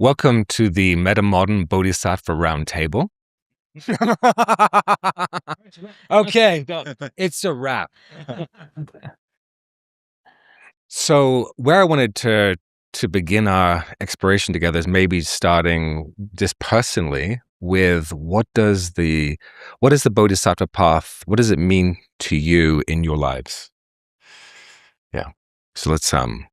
Welcome to the Metamodern Bodhisattva roundtable. Okay, it's a wrap. So where I wanted to begin our exploration together is maybe starting just personally with what is the Bodhisattva path? What does it mean to you in your lives? Yeah. So let's you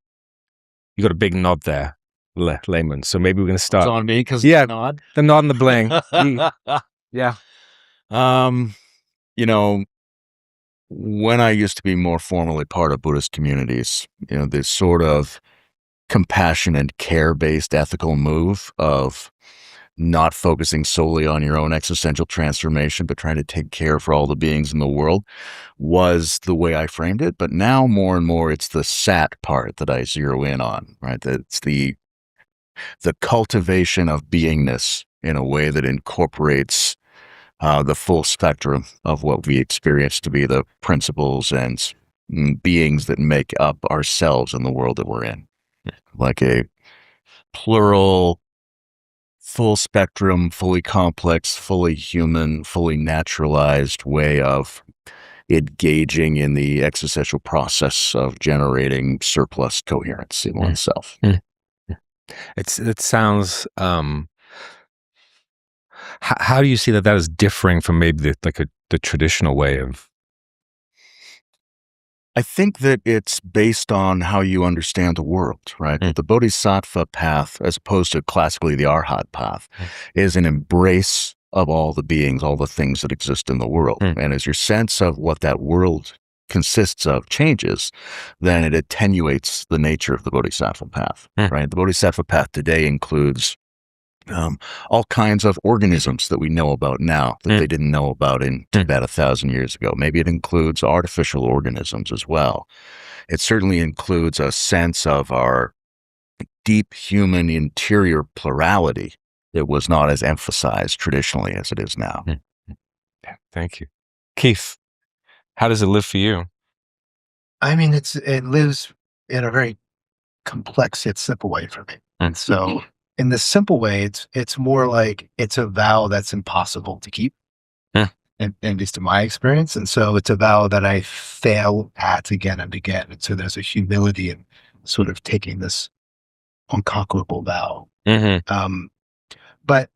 got a big nod there, Layman. So maybe we're going to start. It's on me because Yeah, the nod. the nod and the bling. Yeah. When I used to be more formally part of Buddhist communities, this sort of compassion and care-based ethical move of not focusing solely on your own existential transformation, but trying to take care for all the beings in the world was the way I framed it. But now more and more, it's the sat part that I zero in on, right? It's the cultivation of beingness in a way that incorporates the full spectrum of what we experience to be the principles and beings that make up ourselves in the world that we're in. Like a plural, full spectrum, fully complex, fully human, fully naturalized way of engaging in the existential process of generating surplus coherence in oneself. It sounds. How do you see that is differing from maybe the traditional way of? I think that it's based on how you understand the world, right? The Bodhisattva path, as opposed to classically the Arhat path, is an embrace of all the beings, all the things that exist in the world. And as your sense of what that world consists of changes, then it attenuates the nature of the Bodhisattva path, right? The Bodhisattva path today includes all kinds of organisms that we know about now that they didn't know about in Tibet 1,000 years ago. Maybe it includes artificial organisms as well. It certainly includes a sense of our deep human interior plurality that was not as emphasized traditionally as it is now. Yeah, thank you. Keith, how does it live for you? I mean, it lives in a very complex yet simple way for me. And so in the simple way, it's more like it's a vow that's impossible to keep, at least in my experience. And so it's a vow that I fail at again and again. And so there's a humility in sort of taking this unconquerable vow. But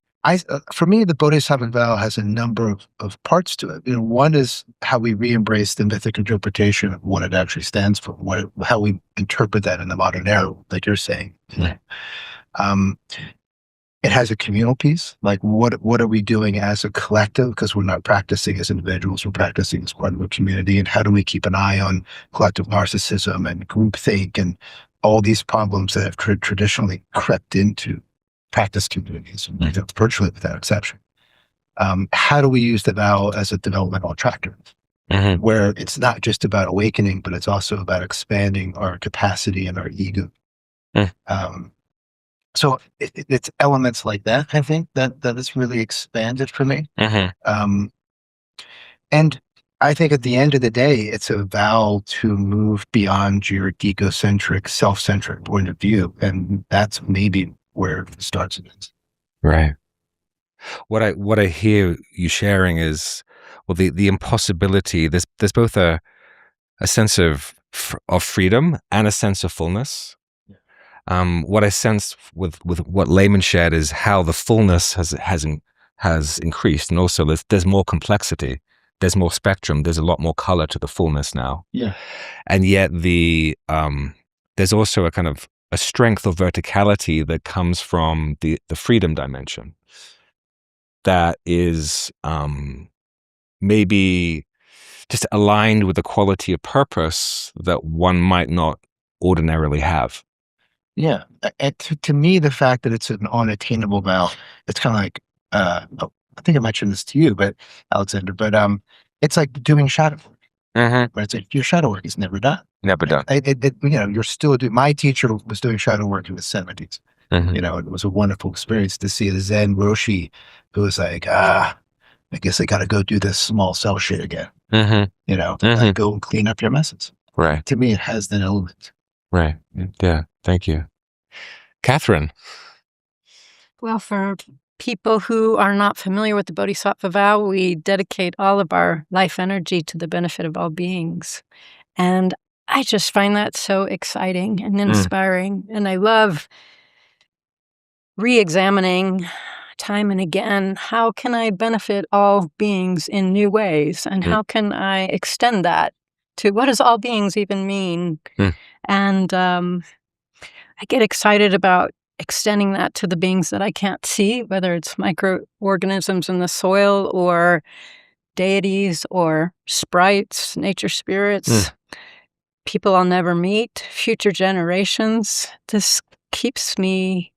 for me, the Bodhisattva vow has a number of parts to it. One is how we re-embrace the mythic interpretation of what it actually stands for, how we interpret that in the modern era, like you're saying. It has a communal piece, like what are we doing as a collective? Because we're not practicing as individuals, we're practicing as part of a community. And how do we keep an eye on collective narcissism and groupthink and all these problems that have traditionally crept into practice communities, virtually without exception? How do we use the vow as a developmental attractor, where it's not just about awakening, but it's also about expanding our capacity and our ego? So it's elements like that, I think, that has really expanded for me. And I think at the end of the day, it's a vow to move beyond your egocentric, self-centric point of view. And that's maybe where it starts and ends. Right. What I hear you sharing is, well, the impossibility. There's both a sense of freedom and a sense of fullness. What I sense with what Layman shared is how the fullness has increased, and also there's more complexity, there's more spectrum, there's a lot more color to the fullness now. Yeah. And yet there's also a kind of a strength or verticality that comes from the freedom dimension that is maybe just aligned with the quality of purpose that one might not ordinarily have. Yeah. To me, the fact that it's an unattainable vow, it's kind of like, I think I mentioned this to you, but Alexander, but it's like doing shadow work. But it's like your shadow work is never done. Never done. You're still doing. My teacher was doing shadow work in the 70s. It was a wonderful experience to see the Zen Roshi who was like, I guess I got to go do this small cell shit again. Like, go and clean up your messes. Right. To me, it has that element. Right. Yeah. Thank you. Catherine. Well, for people who are not familiar with the Bodhisattva vow, we dedicate all of our life energy to the benefit of all beings. And I just find that so exciting and inspiring. And I love re-examining time and again, how can I benefit all beings in new ways? And how can I extend that to what does all beings even mean? And I get excited about extending that to the beings that I can't see, whether it's microorganisms in the soil or deities or sprites, nature spirits, people I'll never meet, future generations. This keeps me,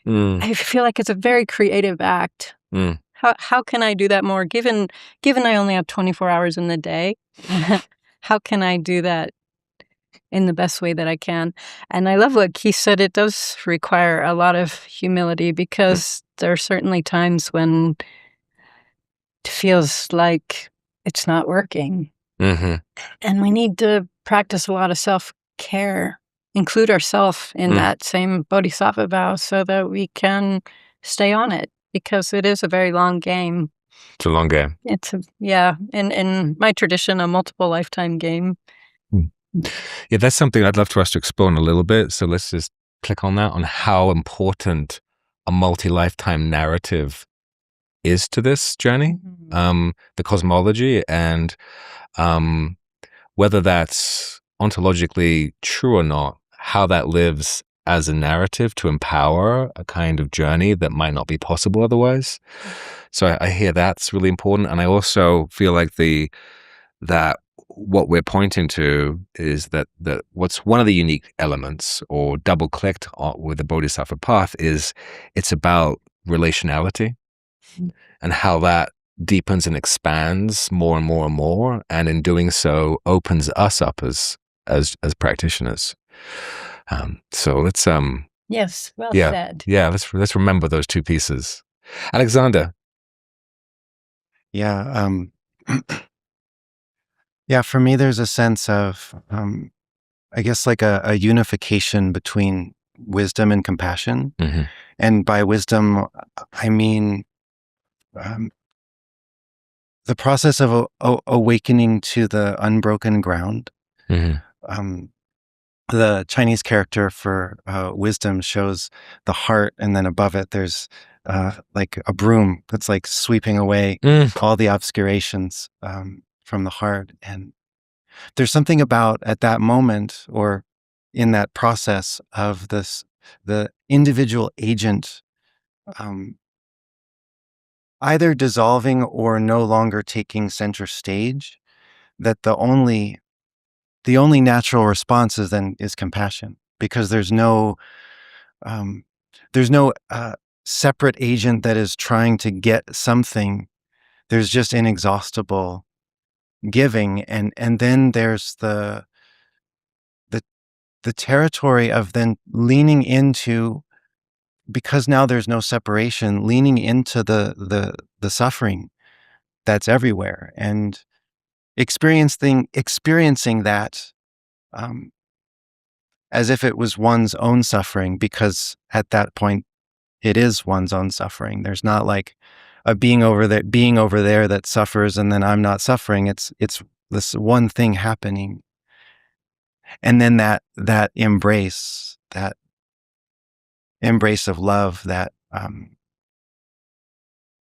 I feel like it's a very creative act. How can I do that more? Given I only have 24 hours in the day, how can I do that in the best way that I can? And I love what Keith said. It does require a lot of humility because there are certainly times when it feels like it's not working. And we need to practice a lot of self-care, include ourselves in that same bodhisattva vow so that we can stay on it, because it is a very long game. It's a long game. It's in my tradition, a multiple lifetime game. Yeah, that's something I'd love for us to explore in a little bit. So let's just click on that, on how important a multi-lifetime narrative is to this journey, the cosmology, and whether that's ontologically true or not, how that lives as a narrative to empower a kind of journey that might not be possible otherwise. So I hear that's really important. And I also feel like that what we're pointing to is that what's one of the unique elements, or double clicked with the Bodhisattva path, is it's about relationality and how that deepens and expands more and more and more, and in doing so opens us up as practitioners. So let's yes, well said. Yeah, let's remember those two pieces. Alexander. Yeah, yeah, for me there's a sense of I guess like a unification between wisdom and compassion. And by wisdom I mean the process of awakening to the unbroken ground. The Chinese character for wisdom shows the heart, and then above it there's like a broom that's like sweeping away all the obscurations from the heart. And there's something about at that moment, or in that process of the individual agent either dissolving or no longer taking center stage, that the only natural response is compassion, because there's no separate agent that is trying to get something. There's just inexhaustible giving, and then there's the territory of then leaning into, because now there's no separation, leaning into the suffering that's everywhere, and experiencing that as if it was one's own suffering, because at that point it is one's own suffering. There's not like a being over there that suffers and then I'm not suffering. It's this one thing happening, and then that embrace of love that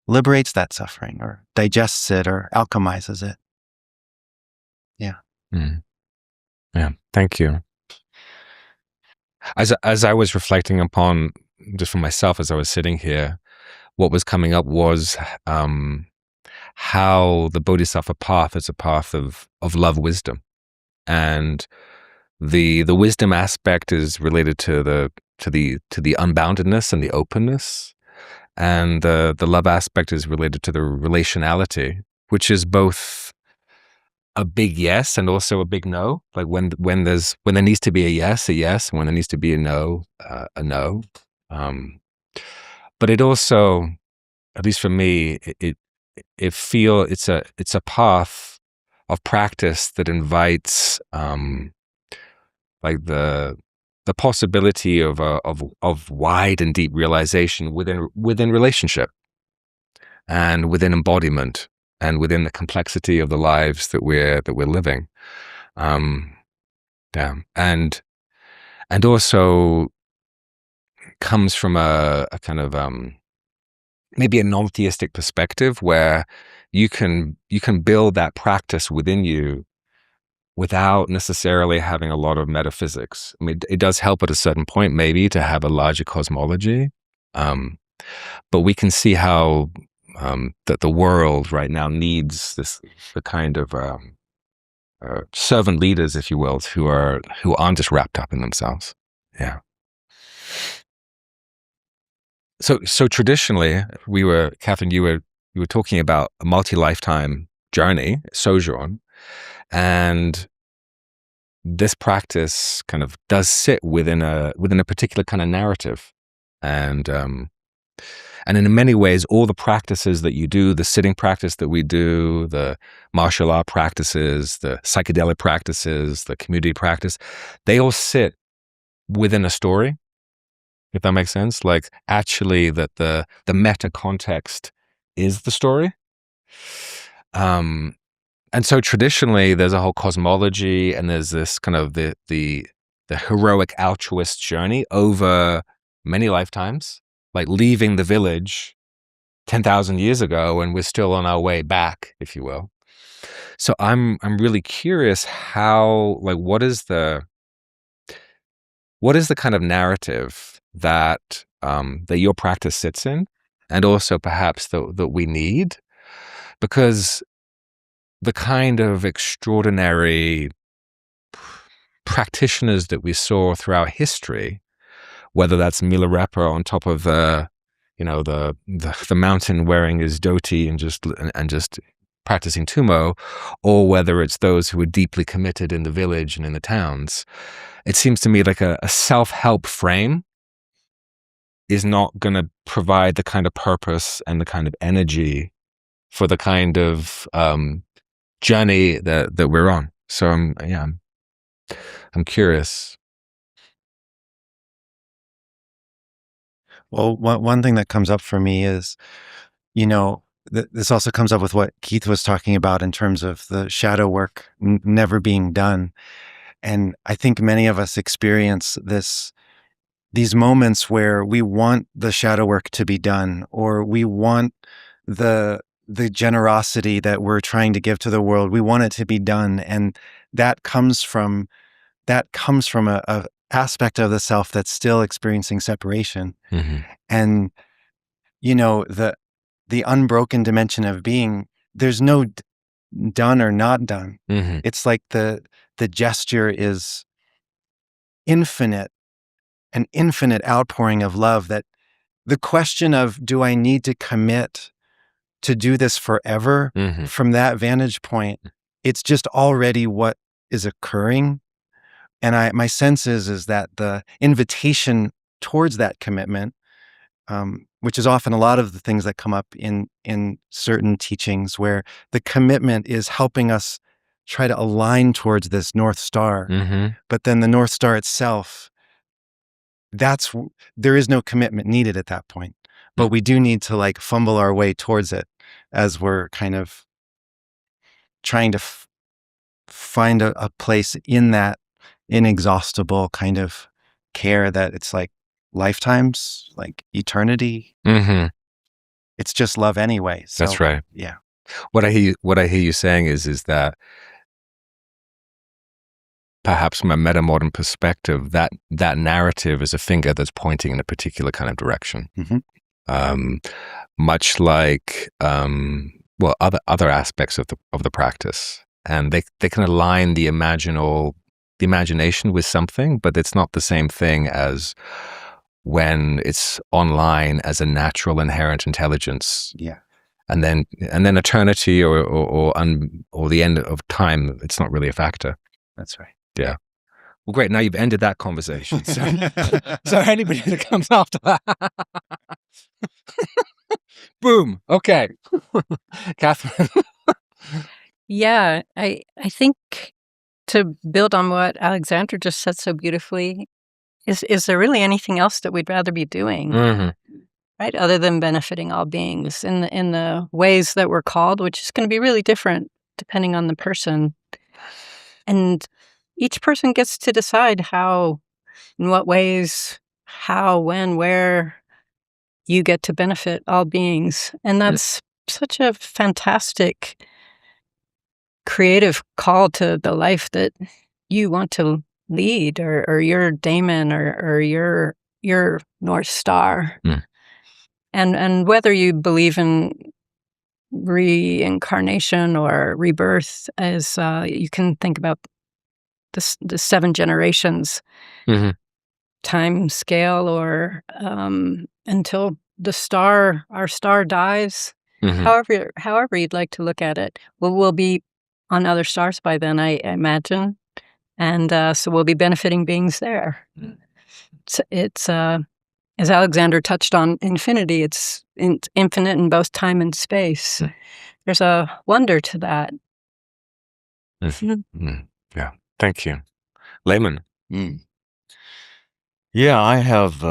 liberates that suffering, or digests it, or alchemizes it. Yeah. Yeah. Thank you. As I was reflecting upon, just for myself as I was sitting here, what was coming up was how the Bodhisattva path is a path of love, wisdom, and the wisdom aspect is related to the unboundedness and the openness, and the love aspect is related to the relationality, which is both a big yes and also a big no. Like when there needs to be a yes, and when there needs to be a no, a no. But it also, at least for me, it's a path of practice that invites like the the possibility of wide and deep realization within relationship and within embodiment and within the complexity of the lives that we're living. And also comes from a kind of maybe a non-theistic perspective where you can build that practice within you without necessarily having a lot of metaphysics. I mean, it does help at a certain point maybe to have a larger cosmology, but we can see how that the world right now needs the kind of servant leaders, if you will, who aren't just wrapped up in themselves. Yeah. So traditionally, Catherine, you were talking about a multi-lifetime journey, sojourn, and this practice kind of does sit within a particular kind of narrative, and in many ways, all the practices that you do, the sitting practice that we do, the martial art practices, the psychedelic practices, the community practice, they all sit within a story. If that makes sense, like actually that the meta context is the story. And so traditionally there's a whole cosmology, and there's this kind of the heroic altruist journey over many lifetimes, like leaving the village 10,000 years ago, and we're still on our way back, if you will. So I'm really curious how, like, what is the kind of narrative that that your practice sits in, and also perhaps that we need, because the kind of extraordinary practitioners that we saw throughout history, whether that's Milarepa on top of the mountain wearing his dhoti and just practicing tumo, or whether it's those who are deeply committed in the village and in the towns, it seems to me like a self-help frame is not going to provide the kind of purpose and the kind of energy for the kind of journey that we're on. So I'm curious. Well, one thing that comes up for me is, this also comes up with what Keith was talking about in terms of the shadow work never being done. And I think many of us experience these moments where we want the shadow work to be done, or we want the generosity that we're trying to give to the world, we want it to be done. And that comes from a aspect of the self that's still experiencing separation. Mm-hmm. And the unbroken dimension of being, there's no done or not done. Mm-hmm. It's like the gesture is infinite, an infinite outpouring of love, that the question of, do I need to commit to do this forever? Mm-hmm. From that vantage point, it's just already what is occurring. And my sense is that the invitation towards that commitment, which is often a lot of the things that come up in certain teachings, where the commitment is helping us try to align towards this North Star. Mm-hmm. But then the North Star itself, there is no commitment needed at that point. But we do need to like fumble our way towards it as we're kind of trying to find a place in that inexhaustible kind of care, that it's like lifetimes, like eternity. Mm-hmm. It's just love anyway. So, that's right. Yeah. What I hear you saying is that perhaps from a metamodern perspective, that narrative is a finger that's pointing in a particular kind of direction. Mm-hmm. Much like other aspects of the practice, and they can align the imagination with something, but it's not the same thing as when it's online as a natural inherent intelligence. Yeah. And then eternity or the end of time, it's not really a factor. That's right. Yeah. Well, great. Now you've ended that conversation. So anybody that comes after that, boom. Okay. Catherine. Yeah, I think, to build on what Alexandra just said so beautifully, is there really anything else that we'd rather be doing, right? Other than benefiting all beings in the ways that we're called, which is going to be really different depending on the person. And each person gets to decide how, in what ways, how, when, where you get to benefit all beings. And that's such a fantastic, creative call to the life that you want to lead, or your daemon, or your North Star. And whether you believe in reincarnation or rebirth, as you can think about the 7 generations time scale, or until our star dies. However you'd like to look at it. We'll be on other stars by then, I imagine, and so we'll be benefiting beings there. It's as Alexander touched on, infinity. It's infinite in both time and space. There's a wonder to that. Yeah, thank you. Layman. Yeah, I have,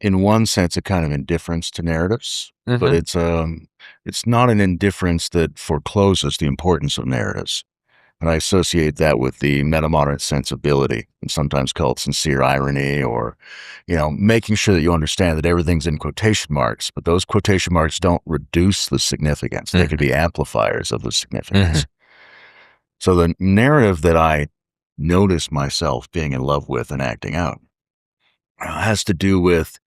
in one sense, a kind of indifference to narratives, but it's not an indifference that forecloses the importance of narratives. And I associate that with the metamodern sensibility, and sometimes called sincere irony, or, making sure that you understand that everything's in quotation marks, but those quotation marks don't reduce the significance. They could be amplifiers of the significance. So the narrative that I notice myself being in love with and acting out has to do with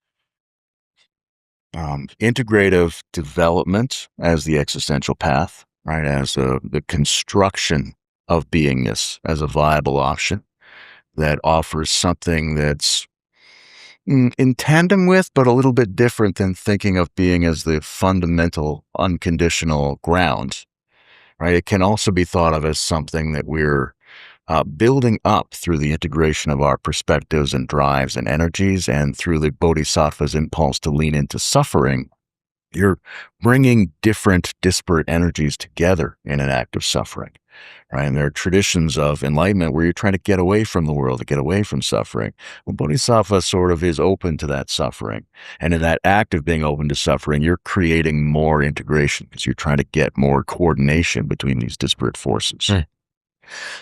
integrative development as the existential path, right? As the construction of beingness as a viable option that offers something that's in tandem with, but a little bit different than thinking of being as the fundamental, unconditional ground, right? It can also be thought of as something that we're building up through the integration of our perspectives and drives and energies, and through the Bodhisattva's impulse to lean into suffering. You're bringing different, disparate energies together in an act of suffering, right? And there are traditions of enlightenment where you're trying to get away from the world, to get away from suffering. Well, Bodhisattva sort of is open to that suffering. And in that act of being open to suffering, you're creating more integration because you're trying to get more coordination between these disparate forces.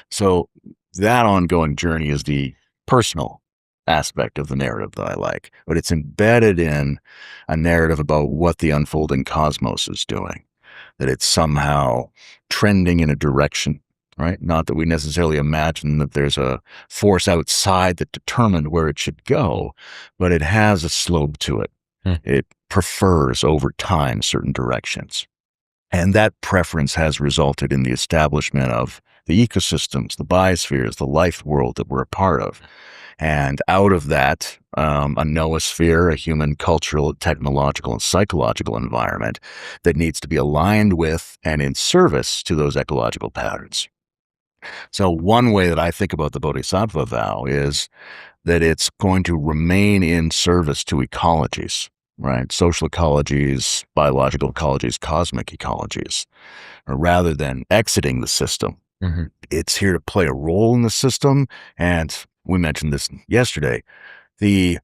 So that ongoing journey is the personal aspect of the narrative that I like, but it's embedded in a narrative about what the unfolding cosmos is doing, that it's somehow trending in a direction, right? Not that we necessarily imagine that there's a force outside that determined where it should go, but it has a slope to it. It prefers over time certain directions. And that preference has resulted in the establishment of the ecosystems, the biospheres, the life world that we're a part of. And out of that, a noosphere, a human cultural, technological, and psychological environment that needs to be aligned with and in service to those ecological patterns. So one way that I think about the Bodhisattva vow is that it's going to remain in service to ecologies, right? Social ecologies, biological ecologies, cosmic ecologies, or rather than exiting the system. It's here to play a role in the system. And we mentioned this yesterday, the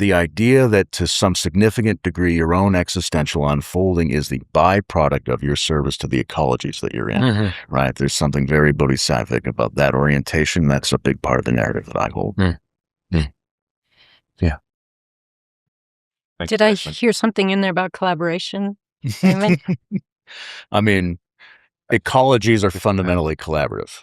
idea that to some significant degree, your own existential unfolding is the byproduct of your service to the ecologies that you're in, right? There's something very bodhisattvic about that orientation. That's a big part of the narrative that I hold. Yeah. Did I hear something in there about collaboration? Layman? I mean, ecologies are fundamentally collaborative,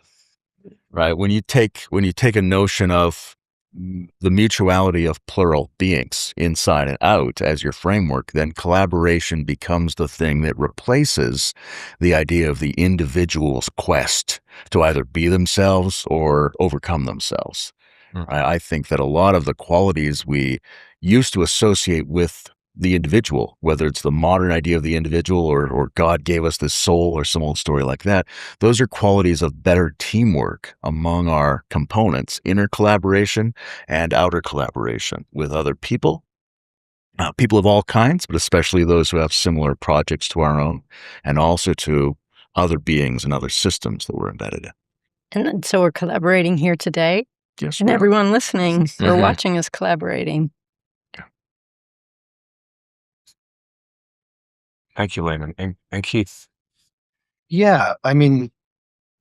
right? When you take a notion of the mutuality of plural beings inside and out as your framework, then collaboration becomes the thing that replaces the idea of the individual's quest to either be themselves or overcome themselves. I think that a lot of the qualities we used to associate with the individual, whether it's the modern idea of the individual or God gave us this soul or some old story like that, those are qualities of better teamwork among our components, inner collaboration and outer collaboration with other people, people of all kinds, but especially those who have similar projects to our own, and also to other beings and other systems that we're embedded in. And so we're collaborating here today. Yes, and we are. everyone listening or Mhm. watching is collaborating. Thank you, Layman. And Keith. Yeah, I mean,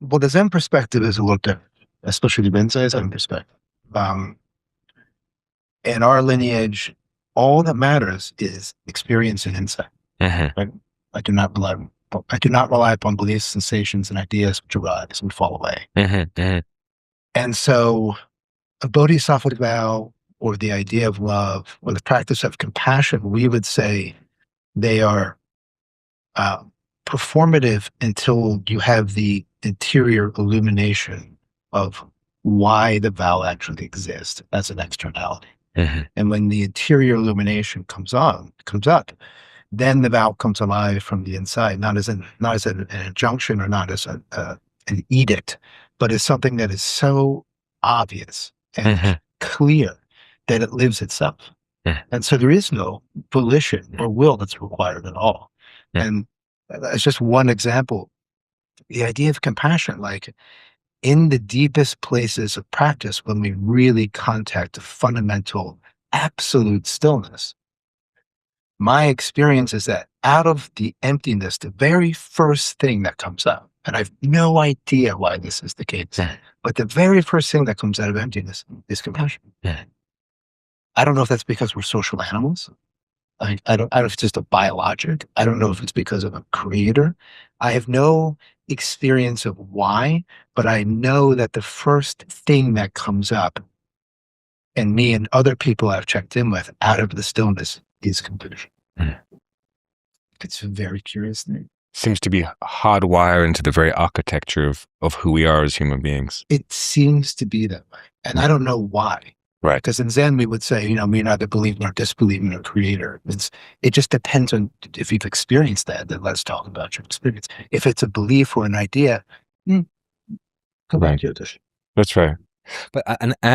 well, the Zen perspective is a little different, especially the Bensei Zen perspective. In our lineage, all that matters is experience and insight. Mhm. Right? I do not rely upon beliefs, sensations, and ideas which arise and fall away. Mhm. Mhm. And so, a bodhisattva vow, or the idea of love, or the practice of compassion, we would say they are uh, performative until you have the interior illumination of why the vow actually exists as an externality. Mhm. And when the interior illumination comes up, then the vow comes alive from the inside, not as an injunction or not as an edict, but as something that is so obvious and Mhm. clear that it lives itself. Mhm. And so there is no volition or will that's required at all. Mhm. And that's just one example. The idea of compassion, like in the deepest places of practice, when we really contact the fundamental, absolute stillness, my experience is that out of the emptiness, the very first thing that comes up, and I have no idea why this is the case, Mhm. but the very first thing that comes out of emptiness is compassion. Mhm. I don't know if that's because we're social animals. I don't know if it's just a biologic. I don't know if it's because of a creator. I have no experience of why, but I know that the first thing that comes up, and me and other people I've checked in with out of the stillness, is compassion. Mhm. It's a very curious thing. Seems to be hardwired into the very architecture of who we are as human beings. It seems to be that way. And I don't know why. Right. Because in Zen, we would say, we neither believe nor disbelieve in a creator. It just depends on if you've experienced that, then let's talk about your experience. If it's a belief or an idea, come back Right. to your dish. That's right. But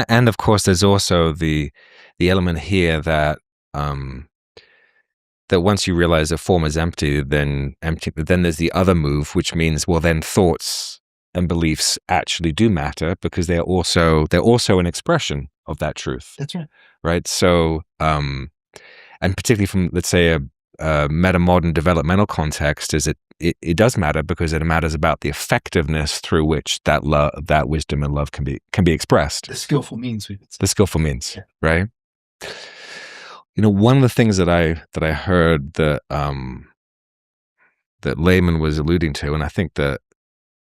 and of course, there's also the element here that that once you realize a form is empty, then there's the other move, which means, well, then thoughts and beliefs actually do matter because they're also an expression of that truth. That's right. Right. So, and particularly from, let's say, a metamodern developmental context, is it does matter because it matters about the effectiveness through which that that wisdom and love can be expressed. The skillful means, we would say. The skillful means, Yeah. right? One of the things that I heard that that Layman was alluding to, and I think that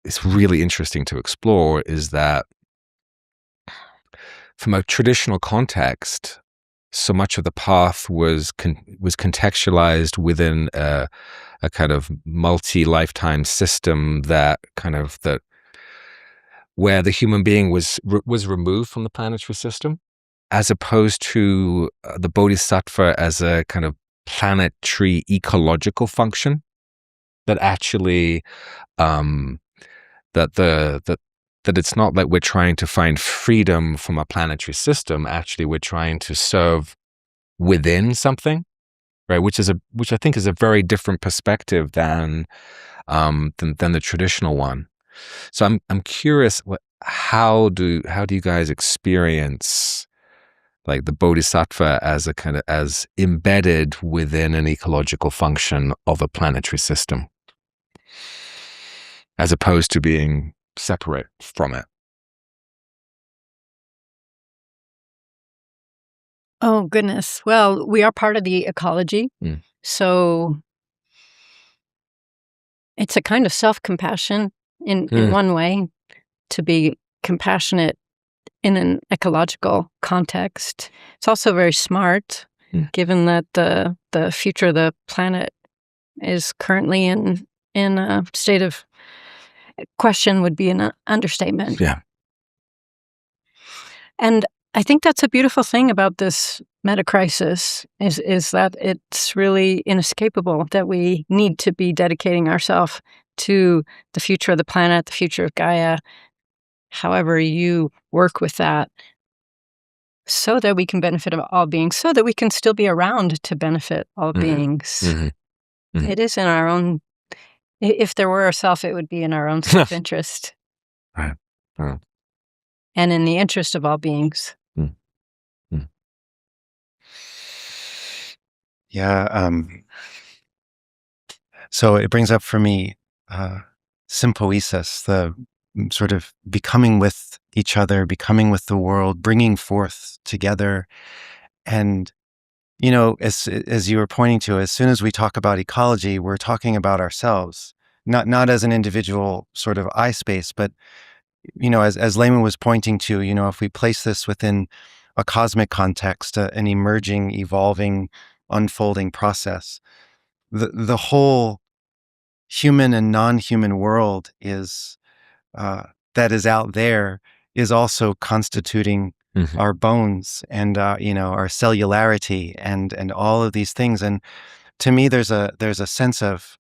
it's really interesting to explore, is that from a traditional context, so much of the path was contextualized within a kind of multi-lifetime system that where the human being was removed from the planetary system, as opposed to the bodhisattva as a kind of planetary ecological function that actually that it's not like we're trying to find freedom from a planetary system. Actually, we're trying to serve within something, right? Which I think is a very different perspective than the traditional one. So I'm curious, how do you guys experience like the bodhisattva as as embedded within an ecological function of a planetary system, as opposed to being separate from it? Oh, goodness. Well, we are part of the ecology. Mm. So it's a kind of self-compassion in one way, to be compassionate in an ecological context. It's also very smart, given that the future of the planet is currently in a state of question, would be an understatement. Yeah. And I think that's a beautiful thing about this metacrisis is that it's really inescapable, that we need to be dedicating ourselves to the future of the planet, the future of Gaia, however you work with that, so that we can benefit all beings, so that we can still be around to benefit all beings. Mhm. Mhm. It is in our own, if there were a self, it would be in our own self-interest. Right. and in the interest of all beings. Yeah. So it brings up for me sympoiesis, the sort of becoming with each other, becoming with the world, bringing forth together. And, as you were pointing to, as soon as we talk about ecology, we're talking about ourselves, not as an individual sort of I space, but, as Layman was pointing to, if we place this within a cosmic context, an emerging, evolving, unfolding process, the whole human and non-human world is that is out there is also constituting our bones and our cellularity and all of these things. And to me, there's a sense of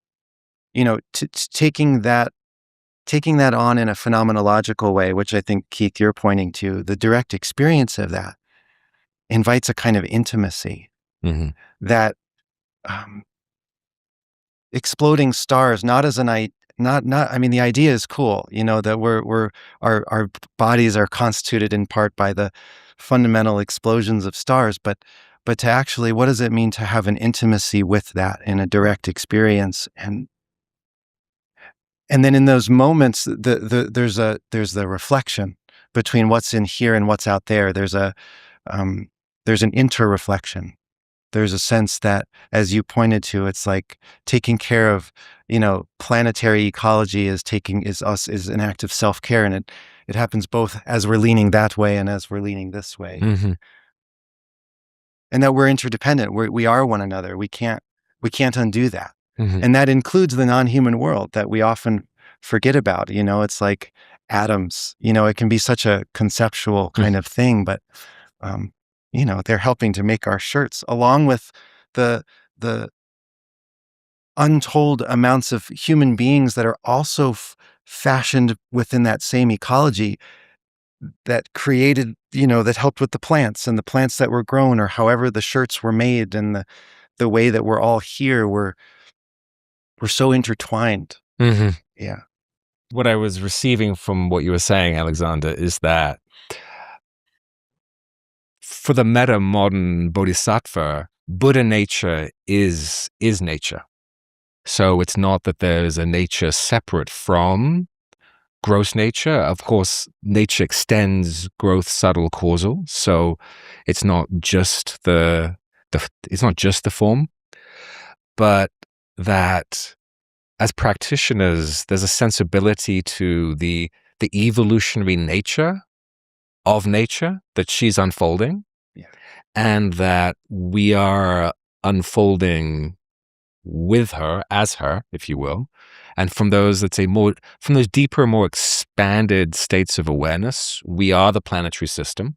taking that on in a phenomenological way, which I think, Keith, you're pointing to. The direct experience of that invites a kind of intimacy that exploding stars, not as an I mean, the idea is cool, that our bodies are constituted in part by the fundamental explosions of stars, but to actually, what does it mean to have an intimacy with that in a direct experience? And then in those moments, there's the reflection between what's in here and what's out there. There's an inter-reflection. There's a sense that, as you pointed to, it's like taking care of, planetary ecology is an act of self-care. And it happens both as we're leaning that way and as we're leaning this way. And that we're interdependent. We are one another. We can't undo that. And that includes the non-human world that we often forget about. It's like atoms, it can be such a conceptual kind of thing, but, they're helping to make our shirts, along with the untold amounts of human beings that are also fashioned within that same ecology that created, that helped with the plants and the plants that were grown, or however the shirts were made, and the way that we're all here, we're so intertwined. Yeah. What I was receiving from what you were saying, Alexander, is that for the Metamodern Bodhisattva, Buddha nature is nature. So it's not that there's a nature separate from gross nature. Of course, nature extends growth, subtle, causal. So it's not just the form, but that as practitioners, there's a sensibility to the evolutionary nature of nature that she's unfolding, and that we are unfolding with her, as her, if you will. And from those, let's say, from those deeper, more expanded states of awareness, we are the planetary system,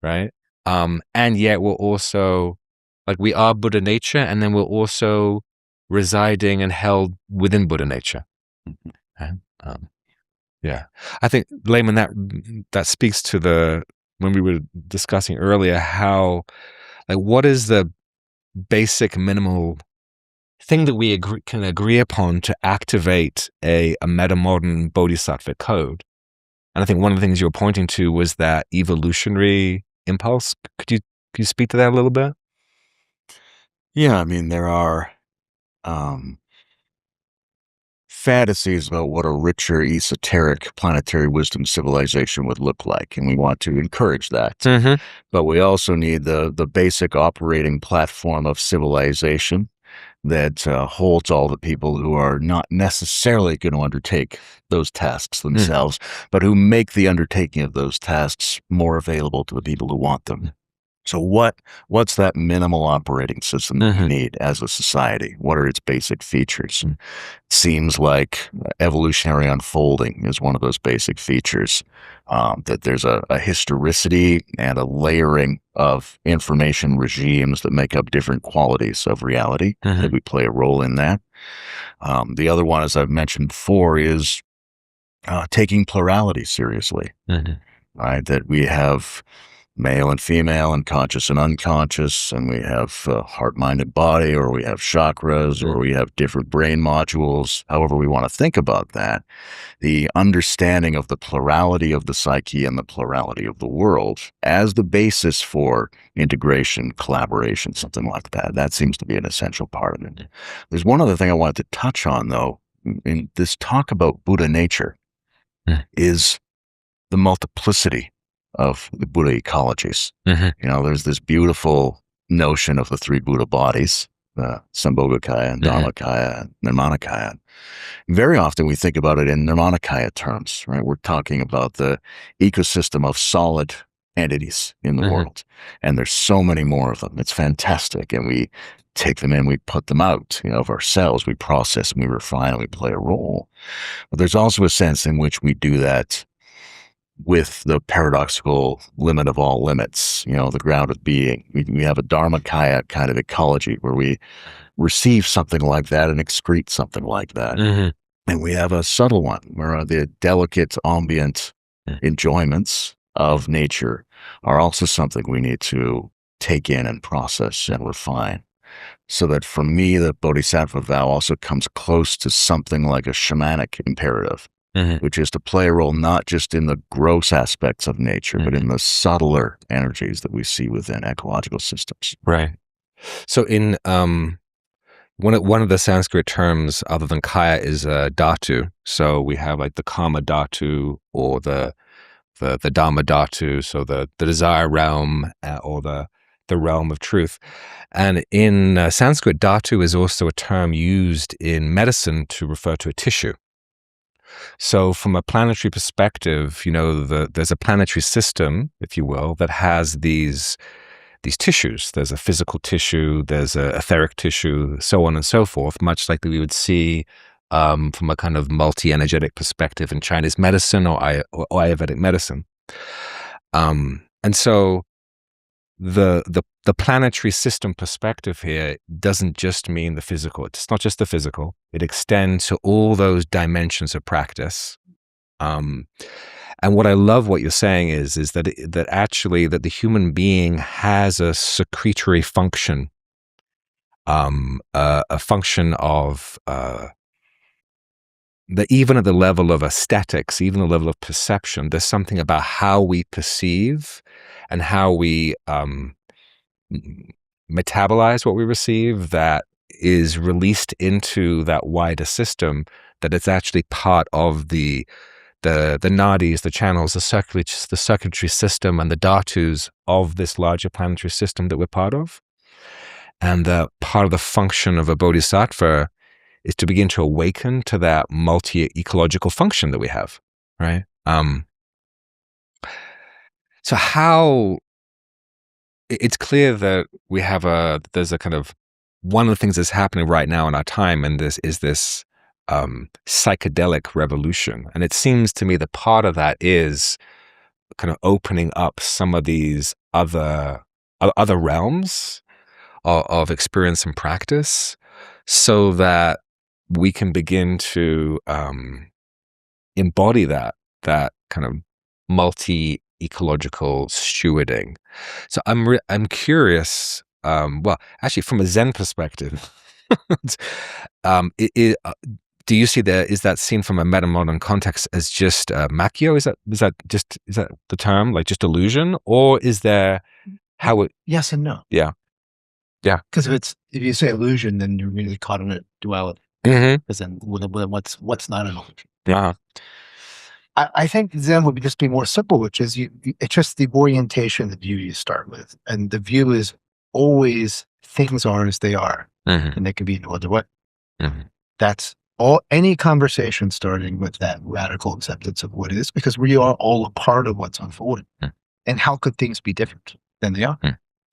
right? And yet we're also, like, we are Buddha nature, and then we're also residing and held within Buddha nature. Yeah, I think, Layman, that speaks to when we were discussing earlier, how, like, what is the basic minimal thing that we can agree upon to activate a metamodern bodhisattva code? And I think one of the things you were pointing to was that evolutionary impulse. Could you speak to that a little bit? Yeah, I mean, there are fantasies about what a richer, esoteric planetary wisdom civilization would look like, and we want to encourage that. But we also need the basic operating platform of civilization that holds all the people who are not necessarily going to undertake those tasks themselves, but who make the undertaking of those tasks more available to the people who want them. So what's that minimal operating system that we need as a society? What are its basic features? It seems like evolutionary unfolding is one of those basic features, that there's a historicity and a layering of information regimes that make up different qualities of reality, that we play a role in that. The other one, as I've mentioned before, is taking plurality seriously, right? That we have male and female and conscious and unconscious, and we have heart, mind, and body, or we have chakras, or we have different brain modules, however we want to think about that. The understanding of the plurality of the psyche and the plurality of the world as the basis for integration, collaboration, something like that. That seems to be an essential part of it. There's one other thing I wanted to touch on, though, in this talk about Buddha nature, is the multiplicity of the Buddha ecologies. There's this beautiful notion of the three Buddha bodies, Sambhogakaya and Dharmakaya and Nirmanakaya. Very often we think about it in Nirmanakaya terms, right? We're talking about the ecosystem of solid entities in the world. And there's so many more of them. It's fantastic. And we take them in, we put them out, of ourselves. We process and we refine and we play a role. But there's also a sense in which we do that with the paradoxical limit of all limits, the ground of being. We have a Dharmakaya kind of ecology where we receive something like that and excrete something like that. And we have a subtle one where the delicate ambient enjoyments of nature are also something we need to take in and process and refine. So that for me, the Bodhisattva vow also comes close to something like a shamanic imperative, which is to play a role not just in the gross aspects of nature, but in the subtler energies that we see within ecological systems. Right. So in one of the Sanskrit terms other than kaya is dhatu. So we have like the kama dhatu or the dhamma dhatu, so the desire realm or the realm of truth. And in Sanskrit, dhatu is also a term used in medicine to refer to a tissue. So from a planetary perspective, there's a planetary system, if you will, that has these tissues. There's a physical tissue, there's a etheric tissue, so on and so forth, much like we would see from a kind of multi-energetic perspective in Chinese medicine or Ayurvedic medicine. And so the planetary system perspective here doesn't just mean the physical. It's not just the physical. It extends to all those dimensions of practice. And what I love what you're saying is that actually that the human being has a secretory function, a function of even at the level of aesthetics, even the level of perception, there's something about how we perceive and how we metabolize what we receive that is released into that wider system, that it's actually part of the nadis, the channels, the circulatory system and the dhatus of this larger planetary system that we're part of. And part of the function of a bodhisattva is to begin to awaken to that multi-ecological function that we have, right? So how, it's clear that we have there's a kind of, one of the things that's happening right now in our time, and this is this psychedelic revolution. And it seems to me that part of that is kind of opening up some of these other realms of experience and practice so that we can begin to embody that kind of multi-ecological stewarding. So I'm curious, well, actually from a Zen perspective, do you see is that seen from a metamodern context as just Makyo? Is that the term, like just illusion, or is there how it? Yes and no. Yeah. Because if you say illusion, then you're really caught in a duality. Because then what's not an illusion? Yeah. I think Zen would just be more simple, which is it's just the orientation, the view you start with, and the view is always things are as they are, and they can be no other way. That's all. Any conversation starting with that radical acceptance of what is, because we are all a part of what's unfolding. And how could things be different than they are?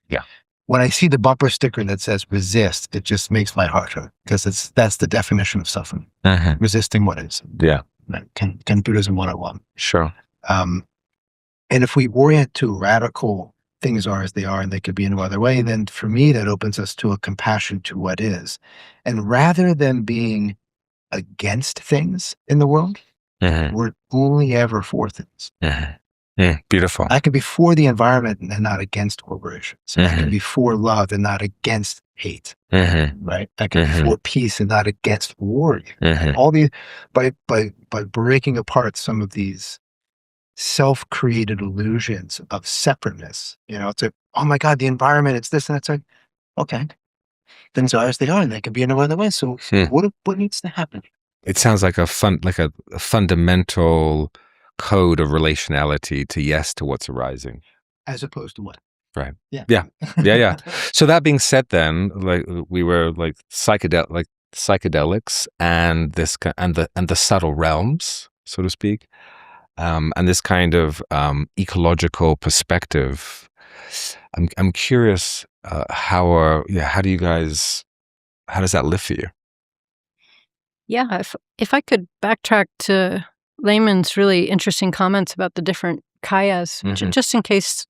Yeah. When I see the bumper sticker that says resist, it just makes my heart hurt, because that's the definition of suffering. Resisting what is. Yeah. Can Buddhism 101. Sure. And if we orient to radical things are as they are and they could be in no other way, then for me, that opens us to a compassion to what is. And rather than being against things in the world, we're only ever for things. Beautiful. I can be for the environment and not against corporations. I can be for love and not against hate. Right? I can be for peace and not against war. All the by breaking apart some of these self-created illusions of separateness. It's like, oh my God, the environment, it's this and it's like, okay, things are as they are, and they can be in another way. So what needs to happen? It sounds like a fundamental code of relationality to yes to what's arising, as opposed to what? Right. Yeah. Yeah. So that being said, then, like, we were like psychedelics and this and the subtle realms, so to speak, and this kind of ecological perspective. I'm curious, how does that live for you? Yeah, if I could backtrack to Layman's really interesting comments about the different kayas, just in case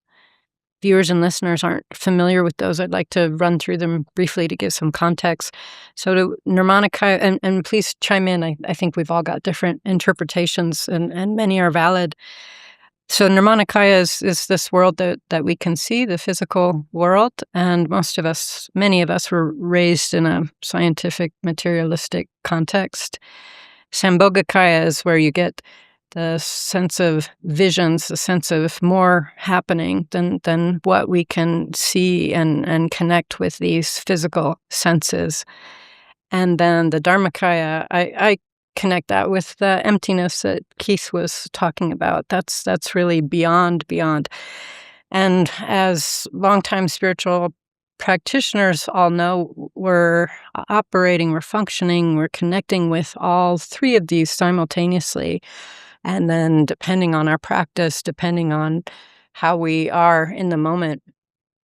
viewers and listeners aren't familiar with those, I'd like to run through them briefly to give some context. So to Nirmanakaya, and please chime in, I think we've all got different interpretations and many are valid. So Nirmanakaya is this world that we can see, the physical world, and many of us were raised in a scientific, materialistic context. Sambhogakaya is where you get the sense of visions, the sense of more happening than what we can see and connect with these physical senses. And then the Dharmakaya, I connect that with the emptiness that Keith was talking about. That's really beyond. And as longtime spiritual practitioners all know, we're operating, we're functioning, we're connecting with all three of these simultaneously. And then depending on our practice, depending on how we are in the moment,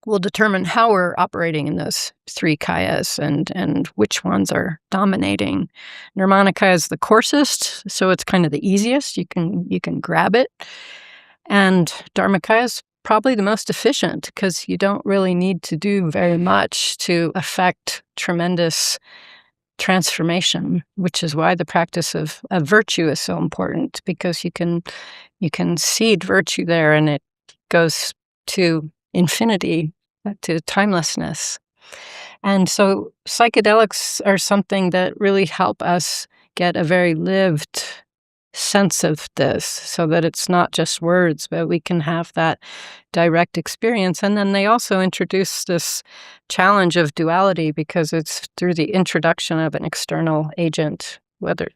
will determine how we're operating in those three kayas and which ones are dominating. Nirmanakaya is the coarsest, so it's kind of the easiest. You can grab it. And Dharmakaya is probably the most efficient because you don't really need to do very much to affect tremendous transformation, which is why the practice of virtue is so important, because you can seed virtue there and it goes to infinity, to timelessness. And so psychedelics are something that really help us get a very lived sense of this, so that it's not just words, but we can have that direct experience. And then they also introduce this challenge of duality, because it's through the introduction of an external agent, whether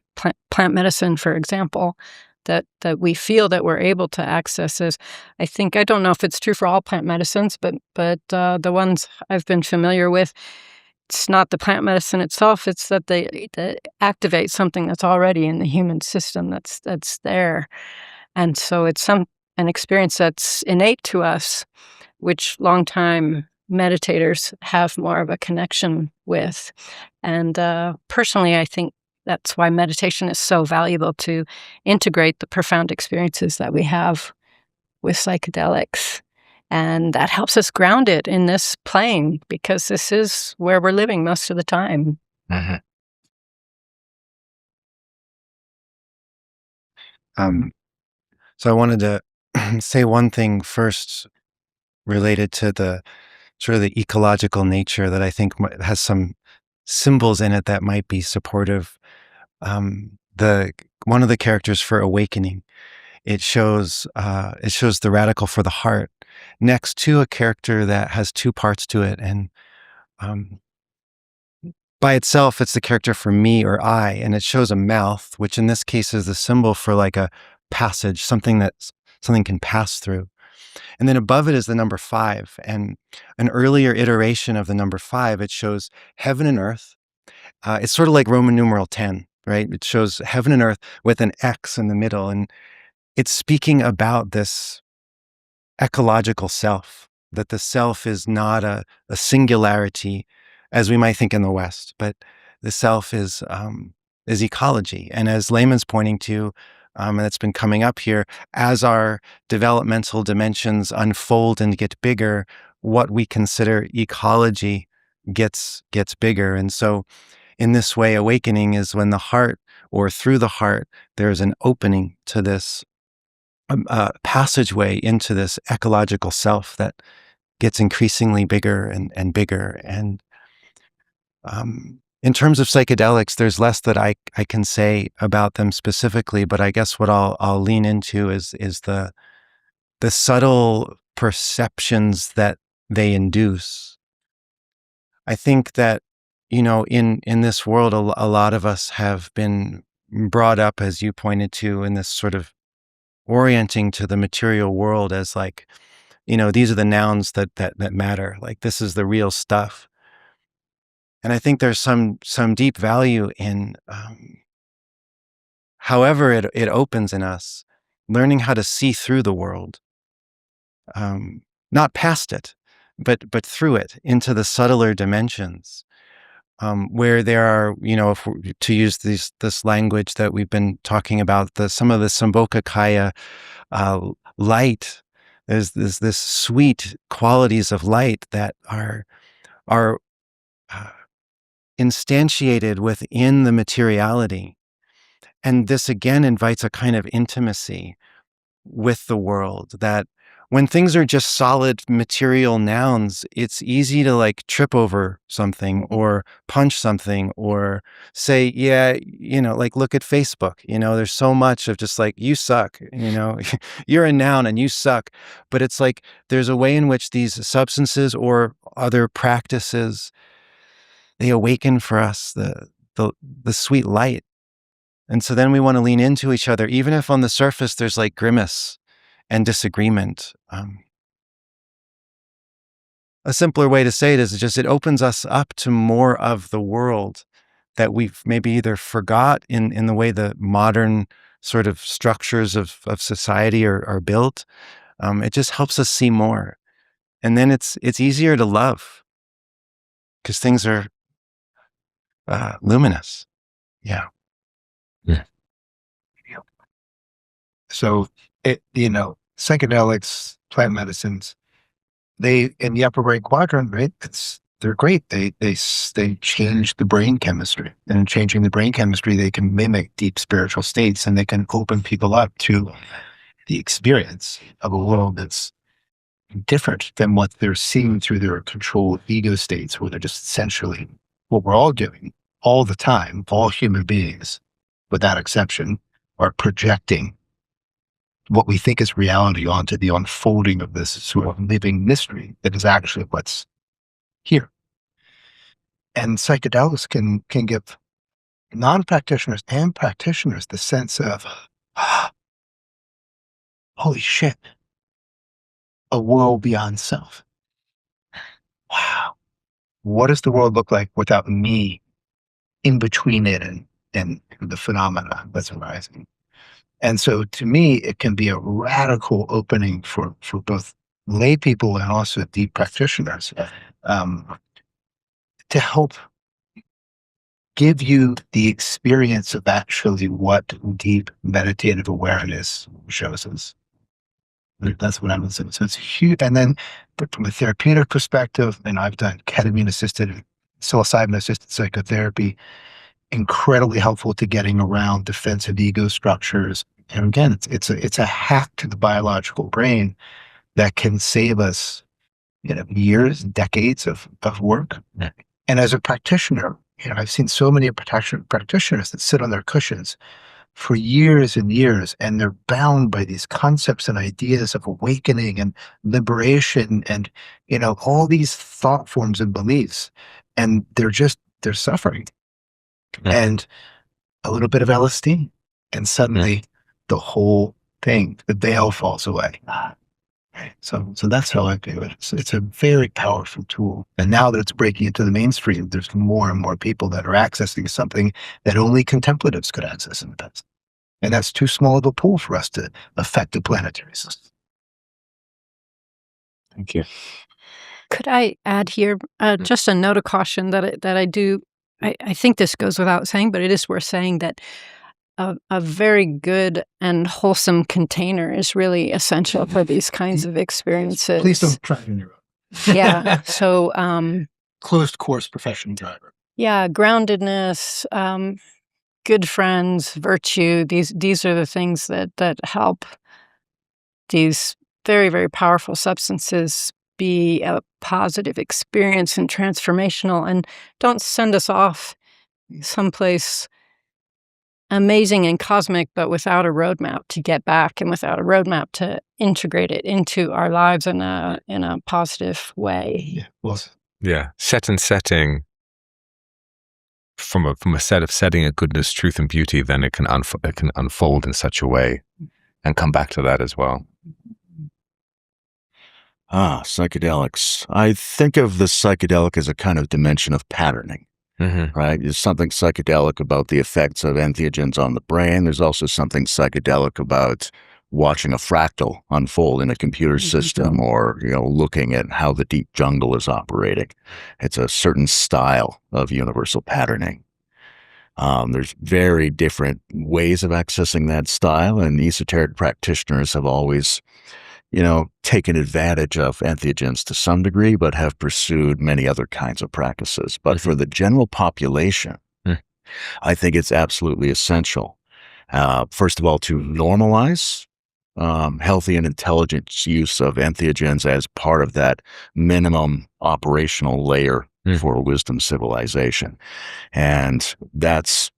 plant medicine, for example, that we feel that we're able to access this. I don't know if it's true for all plant medicines, but the ones I've been familiar with, it's not the plant medicine itself, it's that they activate something that's already in the human system that's there. And so it's an experience that's innate to us, which longtime meditators have more of a connection with. And personally, I think that's why meditation is so valuable, to integrate the profound experiences that we have with psychedelics. And that helps us ground it in this plane, because this is where we're living most of the time. So I wanted to say one thing first related to the sort of the ecological nature that I think has some symbols in it that might be supportive. One of the characters for awakening, it shows the radical for the heart next to a character that has two parts to it, and by itself it's the character for me or I, and it shows a mouth, which in this case is the symbol for like a passage, something can pass through. And then above it is the number 5, and an earlier iteration of the number 5, it shows heaven and earth. It's sort of like Roman numeral 10, right? It shows heaven and earth with an X in the middle, and it's speaking about this ecological self, that the self is not a singularity as we might think in the West, but the self is ecology. And as Layman's pointing to, and it's been coming up here, as our developmental dimensions unfold and get bigger, what we consider ecology gets bigger. And so in this way, awakening is when the heart, or through the heart, there's an opening to this passageway into this ecological self that gets increasingly bigger and bigger. And in terms of psychedelics, there's less that I can say about them specifically, but I guess what I'll lean into is the subtle perceptions that they induce. I think that, in this world, a lot of us have been brought up, as you pointed to, in this sort of orienting to the material world as like, these are the nouns that matter. Like, this is the real stuff. And I think there's some deep value in, however it opens in us, learning how to see through the world, not past it, but through it into the subtler dimensions, where there are, if to use this language that we've been talking about, some of the Sambhogakaya light. There's this sweet qualities of light that are instantiated within the materiality. And this again invites a kind of intimacy with the world, that when things are just solid material nouns, it's easy to like trip over something or punch something or say, yeah, like look at Facebook, there's so much of just like, you suck, you're a noun and you suck. But it's like, there's a way in which these substances or other practices, they awaken for us the sweet light. And so then we want to lean into each other, even if on the surface there's like grimace and disagreement. A simpler way to say it is just it opens us up to more of the world that we've maybe either forgot in the way the modern sort of structures of society are built. It just helps us see more. And then it's easier to love because things are luminous. Yeah. So, psychedelics, plant medicines, they in the upper right quadrant, right? They're great. They change the brain chemistry, and in changing the brain chemistry, they can mimic deep spiritual states, and they can open people up to the experience of a world that's different than what they're seeing through their controlled ego states, where they're just essentially what we're all doing all the time. All human beings, without exception, are projecting what we think is reality onto the unfolding of this sort of living mystery that is actually what's here. And psychedelics can give non-practitioners and practitioners the sense of, holy shit, a world beyond self. Wow. What does the world look like without me in between it and the phenomena that's arising? And so to me, it can be a radical opening for both lay people and also deep practitioners to help give you the experience of actually what deep meditative awareness shows us. That's what I'm saying. So it's huge. And then but from a therapeutic perspective, and I've done ketamine-assisted, psilocybin-assisted psychotherapy, incredibly helpful to getting around defensive ego structures. And again, it's a hack to the biological brain that can save us, years, decades of work. Yeah. And as a practitioner, I've seen so many practitioners that sit on their cushions for years and years, and they're bound by these concepts and ideas of awakening and liberation and, all these thought forms and beliefs. And they're suffering. Yeah. And a little bit of LSD, and suddenly the whole thing, the veil falls away. So that's how I do it. It's a very powerful tool. And now that it's breaking into the mainstream, there's more and more people that are accessing something that only contemplatives could access in the past. And that's too small of a pool for us to affect the planetary system. Thank you. Could I add here just a note of caution that I do. I think this goes without saying, but it is worth saying that a very good and wholesome container is really essential for these kinds of experiences. Please don't try it on your own. Yeah. So closed course profession driver. Yeah, groundedness, good friends, virtue. These are the things that help these very, very powerful substances be a positive experience and transformational, and don't send us off someplace amazing and cosmic, but without a roadmap to get back and without a roadmap to integrate it into our lives in a positive way. Yeah. Well, Yeah. Set and setting from a set of setting of goodness, truth, and beauty, then it can unfold in such a way and come back to that as well. Psychedelics. I think of the psychedelic as a kind of dimension of patterning, right? There's something psychedelic about the effects of entheogens on the brain. There's also something psychedelic about watching a fractal unfold in a computer system, or, looking at how the deep jungle is operating. It's a certain style of universal patterning. There's very different ways of accessing that style, and esoteric practitioners have always taken advantage of entheogens to some degree, but have pursued many other kinds of practices. But for the general population, I think it's absolutely essential, first of all, to normalize healthy and intelligent use of entheogens as part of that minimum operational layer for wisdom civilization. And that's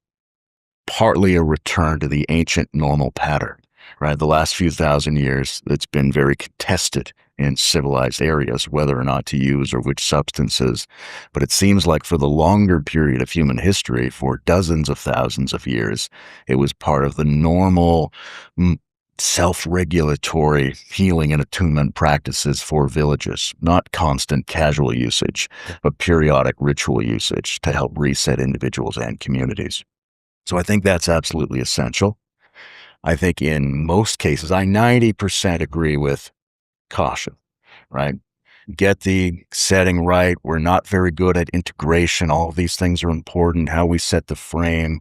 partly a return to the ancient normal pattern. Right, the last few thousand years, it's been very contested in civilized areas whether or not to use or which substances. But it seems like for the longer period of human history, for dozens of thousands of years, it was part of the normal self-regulatory healing and attunement practices for villages, not constant casual usage, but periodic ritual usage to help reset individuals and communities. So I think that's absolutely essential. I think in most cases, I 90% agree with caution, right? Get the setting right. We're not very good at integration. All of these things are important, how we set the frame,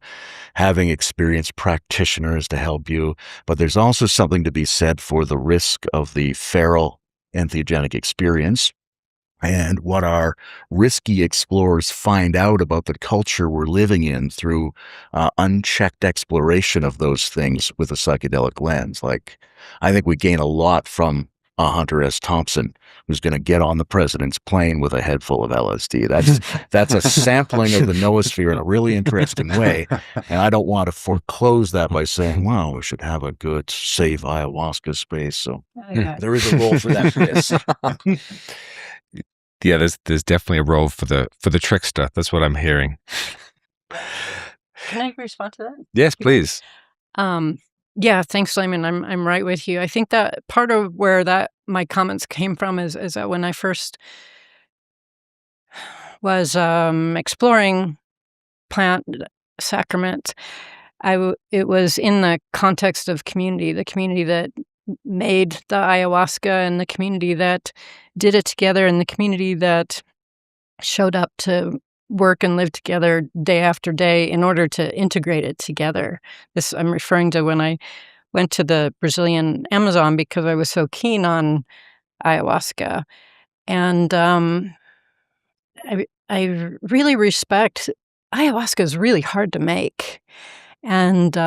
having experienced practitioners to help you. But there's also something to be said for the risk of the feral entheogenic experience. And what our risky explorers find out about the culture we're living in through unchecked exploration of those things with a psychedelic lens. Like, I think we gain a lot from Hunter S. Thompson, who's going to get on the president's plane with a head full of LSD. That's a sampling of the noosphere in a really interesting way. And I don't want to foreclose that by saying, well, we should have a good, safe ayahuasca space. So there is a role for that risk. Yeah, there's definitely a role for the trickster. That's what I'm hearing. Can I respond to that? Yes, please. Yeah, thanks, Layman. I'm right with you. I think that part of where that my comments came from is that when I first was exploring plant sacrament, it was in the context of community, the community that made the ayahuasca and the community that did it together and the community that showed up to work and live together day after day in order to integrate it together. This I'm referring to when I went to the Brazilian Amazon because I was so keen on ayahuasca. And I really respect ayahuasca is really hard to make. And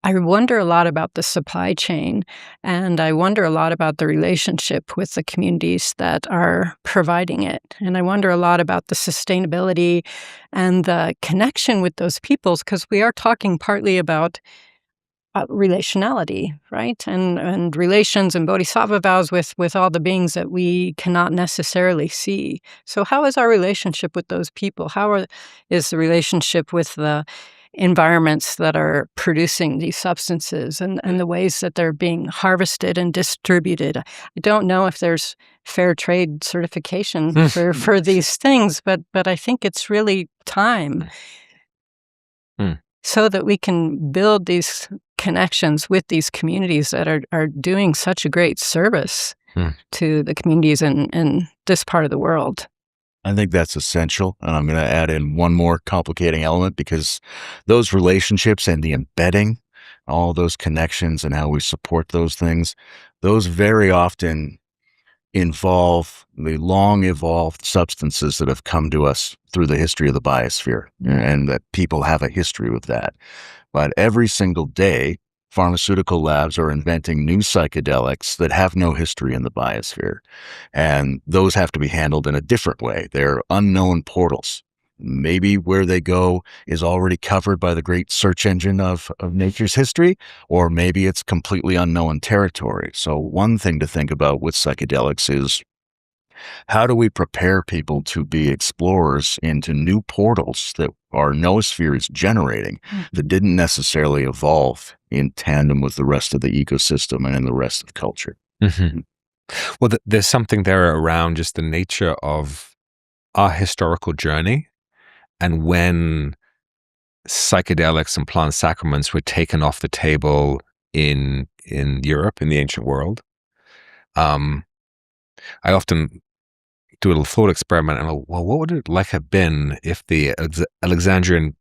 I wonder a lot about the supply chain, and I wonder a lot about the relationship with the communities that are providing it. And I wonder a lot about the sustainability and the connection with those peoples, because we are talking partly about relationality, right? And relations and bodhisattva vows with all the beings that we cannot necessarily see. So how is our relationship with those people? Is the relationship with the environments that are producing these substances and the ways that they're being harvested and distributed? I don't know if there's fair trade certification for these things, but I think it's really time so that we can build these connections with these communities that are doing such a great service to the communities in this part of the world. I think that's essential. And I'm going to add in one more complicating element, because those relationships and the embedding, all those connections and how we support those things, those very often involve the long evolved substances that have come to us through the history of the biosphere, and that people have a history with that. But every single day, pharmaceutical labs are inventing new psychedelics that have no history in the biosphere. And those have to be handled in a different way. They're unknown portals. Maybe where they go is already covered by the great search engine of nature's history, or maybe it's completely unknown territory. So one thing to think about with psychedelics is, how do we prepare people to be explorers into new portals that our noosphere is generating that didn't necessarily evolve in tandem with the rest of the ecosystem and in the rest of culture? Mm-hmm. Well, there's something there around just the nature of our historical journey, and when psychedelics and plant sacraments were taken off the table in Europe, in the ancient world. I often do a little thought experiment and go, well, what would it have been if the Alexandrian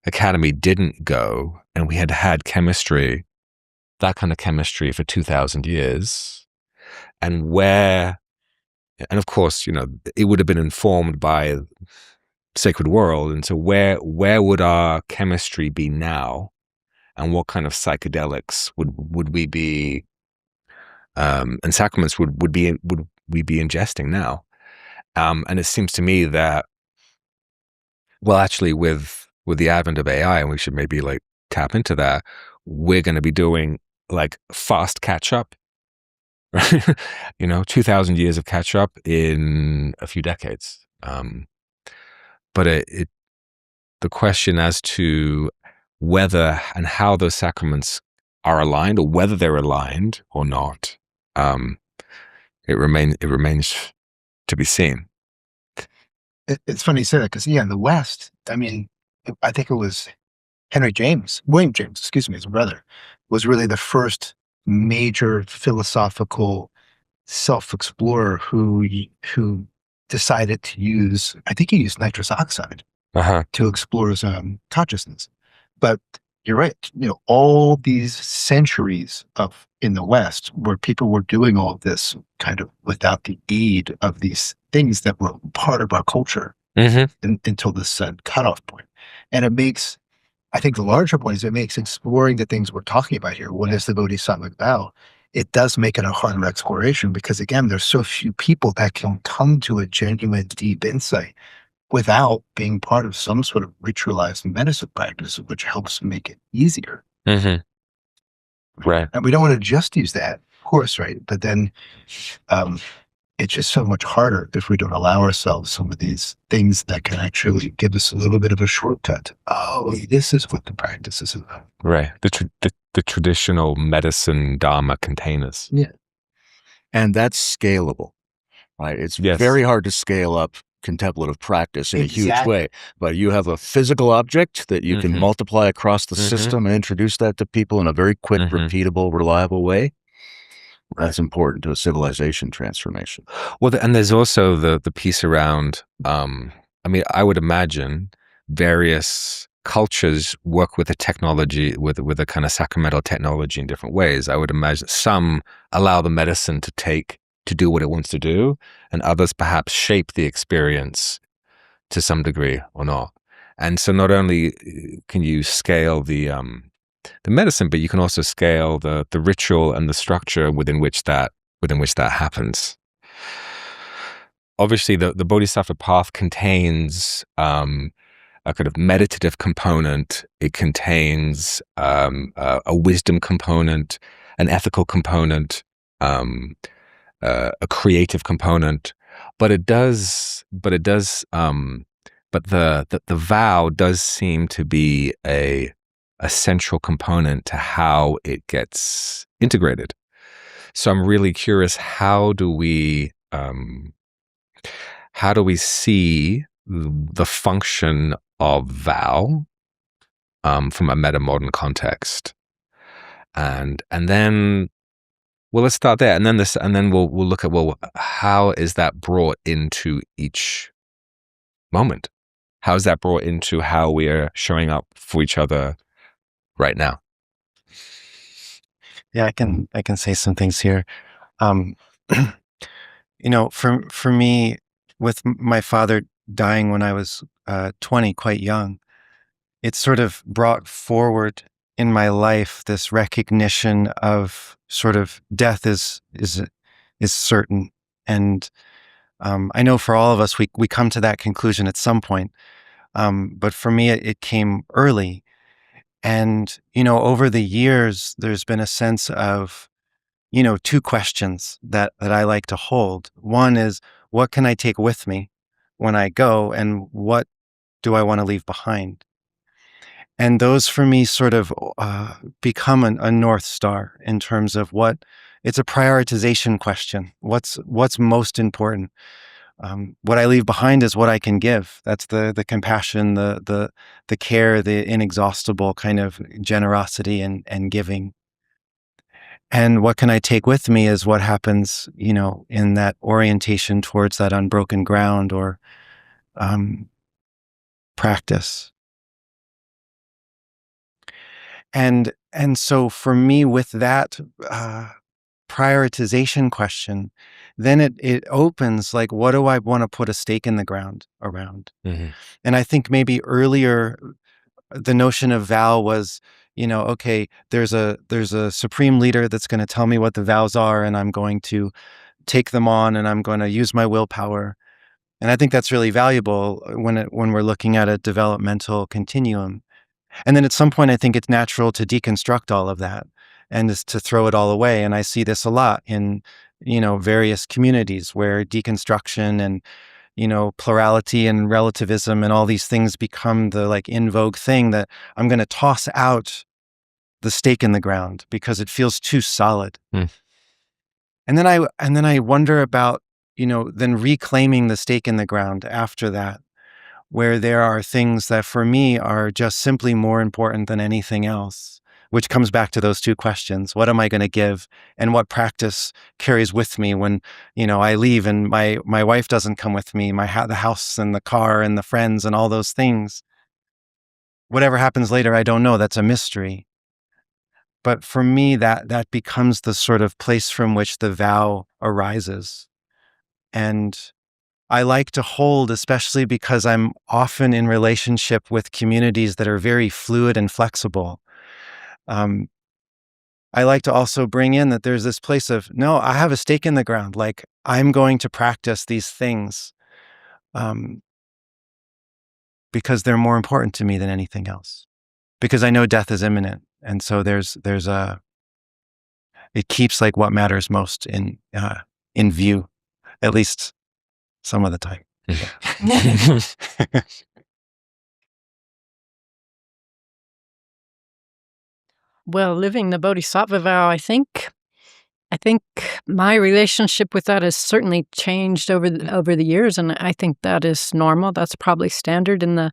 Academy didn't go and we had chemistry, that kind of chemistry, for 2,000 years, and of course, it would have been informed by sacred world, and so where would our chemistry be now, and what kind of psychedelics would we be, and sacraments would we be ingesting now? And it seems to me that, well, actually, with the advent of AI, and we should maybe tap into that, we're going to be doing fast catch up. 2,000 years of catch up in a few decades. But the question as to whether and how those sacraments are aligned, or whether they're aligned or not, it remains to be seen. It's funny you say that, because in the West, I think it was William James, his brother, was really the first major philosophical self-explorer who decided to use, I think he used nitrous oxide to explore his consciousness. But you're right, all these centuries in the West, where people were doing all this kind of without the aid of these things that were part of our culture until this cutoff point. And it makes, I think the larger point is, it makes exploring the things we're talking about here, what is the Bodhisattvic vow, it does make it a harder exploration, because again, there's so few people that can come to a genuine deep insight without being part of some sort of ritualized medicine practice, which helps make it easier. Right. And we don't want to just use that, of course, right? But then it's just so much harder if we don't allow ourselves some of these things that can actually give us a little bit of a shortcut. Oh, this is what the practice is about. Right. The traditional medicine Dharma containers. Yeah. And that's scalable, right? It's very hard to scale up contemplative practice in a huge way, but you have a physical object that you can multiply across the system and introduce that to people in a very quick, repeatable, reliable way. That's important to a civilization transformation. Well, and there's also the piece around, I would imagine various cultures work with the technology, with a kind of sacramental technology in different ways. I would imagine some allow the medicine to do what it wants to do, and others perhaps shape the experience to some degree or not. And so not only can you scale the medicine, but you can also scale the ritual and the structure within which that happens. Obviously, the Bodhisattva path contains a kind of meditative component. It contains a wisdom component, an ethical component, a creative component. But the vow does seem to be a central component to how it gets integrated. So I'm really curious, how do we see the function of vow from a metamodern context, and then, well, let's start there, and then we'll look at, well, how is that brought into each moment? How is that brought into how we are showing up for each other right now? Yeah, I can say some things here. For me, with my father dying when I was 20, quite young, it sort of brought forward in my life this recognition of sort of death is certain. And I know for all of us, we come to that conclusion at some point. But for me, it came early. And, over the years, there's been a sense of, two questions that I like to hold. One is, what can I take with me when I go? And what do I want to leave behind? And those for me sort of become a North Star in terms of it's a prioritization question. What's most important? What I leave behind is what I can give. That's the compassion, the care, the inexhaustible kind of generosity and giving. And what can I take with me is what happens, in that orientation towards that unbroken ground or practice. And so for me, with that prioritization question, then it opens like, what do I want to put a stake in the ground around? Mm-hmm. And I think maybe earlier the notion of vow was, okay, there's a supreme leader that's going to tell me what the vows are, and I'm going to take them on, and I'm going to use my willpower. And I think that's really valuable when we're looking at a developmental continuum. And then at some point, I think it's natural to deconstruct all of that and just to throw it all away. And I see this a lot in, various communities where deconstruction and, plurality and relativism and all these things become the like in vogue thing that I'm going to toss out the stake in the ground because it feels too solid. Mm. And then I wonder about, then reclaiming the stake in the ground after that, where there are things that for me are just simply more important than anything else, which comes back to those two questions. What am I going to give? And what practice carries with me when, I leave and my wife doesn't come with me, the house and the car and the friends and all those things. Whatever happens later, I don't know. That's a mystery. But for me, that becomes the sort of place from which the vow arises. And I like to hold, especially because I'm often in relationship with communities that are very fluid and flexible. I like to also bring in that there's this place of, no, I have a stake in the ground. Like, I'm going to practice these things because they're more important to me than anything else. Because I know death is imminent. And so it keeps like what matters most in view, at least some of the time. Yeah. Well, living the Bodhisattva vow, I think my relationship with that has certainly changed over the years, and I think that is normal. That's probably standard in the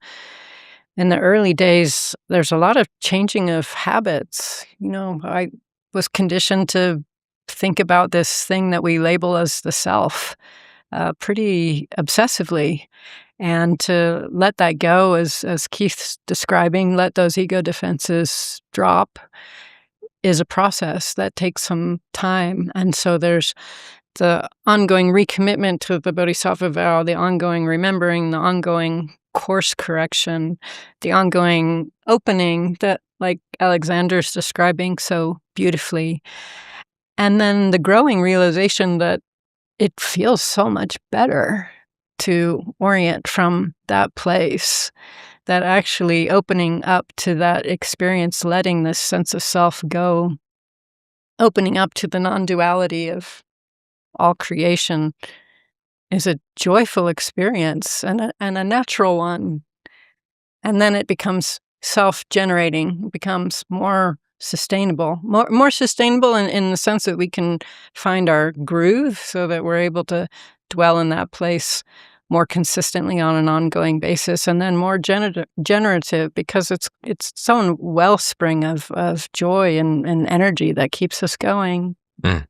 early days. There's a lot of changing of habits. I was conditioned to think about this thing that we label as the self pretty obsessively, and to let that go, as Keith's describing, let those ego defenses drop, is a process that takes some time. And so there's the ongoing recommitment to the Bodhisattva vow, the ongoing remembering, the ongoing course correction, the ongoing opening that, like Alexander's describing so beautifully. And then the growing realization that it feels so much better to orient from that place, that actually opening up to that experience, letting this sense of self go, opening up to the non-duality of all creation is a joyful experience and a natural one. And then it becomes self-generating, it becomes more sustainable, more sustainable in the sense that we can find our groove so that we're able to dwell in that place more consistently on an ongoing basis, and then more generative because it's its own wellspring of joy and energy that keeps us going. Mm.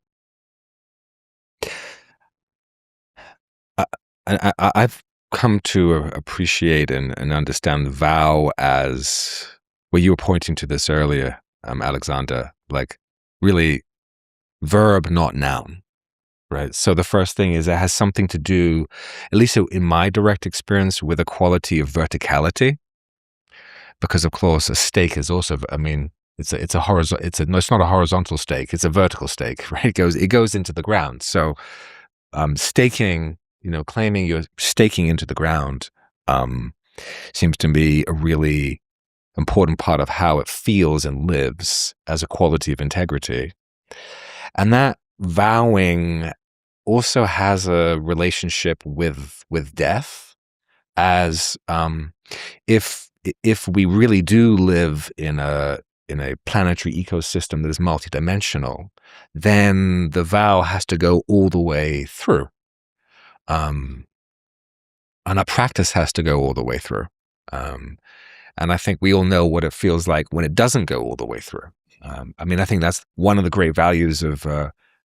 I've come to appreciate and understand the vow as, well, you were pointing to this earlier, Alexander, like really verb, not noun, right? So the first thing is it has something to do, at least in my direct experience, with a quality of verticality. Because of course, a stake is also, it's a horizontal. It's not a horizontal stake. It's a vertical stake, right? It goes into the ground. So staking, claiming you're staking into the ground, seems to be a really important part of how it feels and lives as a quality of integrity. And that vowing also has a relationship with death, as if we really do live in a planetary ecosystem that is multidimensional, then the vow has to go all the way through. And our practice has to go all the way through. And I think we all know what it feels like when it doesn't go all the way through. I think that's one of the great values of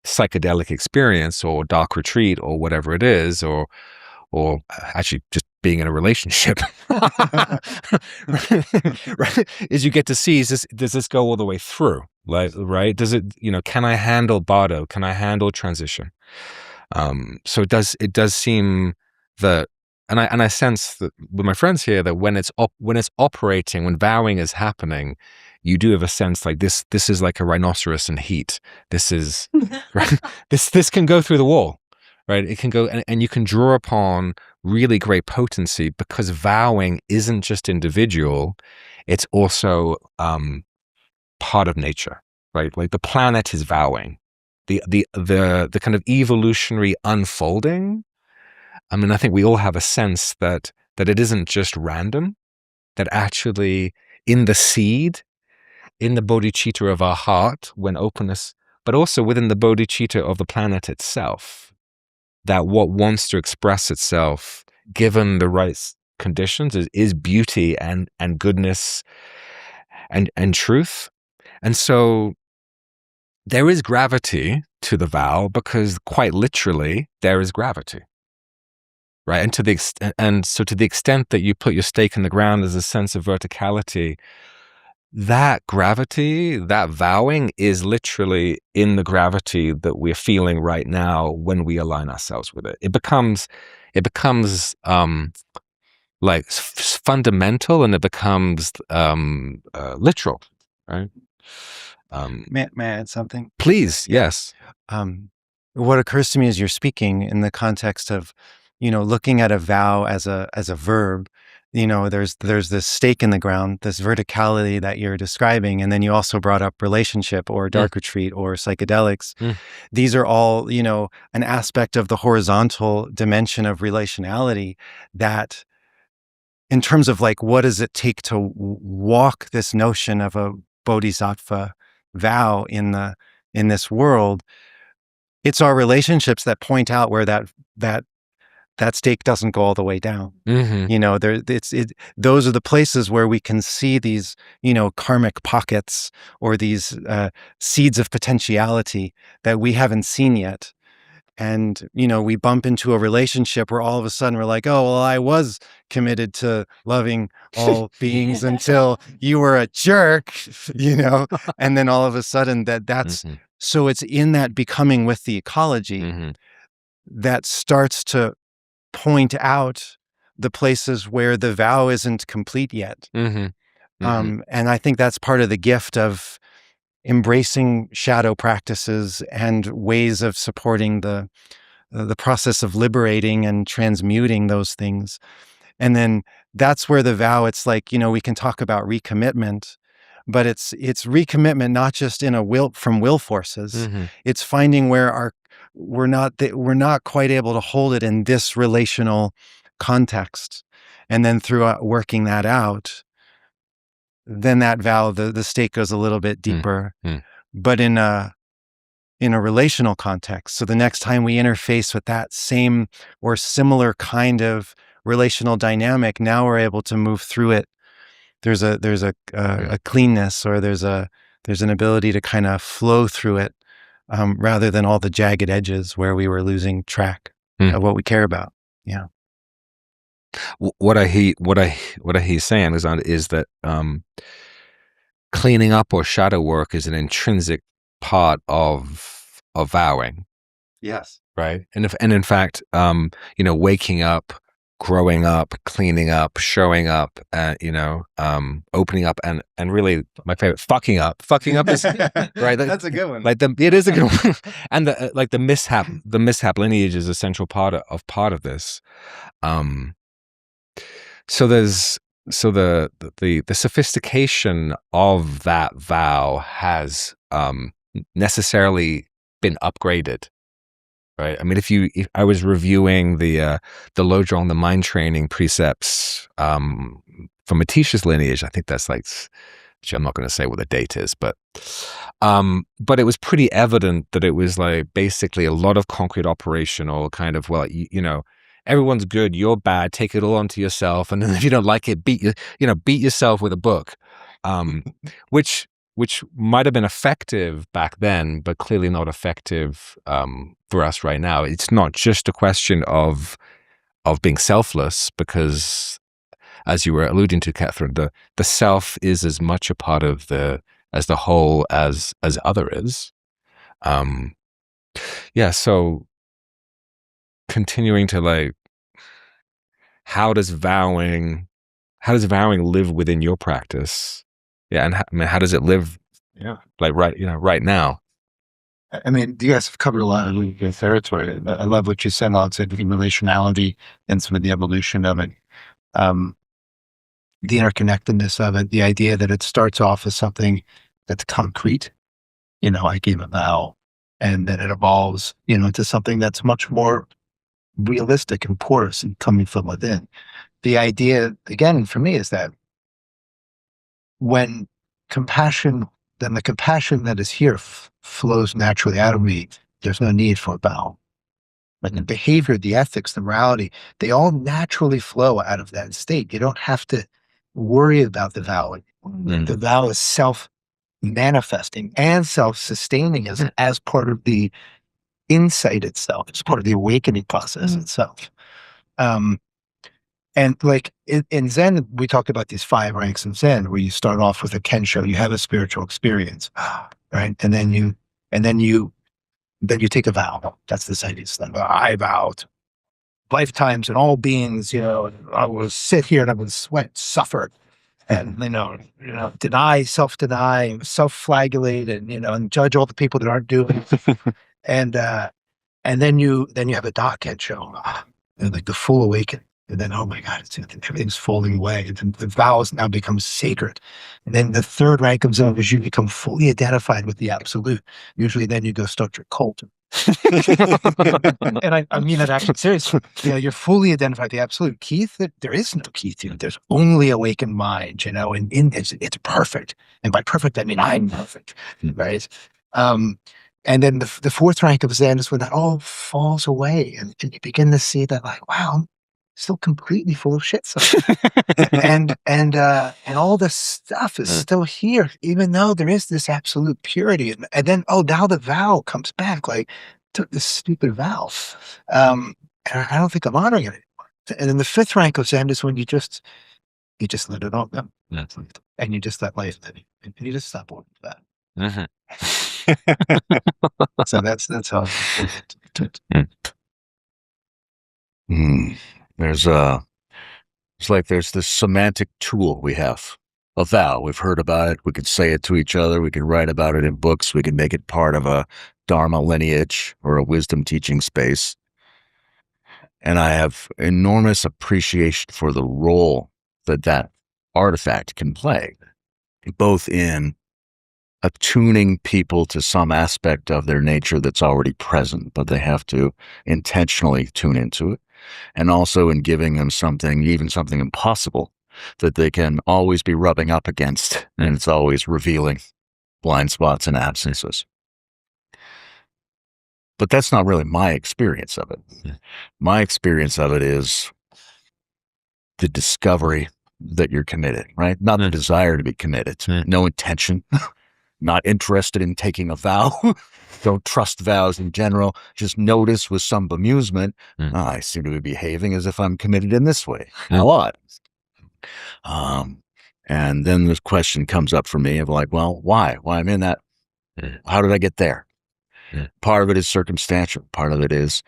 psychedelic experience or dark retreat or whatever it is, or actually just being in a relationship, right? Is you get to see, does this go all the way through? Right? Does it, can I handle bardo? Can I handle transition? So it does seem that, and I sense that with my friends here, that when it's operating, when vowing is happening, you do have a sense like this is like a rhinoceros in heat. This is right? This can go through the wall, right? It can go, and you can draw upon really great potency, because vowing isn't just individual, it's also part of nature, right? Like the planet is vowing. The kind of evolutionary unfolding. I think we all have a sense that it isn't just random, that actually in the seed, in the bodhicitta of our heart, when openness, but also within the bodhicitta of the planet itself, that what wants to express itself, given the right conditions, is beauty and goodness and truth. And so there is gravity to the vow, because quite literally there is gravity, right? And to the extent that you put your stake in the ground, there's a sense of verticality. That gravity, that vowing, is literally in the gravity that we're feeling right now when we align ourselves with it. It becomes like fundamental, and it becomes literal, right? May I add something? Please, yes. What occurs to me as you're speaking in the context of, looking at a vow as a verb, there's this stake in the ground, this verticality that you're describing, and then you also brought up relationship or dark retreat or psychedelics. These are all, an aspect of the horizontal dimension of relationality that, in terms of like, what does it take to walk this notion of a bodhisattva vow in this world? It's our relationships that point out where that stake doesn't go all the way down. Those are the places where we can see these, karmic pockets, or these seeds of potentiality that we haven't seen yet. And, we bump into a relationship where all of a sudden we're like, oh, well, I was committed to loving all beings until you were a jerk, and then all of a sudden that's, so it's in that becoming with the ecology that starts to point out the places where the vow isn't complete yet. And I think that's part of the gift of embracing shadow practices and ways of supporting the process of liberating and transmuting those things. And then that's where the vow, it's like, we can talk about recommitment, but it's recommitment not just in from will forces. It's finding where we're not quite able to hold it in this relational context, and then through working that out, then that vow, the stake goes a little bit deeper, but in a relational context. So the next time we interface with that same or similar kind of relational dynamic, now we're able to move through it. There's a cleanness, or there's an ability to kind of flow through it, rather than all the jagged edges where we were losing track of what we care about. Yeah. What I hear saying is that cleaning up or shadow work is an intrinsic part of vowing. Yes. Right. And in fact, waking up growing up, cleaning up, showing up, opening up, and really my favorite, fucking up is right. That's a good one. It is a good one, and the mishap lineage is an essential part of this. So the sophistication of that vow has necessarily been upgraded. Right. I mean, if I was reviewing the Lojong, the mind training precepts from Atisha's lineage, I think that's which I'm not going to say what the date is, but it was pretty evident that it was basically a lot of concrete operational kind of, everyone's good, you're bad, take it all onto yourself, and then if you don't like it, beat yourself with a book, which might have been effective back then, but clearly not effective for us right now. It's not just a question of being selfless, because, as you were alluding to, Catherine, the self is as much a part of the whole as other is. So continuing to how does vowing live within your practice? Yeah, and how does it live? Yeah, right now. I mean, you guys have covered a lot of really good territory. I love what you said about the relationality and some of the evolution of it, the interconnectedness of it, the idea that it starts off as something that's concrete. I gave a vow, and then it evolves, into something that's much more realistic and porous and coming from within. The idea, again, for me, is that when then the compassion that is here flows naturally out of me. There's no need for a vow. Like the behavior, the ethics, the morality, they all naturally flow out of that state. You don't have to worry about the vow. The vow is self-manifesting and self-sustaining as part of the insight itself. It's part of the awakening process itself. And in Zen, we talk about these 5 ranks of Zen, where you start off with a kensho, you have a spiritual experience, right? And then you take a vow. That's this idea. I vowed lifetimes and all beings, I will sit here and I will sweat, suffer, and deny, self-deny, self-flagellate, and judge all the people that aren't doing it. and then you have a da kensho, like the full awakening. And then, oh my God, everything's falling away. And then the vows now become sacred. And then the 3rd rank of Zen is you become fully identified with the absolute. Usually then you go start your cult. And I mean that actually seriously. You're fully identified with the absolute. Keith, there is no Keith. There's only awakened mind, and it's perfect. And by perfect, I mean I'm perfect, right? And then the 4th rank of Zen is when that all falls away. And you begin to see that wow, still completely full of shit. and all this stuff is still here, even though there is this absolute purity. And then, now the vow comes back, took this stupid vow. And I don't think I'm honoring it anymore. And then the 5th rank of Zen is when you just let it all go. Yeah. And you just let life live. And you just stop worrying about that. So that's how There's this semantic tool we have, a vow. We've heard about it. We could say it to each other. We could write about it in books. We could make it part of a Dharma lineage or a wisdom teaching space. And I have enormous appreciation for the role that artifact can play, both in attuning people to some aspect of their nature that's already present, but they have to intentionally tune into it. And also in giving them something, even something impossible, that they can always be rubbing up against, and it's always revealing blind spots and absences. But that's not really my experience of it. My experience of it is the discovery that you're committed, right? Not the desire to be committed, no intention, not interested in taking a vow. Don't trust vows in general. Just notice with some bemusement, I seem to be behaving as if I'm committed in this way. How odd. And then this question comes up for me of why? Why I'm in that? How did I get there? Part of it is circumstantial. Part of it is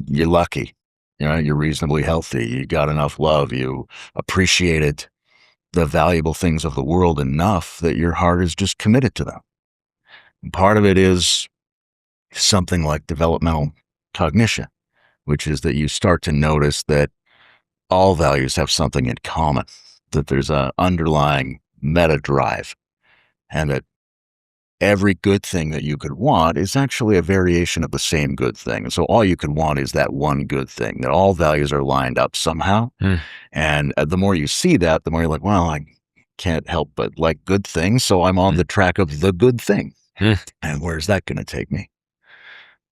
you're lucky. You're reasonably healthy. You got enough love. You appreciated the valuable things of the world enough that your heart is just committed to them. And part of it is something like developmental cognition, which is that you start to notice that all values have something in common, that there's an underlying meta drive, and that every good thing that you could want is actually a variation of the same good thing. And so all you can want is that one good thing, that all values are lined up somehow. And the more you see that, the more you're like, well, I can't help but like good things, so I'm on the track of the good thing. And where's that going to take me?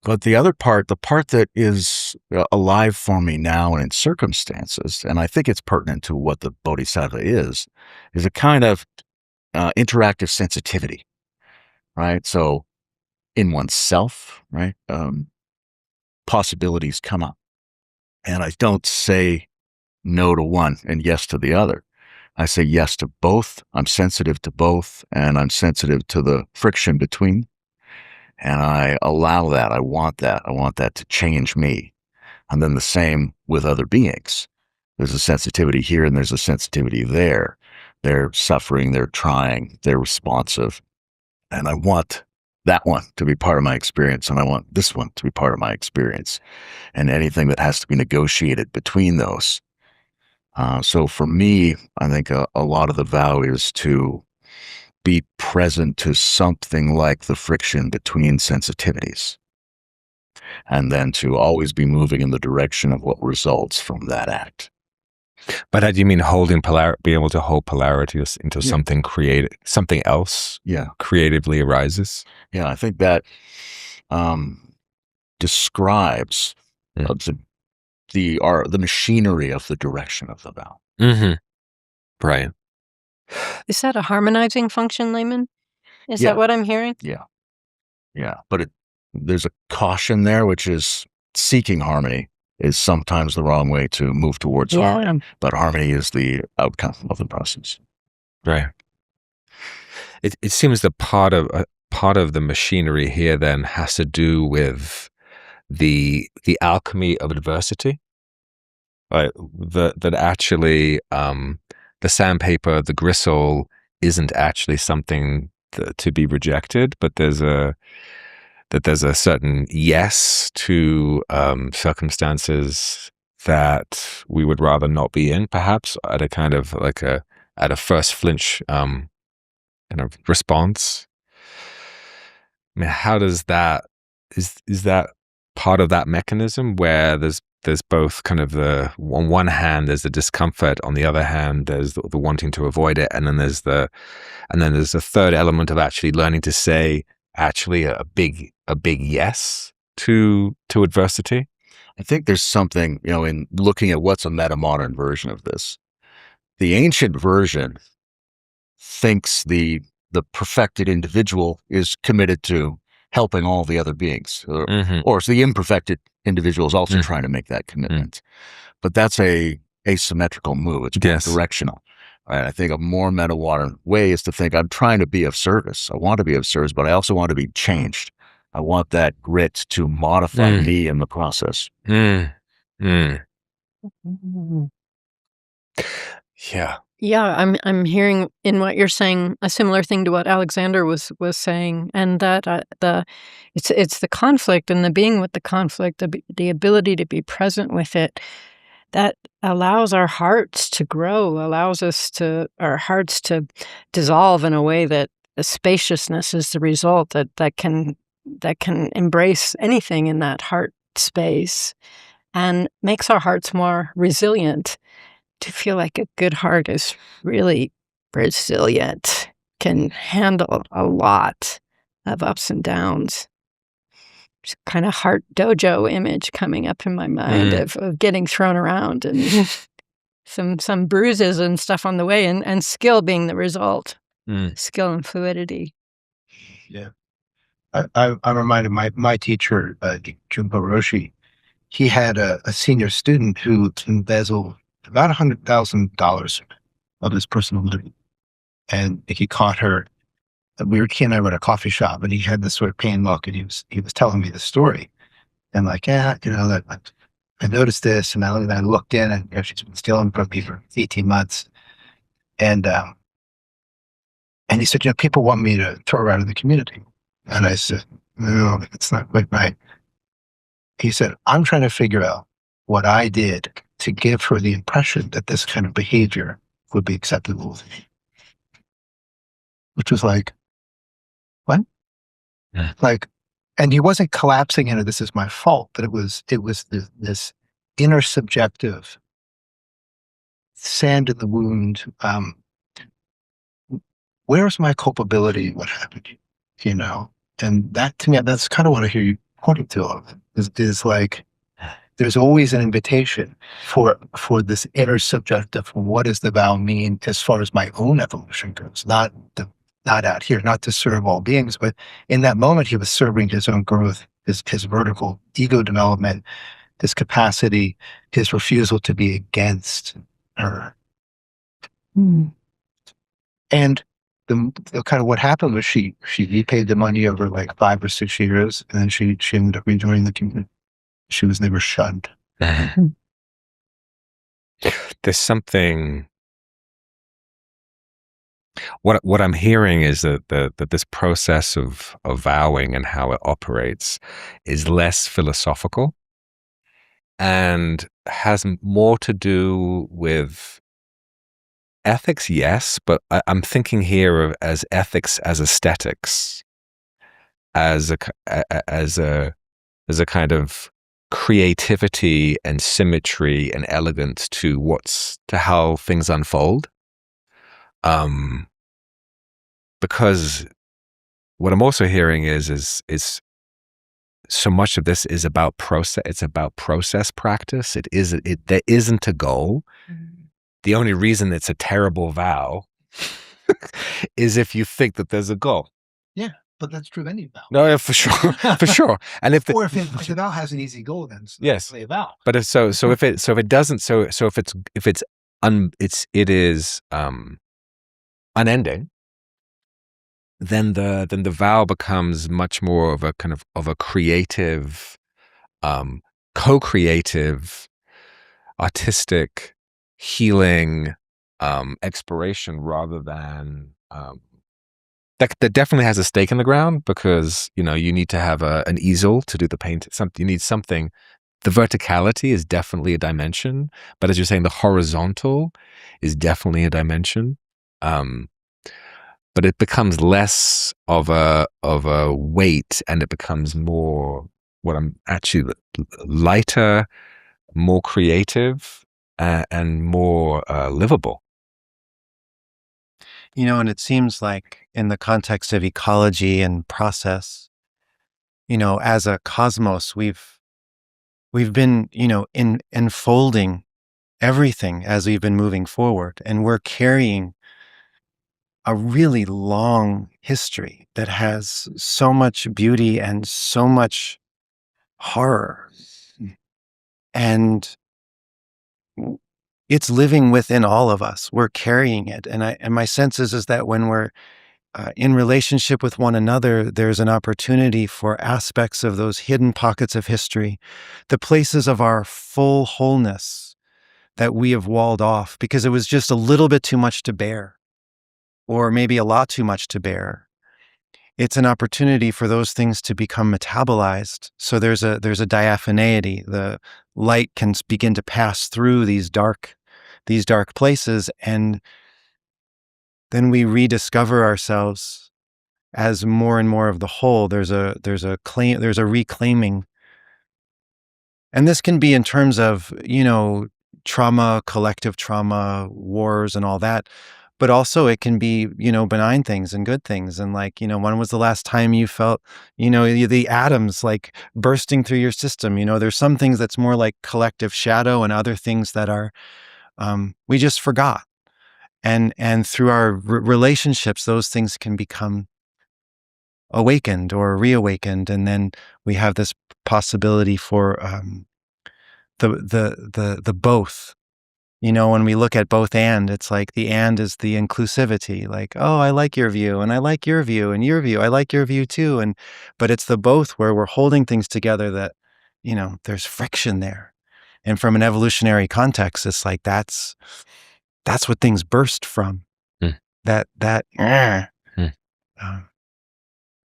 But the other part, the part that is alive for me now and in circumstances, and I think it's pertinent to what the Bodhisattva is a kind of interactive sensitivity, right? So in oneself, right, possibilities come up. And I don't say no to one and yes to the other. I say yes to both. I'm sensitive to both, and I'm sensitive to the friction between. And I allow that. I want that. I want that to change me. And then the same with other beings. There's a sensitivity here and there's a sensitivity there. They're suffering, they're trying, they're responsive. And I want that one to be part of my experience, and I want this one to be part of my experience. And anything that has to be negotiated between those. So for me, I think a lot of the vow is to be present to something like the friction between sensitivities, and then to always be moving in the direction of what results from that act. But how do you mean holding be able to hold polarity into something creative, something else creatively arises? Yeah, I think that describes the machinery of the direction of the vow. Right. Is that a harmonizing function, Layman? Is that what I'm hearing? Yeah. But there's a caution there, which is seeking harmony is sometimes the wrong way to move towards harmony. But harmony is the outcome of the process. Right. It seems that part of the machinery here then has to do with the alchemy of adversity. Right. That actually the sandpaper, the gristle isn't actually something to be rejected, but there's a certain yes to circumstances that we would rather not be in, perhaps at a kind of like at a first flinch kind of response. I mean, how does that is that part of that mechanism where there's both kind of on one hand there's the discomfort, on the other hand there's the wanting to avoid it, and then there's the third element of actually learning to say actually a big yes to adversity. I think there's something, in looking at what's a metamodern version of this. The ancient version thinks the perfected individual is committed to helping all the other beings, or so the imperfected individual is also trying to make that commitment. But that's a asymmetrical move. It's directional. Right? I think a more meta-modern way is to think, I'm trying to be of service. I want to be of service, but I also want to be changed. I want that grit to modify me in the process. Yeah, I'm hearing in what you're saying a similar thing to what Alexander was saying, and that it's the conflict and the being with the conflict, the ability to be present with it, that allows our hearts to grow, allows our hearts to dissolve in a way that the spaciousness is the result, that can embrace anything in that heart space, and makes our hearts more resilient. To feel like a good heart is really resilient, can handle a lot of ups and downs. There's a kind of heart dojo image coming up in my mind of getting thrown around and some bruises and stuff on the way, and skill being the result. Skill and fluidity. Yeah. I'm reminded my teacher, Junpo Roshi, he had a senior student who embezzled about $100,000 of his personal money. And he caught her. He and I were at a coffee shop, and he had this sort of pain look, and he was telling me the story. And like, that I noticed this, and I looked in, and she's been stealing from me for 18 months. And he said, people want me to throw her out of the community. And I said, no, it's not quite right. He said, I'm trying to figure out what I did to give her the impression that this kind of behavior would be acceptable to me. Which was like, what? Yeah. Like, and he wasn't collapsing into this is my fault, but it was this inner subjective sand in the wound. Where's my culpability in what happened? And that, to me, that's kind of what I hear you pointing to. Is like, there's always an invitation for this inner subjective. What does the vow mean as far as my own evolution goes? Not out here, not to serve all beings, but in that moment, he was serving his own growth, his vertical ego development, his capacity, his refusal to be against her. And the kind of what happened was she repaid the money over like 5 or 6 years, and then she ended up rejoining the community. She was never shunned. There's something. What I'm hearing is that this process of vowing and how it operates is less philosophical and has more to do with ethics, yes, but I'm thinking here of as ethics as aesthetics, as a kind of creativity and symmetry and elegance to how things unfold. Because what I'm also hearing is so much of this is about process. It's about process practice. There isn't a goal. The only reason it's a terrible vow is if you think that there's a goal. Yeah, but that's true of any vow. No, yeah, for sure, for sure. And if or if the vow has an easy goal, then it's yes, a vow. But if it doesn't, it is unending, then the vow becomes much more of a kind of a creative, co-creative, artistic, healing exploration rather than that definitely has a stake in the ground, because you need to have an easel to do the paint. You need something. The verticality is definitely a dimension, but as you're saying, the horizontal is definitely a dimension. But it becomes less of a weight, and it becomes more what I'm actually lighter, more creative, and more livable. And it seems like in the context of ecology and process, as a cosmos, we've been, enfolding everything as we've been moving forward, and we're carrying a really long history that has so much beauty and so much horror. And it's living within all of us. We're carrying it. And my sense is that when we're in relationship with one another, there's an opportunity for aspects of those hidden pockets of history, the places of our full wholeness that we have walled off because it was just a little bit too much to bear, or maybe a lot too much to bear. It's an opportunity for those things to become metabolized. So there's a diaphaneity. The light can begin to pass through these dark places, and then we rediscover ourselves as more and more of the whole. There's a reclaiming. And this can be in terms of, trauma, collective trauma, wars and all that. But also it can be, benign things and good things. And when was the last time you felt, the atoms like bursting through your system? There's some things that's more like collective shadow, and other things that are, we just forgot. And through our relationships, those things can become awakened or reawakened. And then we have this possibility for the both. When we look at both and, it's like the and is the inclusivity, like, oh, I like your view, and I like your view, and your view, I like your view too. But it's the both where we're holding things together that, there's friction there. And from an evolutionary context, it's like that's what things burst from. Mm.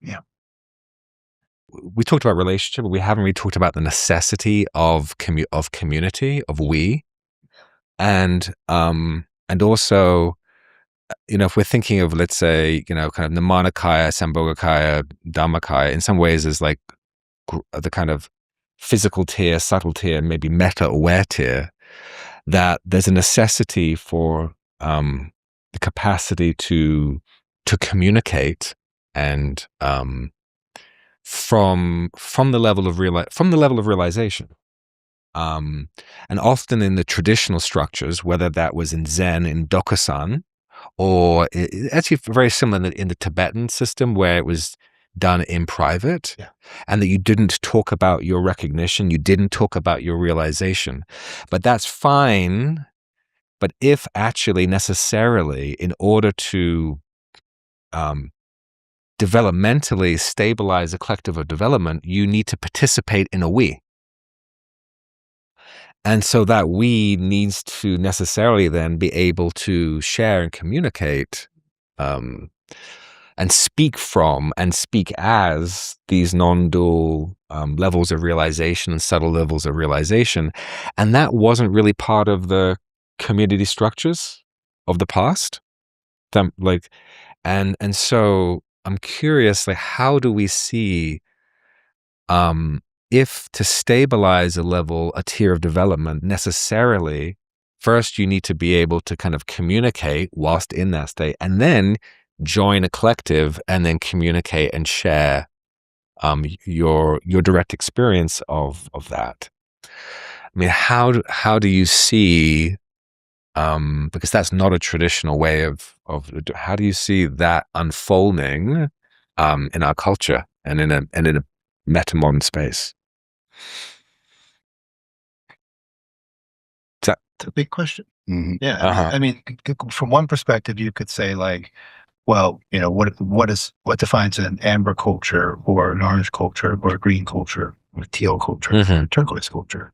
Yeah. We talked about relationship, but we haven't really talked about the necessity of community, of we, and also, if we're thinking of, let's say, kind of Nirmanakaya, Sambhogakaya, Dharmakaya, in some ways is like the kind of physical tier, subtle tier, maybe meta-aware tier, that there's a necessity for the capacity to communicate and from the level of realization. And often in the traditional structures, whether that was in Zen, in Dokusan, or actually very similar in the Tibetan system where it was done in private, and that you didn't talk about your recognition, you didn't talk about your realization. But that's fine. But if actually necessarily, in order to developmentally stabilize a collective of development, you need to participate in a we. And so that we needs to necessarily then be able to share and communicate and speak from and speak as these non-dual levels of realization and subtle levels of realization. And that wasn't really part of the community structures of the past. And so I'm curious, like, how do we see if to stabilize a tier of development, necessarily, first you need to be able to kind of communicate whilst in that state, and then join a collective and then communicate and share your direct experience of that. I mean, how do you see, because that's not a traditional way of how do you see that unfolding in our culture and in a metamodern space? It's a big question. Mm-hmm. Yeah. Uh-huh. I mean, from one perspective, you could say, like, well, what defines an amber culture or an orange culture or a green culture or a teal culture or a turquoise culture?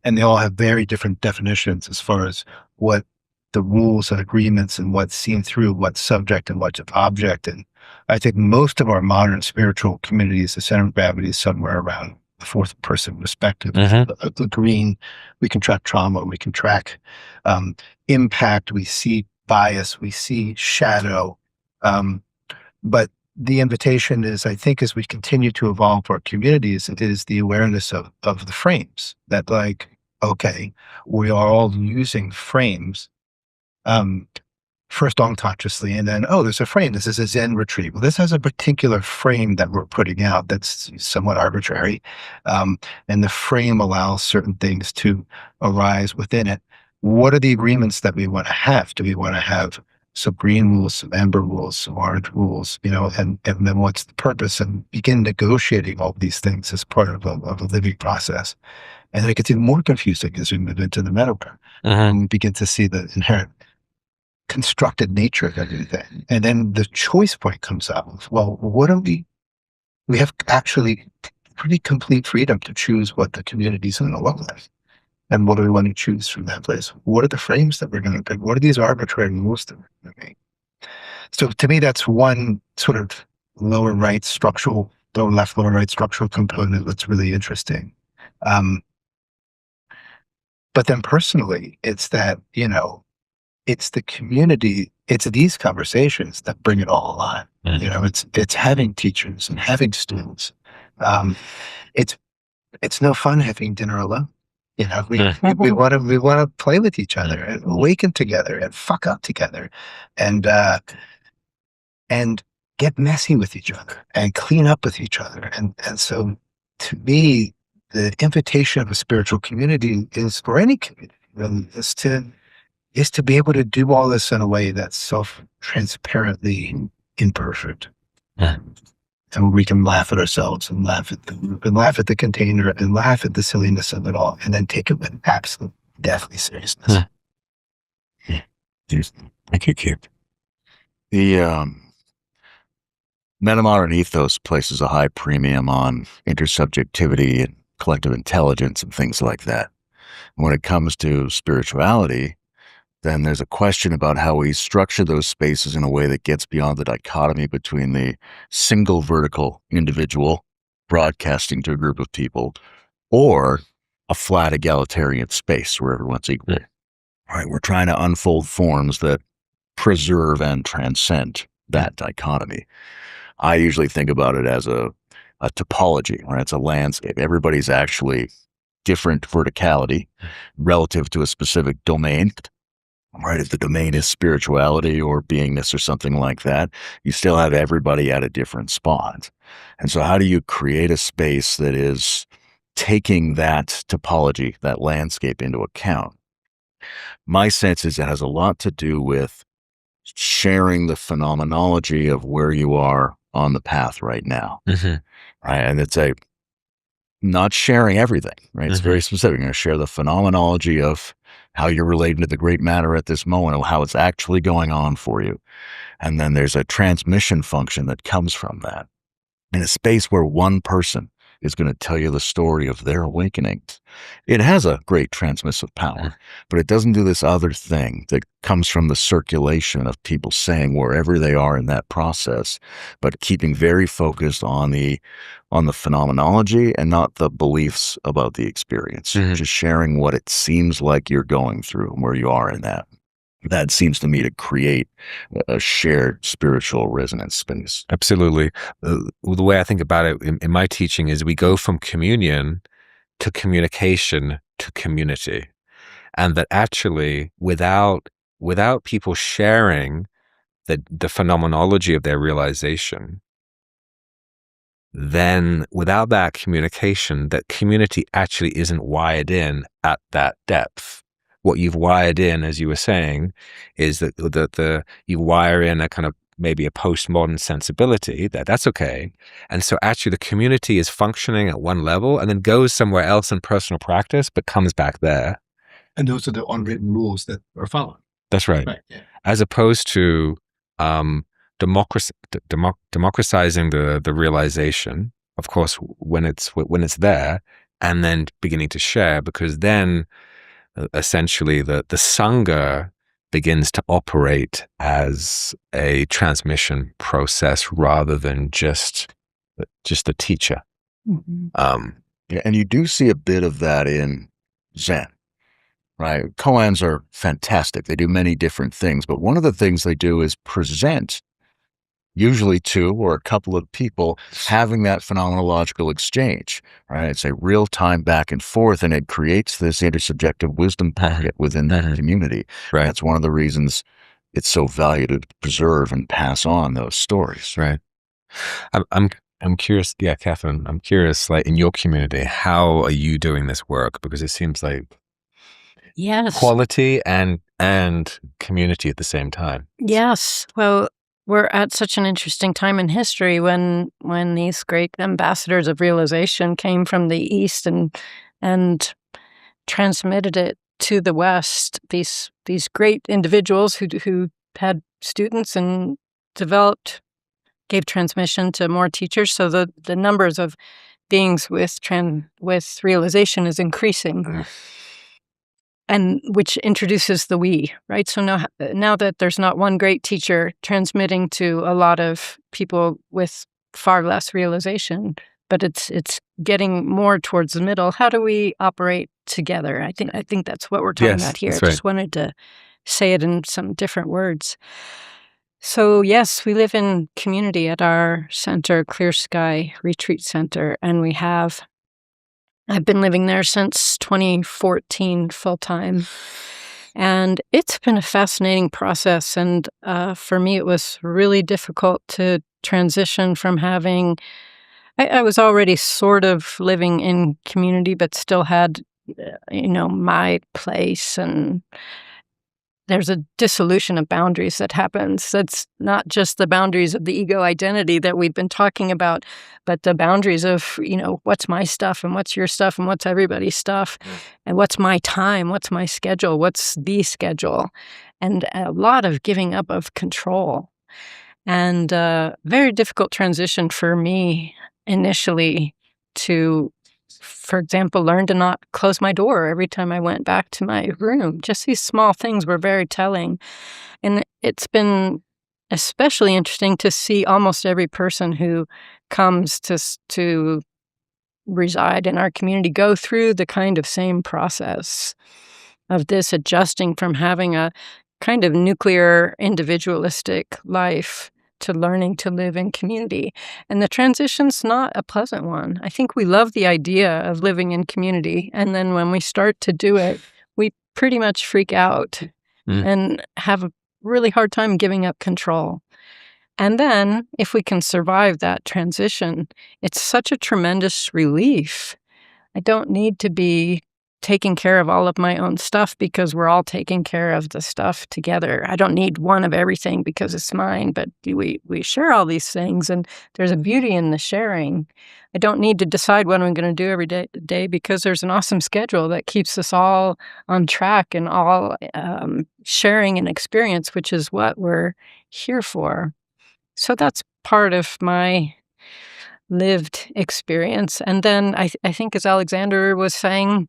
And they all have very different definitions as far as what the rules and agreements and what's seen through, what's subject and what's object. And I think most of our modern spiritual communities, the center of gravity is somewhere around the fourth person perspective. The green, we can track trauma, we can track impact, we see bias, we see shadow. But the invitation is, I think, as we continue to evolve our communities, it is the awareness of the frames that, like, okay, we are all using frames, first unconsciously, and then, oh, there's a frame. This is a Zen retreat. Well, this has a particular frame that we're putting out that's somewhat arbitrary. And the frame allows certain things to arise within it. What are the agreements that we want to have? Do we want to have some green rules, some amber rules, some orange rules, and then what's the purpose? And begin negotiating all these things as part of a living process. And then it gets even more confusing as we move into the metaverse. And we begin to see the inherent constructed nature of everything. And then the choice point comes up of, well, what do we have actually pretty complete freedom to choose what the community is going to look like. And what do we want to choose from that place? What are the frames that we're going to pick? What are these arbitrary rules that we're going to make? So to me, that's one sort of lower right structural, lower left, lower right structural component that's really interesting. But then personally, it's that, it's the community, it's these conversations that bring it all alive. It's having teachers and having students. It's no fun having dinner alone. We want to play with each other and awaken together and fuck up together and get messy with each other and clean up with each other. And so to me, the invitation of a spiritual community is, for any community, really, is to be able to do all this in a way that's self-transparently imperfect. And we can laugh at ourselves and laugh at the container and laugh at the silliness of it all, and then take it with absolute deathly seriousness. Thank you, Keith. The metamodern ethos places a high premium on intersubjectivity and collective intelligence and things like that. When it comes to spirituality, then there's a question about how we structure those spaces in a way that gets beyond the dichotomy between the single vertical individual broadcasting to a group of people or a flat egalitarian space where everyone's equal. Right? We're trying to unfold forms that preserve and transcend that dichotomy. I usually think about it as a topology, right? It's a landscape. Everybody's actually different verticality relative to a specific domain, right? If the domain is spirituality or beingness or something like that, you still have everybody at a different spot. And so how do you create a space that is taking that topology, that landscape into account? My sense is it has a lot to do with sharing the phenomenology of where you are on the path right now, right? And it's not sharing everything, right? It's very specific. You're going to share the phenomenology of how you're relating to the great matter at this moment, or how it's actually going on for you. And then there's a transmission function that comes from that. In a space where one person is going to tell you the story of their awakening, it has a great transmissive power, but it doesn't do this other thing that comes from the circulation of people saying wherever they are in that process, but keeping very focused on the phenomenology and not the beliefs about the experience, just sharing what it seems like you're going through and where you are in that. That seems to me to create a shared spiritual resonance space. Absolutely. The way I think about it in my teaching is we go from communion to communication to community. And that actually without people sharing the phenomenology of their realization, then without that communication, that community actually isn't wired in at that depth. What you've wired in, as you were saying, is that you wire in a kind of maybe a postmodern sensibility that's okay. And so actually the community is functioning at one level and then goes somewhere else in personal practice, but comes back there. And those are the unwritten rules that are followed. That's right. Yeah. As opposed to democratizing the realization, of course, when it's there, and then beginning to share, because then essentially the Sangha begins to operate as a transmission process rather than just the teacher. And you do see a bit of that in Zen, right? Koans are fantastic. They do many different things, but one of the things they do is present usually two or a couple of people having that phenomenological exchange, right? It's a real time back and forth, and it creates this intersubjective wisdom packet within that community. Right. That's one of the reasons it's so valuable to preserve and pass on those stories. Right. I'm curious. Yeah, Catherine, I'm curious, like in your community, how are you doing this work? Because it seems like quality and community at the same time. Yes. Well, we're at such an interesting time in history when these great ambassadors of realization came from the East and transmitted it to the West. These great individuals who had students and gave transmission to more teachers. So the numbers of beings with realization is increasing. And which introduces the we, right? So now that there's not one great teacher transmitting to a lot of people with far less realization, but it's getting more towards the middle. How do we operate together? I think that's what we're talking about here. I just wanted to say it in some different words. So yes, we live in community at our center, Clear Sky Retreat Center, and I've been living there since 2014 full-time, and it's been a fascinating process. And for me, it was really difficult to transition from having, I was already sort of living in community, but still had, my place, and there's a dissolution of boundaries that happens. That's not just the boundaries of the ego identity that we've been talking about, but the boundaries of, what's my stuff and what's your stuff and what's everybody's stuff and what's my time, what's my schedule, what's the schedule, and a lot of giving up of control. And very difficult transition for me initially to for example, learned to not close my door every time I went back to my room. Just these small things were very telling. And it's been especially interesting to see almost every person who comes to reside in our community go through the kind of same process of this adjusting from having a kind of nuclear individualistic life to learning to live in community. And the transition's not a pleasant one. I think we love the idea of living in community. And then when we start to do it, we pretty much freak out and have a really hard time giving up control. And then if we can survive that transition, it's such a tremendous relief. I don't need to be taking care of all of my own stuff because we're all taking care of the stuff together. I don't need one of everything because it's mine, but we share all these things, and there's a beauty in the sharing. I don't need to decide what I'm going to do every day because there's an awesome schedule that keeps us all on track and all sharing an experience, which is what we're here for. So that's part of my lived experience. And then I think, as Alexander was saying,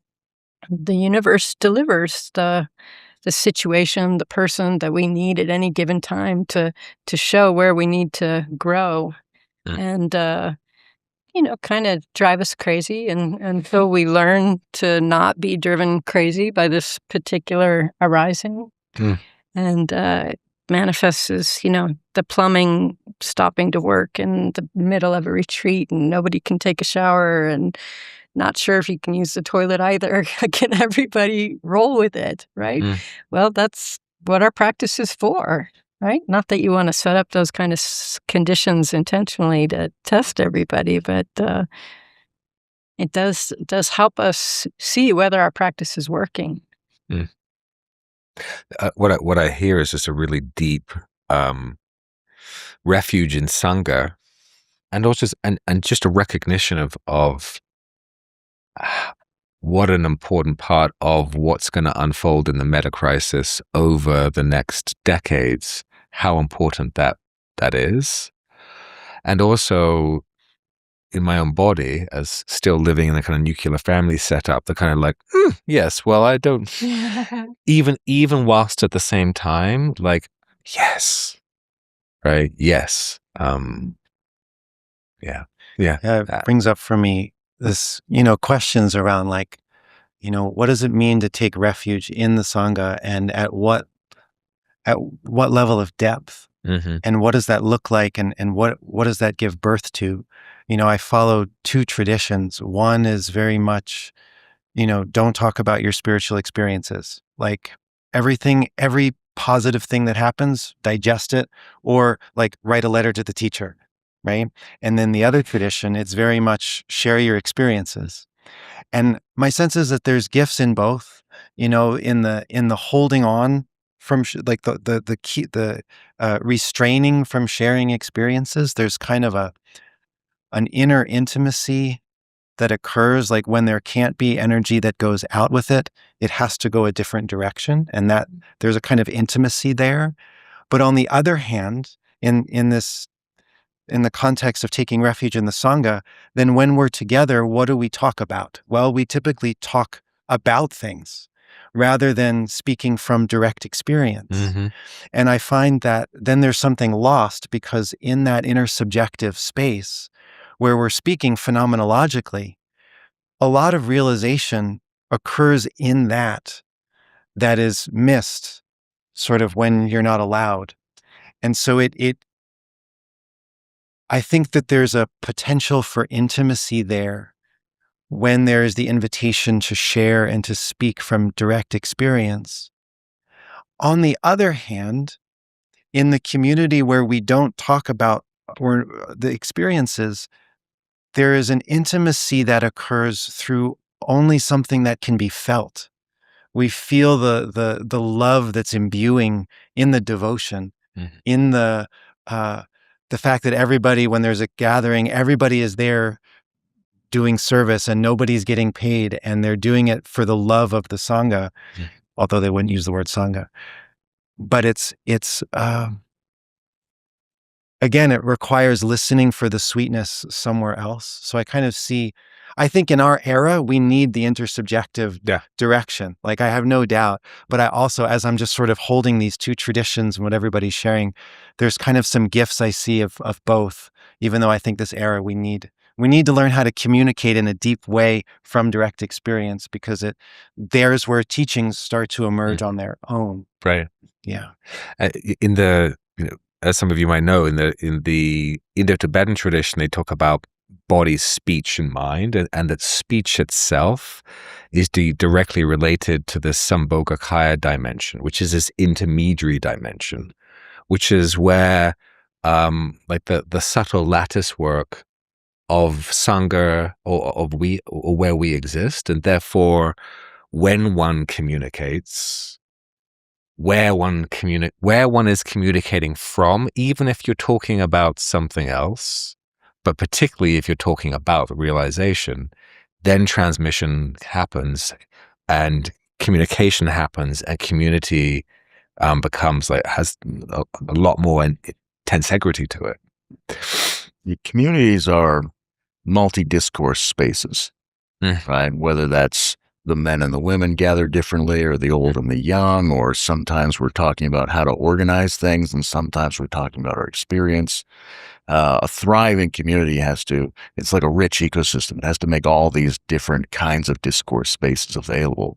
the universe delivers the situation, the person that we need at any given time to show where we need to grow, and kind of drive us crazy, and until we learn to not be driven crazy by this particular arising, and manifests as the plumbing stopping to work in the middle of a retreat, and nobody can take a shower, and not sure if you can use the toilet either. Can everybody roll with it, right? Well, that's what our practice is for, right? Not that you want to set up those kind of conditions intentionally to test everybody, but it does help us see whether our practice is working. What I hear is just a really deep refuge in Sangha, and also and just a recognition of what an important part of what's going to unfold in the metacrisis over the next decades, how important that is. And also in my own body, as still living in the kind of nuclear family setup, the kind of like, yes, well, I don't, even whilst at the same time, like, yes, right? Yes. It brings up for me this, questions around like, what does it mean to take refuge in the Sangha, and at what level of depth, and what does that look like, and what does that give birth to? I follow two traditions. One is very much, don't talk about your spiritual experiences. Like every positive thing that happens, digest it, or like write a letter to the teacher. Right. And then the other tradition, it's very much share your experiences. And my sense is that there's gifts in both, in the holding on from like the key, restraining from sharing experiences. There's kind of an inner intimacy that occurs, like when there can't be energy that goes out with it, it has to go a different direction. And that there's a kind of intimacy there. But on the other hand, in the context of taking refuge in the Sangha, then when we're together, what do we talk about? Well, we typically talk about things rather than speaking from direct experience. And I find that then there's something lost, because in that intersubjective space where we're speaking phenomenologically, a lot of realization occurs in that is missed sort of when you're not allowed. And so I think that there's a potential for intimacy there when there is the invitation to share and to speak from direct experience. On the other hand, in the community where we don't talk about or the experiences, there is an intimacy that occurs through only something that can be felt. We feel the love that's imbuing in the devotion, in the fact that everybody, when there's a gathering, everybody is there doing service and nobody's getting paid, and they're doing it for the love of the Sangha, although they wouldn't use the word Sangha. But it's again, it requires listening for the sweetness somewhere else. So I kind of see, I think in our era, we need the intersubjective direction. Like, I have no doubt. But I also, as I'm just sort of holding these two traditions and what everybody's sharing, there's kind of some gifts I see of both, even though I think this era we need to learn how to communicate in a deep way from direct experience, because there's where teachings start to emerge on their own. Right. Yeah. In the, as some of you might know, in the Indo-Tibetan tradition, they talk about body, speech, and mind, and that speech itself is directly related to the Sambhogakaya dimension, which is this intermediary dimension, which is where like the subtle lattice work of Sangha or where we exist, and therefore when one communicates, where one is communicating from, even if you're talking about something else, but particularly if you're talking about realization, then transmission happens and communication happens, and community becomes has a lot more tensegrity to it. The communities are multi-discourse spaces, right? Whether that's the men and the women gather differently, or the old and the young, or sometimes we're talking about how to organize things, and sometimes we're talking about our experience. A thriving community it's like a rich ecosystem. It has to make all these different kinds of discourse spaces available.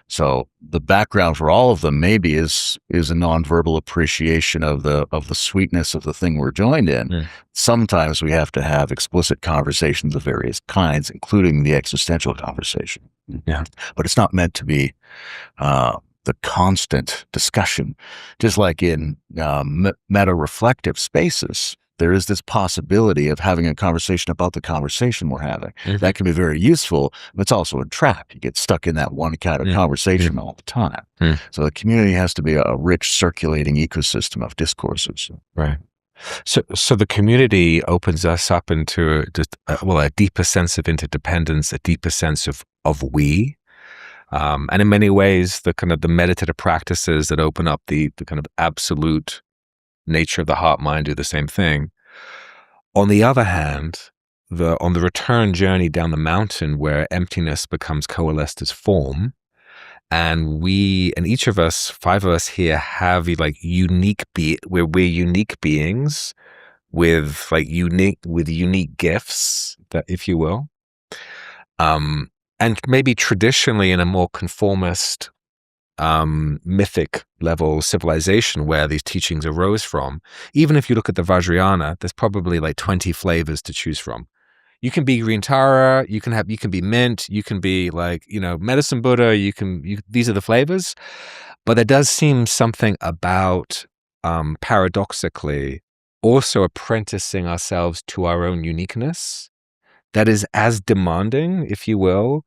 So the background for all of them maybe is a nonverbal appreciation of the sweetness of the thing we're joined in. Sometimes we have to have explicit conversations of various kinds, including the existential conversation. Yeah. But it's not meant to be the constant discussion. Just like in meta-reflective spaces, there is this possibility of having a conversation about the conversation we're having. That can be very useful, but it's also a trap. You get stuck in that one kind of conversation all the time. So the community has to be a rich circulating ecosystem of discourses. Right. So the community opens us up into a deeper sense of interdependence, a deeper sense of we. And in many ways, the kind of the meditative practices that open up the kind of absolute nature of the heart mind do the same thing. On the other hand, on the return journey down the mountain, where emptiness becomes coalesced as form, and each of us, 5 of us here, have like we're unique beings with unique gifts, that, if you will, and maybe traditionally in a more conformist mythic level civilization where these teachings arose from. Even if you look at the Vajrayana, there's probably like 20 flavors to choose from. You can be green Tara, you can be mint, you can be like, medicine Buddha, these are the flavors. But there does seem something about paradoxically also apprenticing ourselves to our own uniqueness that is as demanding, if you will,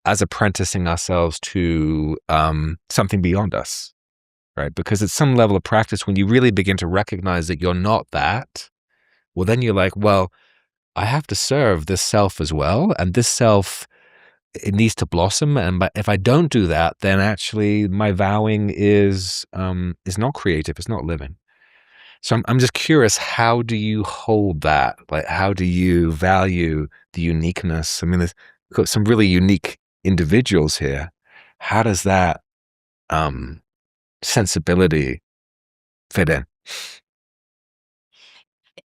as apprenticing ourselves to something beyond us, right? Because at some level of practice, when you really begin to recognize that you're not that, well, then you're like, well, I have to serve this self as well. And this self, it needs to blossom. And if I don't do that, then actually my vowing is not creative. It's not living. So I'm just curious, how do you hold that? Like, how do you value the uniqueness? I mean, there's got some really unique individuals here. How does that sensibility fit in?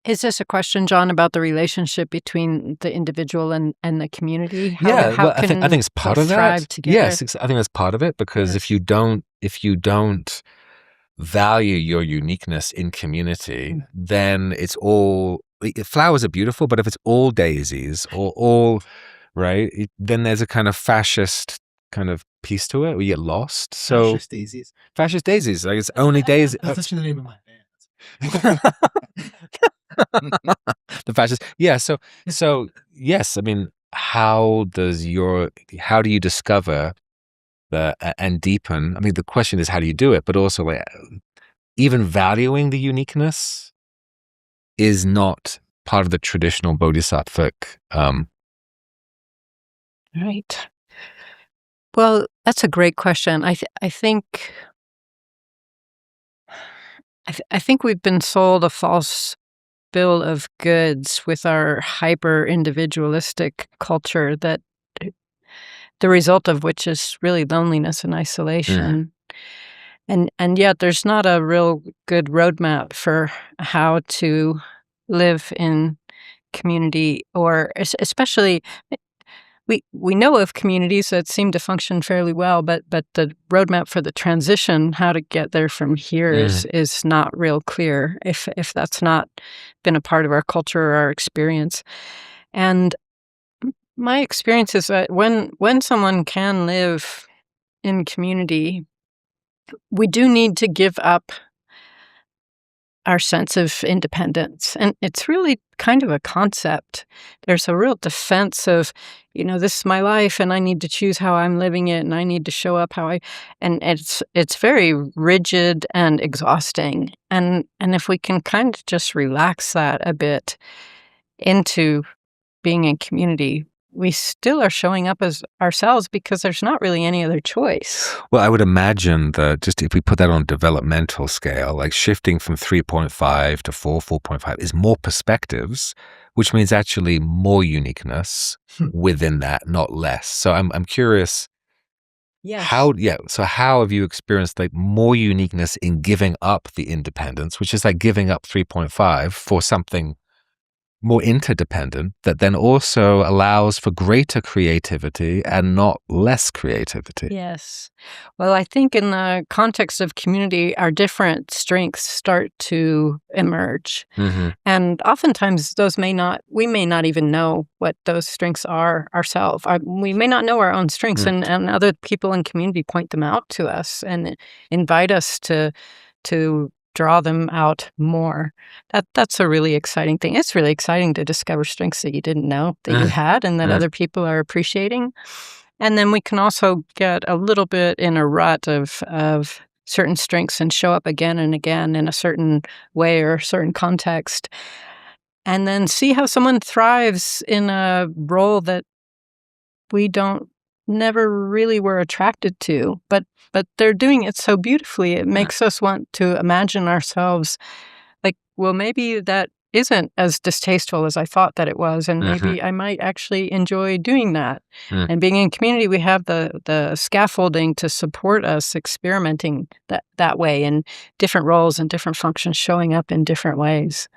Is this a question, John, about the relationship between the individual and the community? I think it's part of that. Thrive together? Yes, I think that's part of it, because if you don't value your uniqueness in community, then it's all flowers are beautiful, but if it's all daisies or all right, then there's a kind of fascist kind of piece to it. We get lost. So fascist daisies, like it's only daisies. That's actually the name of my band. The fascist. Yeah. So yes, I mean, how do you discover and deepen? I mean, the question is, how do you do it? But also, like, even valuing the uniqueness is not part of the traditional bodhisattvic. Right. Well, that's a great question. I think we've been sold a false bill of goods with our hyper individualistic culture that the result of which is really loneliness and isolation. And yet there's not a real good roadmap for how to live in community, or especially we know of communities that seem to function fairly well, but the roadmap for the transition, how to get there from here, is not real clear if that's not been a part of our culture or our experience. And my experience is that when someone can live in community, we do need to give up our sense of independence. And it's really kind of a concept. There's a real defense of, this is my life and I need to choose how I'm living it and I need to show up and it's very rigid and exhausting. And if we can kind of just relax that a bit into being in community, we still are showing up as ourselves because there's not really any other choice. Well, I would imagine that just if we put that on a developmental scale, like shifting from 3.5 to 4.5 is more perspectives, which means actually more uniqueness within that, not less. So I'm curious. Yes. So how have you experienced like more uniqueness in giving up the independence, which is like giving up 3.5 for something more interdependent that then also allows for greater creativity and not less creativity? Yes. Well, I think in the context of community, our different strengths start to emerge. And oftentimes we may not even know what those strengths are ourselves. We may not know our own strengths, and other people in community point them out to us and invite us to draw them out more. That's a really exciting thing. It's really exciting to discover strengths that you didn't know that you had and that other people are appreciating. And then we can also get a little bit in a rut of certain strengths and show up again and again in a certain way or a certain context. And then see how someone thrives in a role that we never really were attracted to, but they're doing it so beautifully. It makes us want to imagine ourselves like, well, maybe that isn't as distasteful as I thought that it was, and maybe I might actually enjoy doing that. And being in community, we have the scaffolding to support us experimenting that way in different roles and different functions showing up in different ways.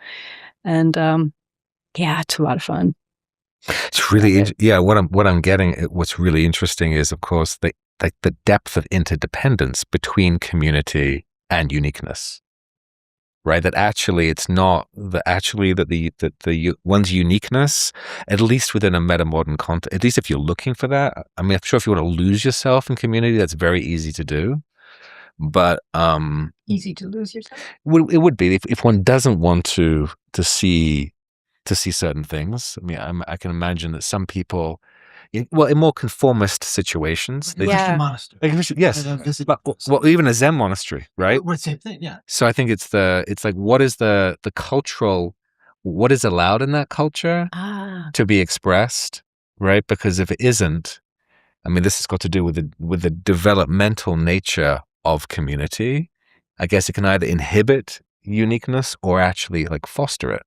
And it's a lot of fun. It's really what I'm getting. What's really interesting is, of course, the depth of interdependence between community and uniqueness, right? That actually it's not that the one's uniqueness, at least within a metamodern context, at least if you're looking for that. I mean, I'm sure if you want to lose yourself in community, that's very easy to do. But easy to lose yourself. It would be if one doesn't want to see certain things. I mean, I can imagine that some people, in more conformist situations, Christian monastery. Yes, well, even a Zen monastery, right? Well, same thing, yeah. So I think it's like what is the cultural, what is allowed in that culture to be expressed, right? Because if it isn't, I mean, this has got to do with the developmental nature of community. I guess it can either inhibit uniqueness or actually like foster it.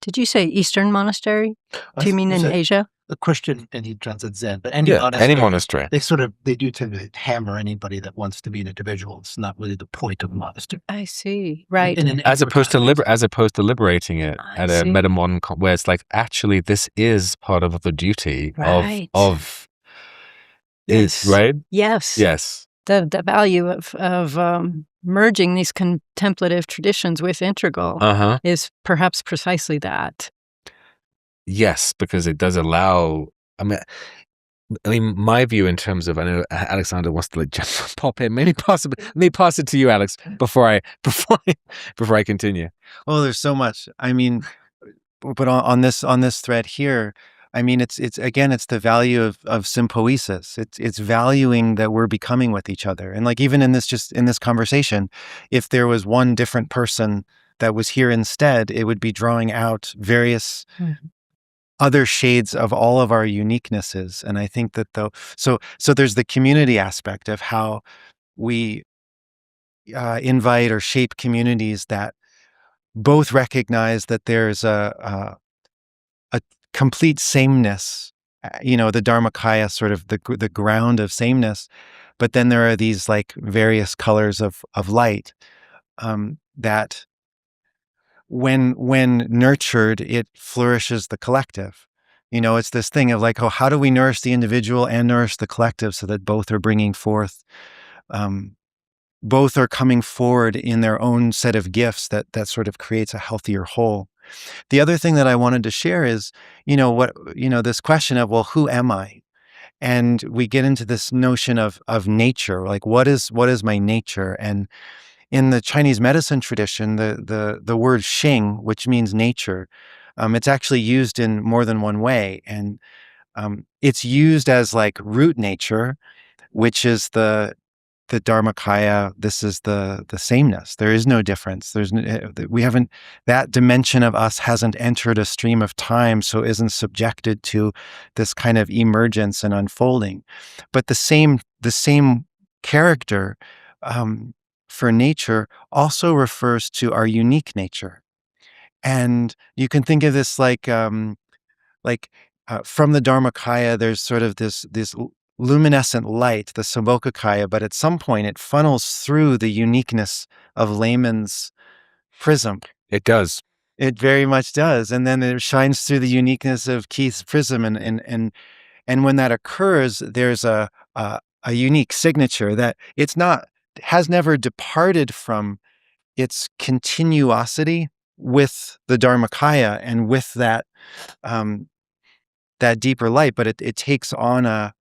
Did you say Eastern monastery? Do you mean in Asia? A Christian, and he translates Zen, but any monastery. They do tend to hammer anybody that wants to be an individual. It's not really the point of the monastery. I see. Right. As opposed to liberating it at a metamodern, where it's like, actually, this is part of the duty of yes. Right? Yes. The value of merging these contemplative traditions with integral is perhaps precisely that. Yes, because it does allow. I mean, my view in terms of, I know Alexander wants to just pop in. Maybe pass it to you, Alex, before I continue. Oh, there's so much. I mean, but on this thread here, I mean, it's the value of sympoiesis. It's valuing that we're becoming with each other. And like, even in this conversation, if there was one different person that was here instead, it would be drawing out various other shades of all of our uniquenesses. And I think that so there's the community aspect of how we invite or shape communities that both recognize that there's a complete sameness, the Dharmakaya, sort of the ground of sameness, but then there are these like various colors of light that when nurtured, it flourishes the collective. It's this thing of like, oh, how do we nourish the individual and nourish the collective so that both are bringing forth, both are coming forward in their own set of gifts that sort of creates a healthier whole. The other thing that I wanted to share is, this question of, well, who am I? And we get into this notion of nature, like what is my nature? And in the Chinese medicine tradition, the word xing, which means nature, it's actually used in more than one way. And it's used as like root nature, which is the Dharmakaya. This is the sameness. There is no difference. That dimension of us hasn't entered a stream of time, so isn't subjected to this kind of emergence and unfolding. But the same character for nature also refers to our unique nature. And you can think of this like from the Dharmakaya, there's sort of this luminescent light, the Sambhogakaya, but at some point it funnels through the uniqueness of Layman's prism. It does. It very much does. And then it shines through the uniqueness of Keith's prism. And when that occurs, there's a unique signature that has never departed from its continuosity with the Dharmakaya and with that deeper light, but it takes on a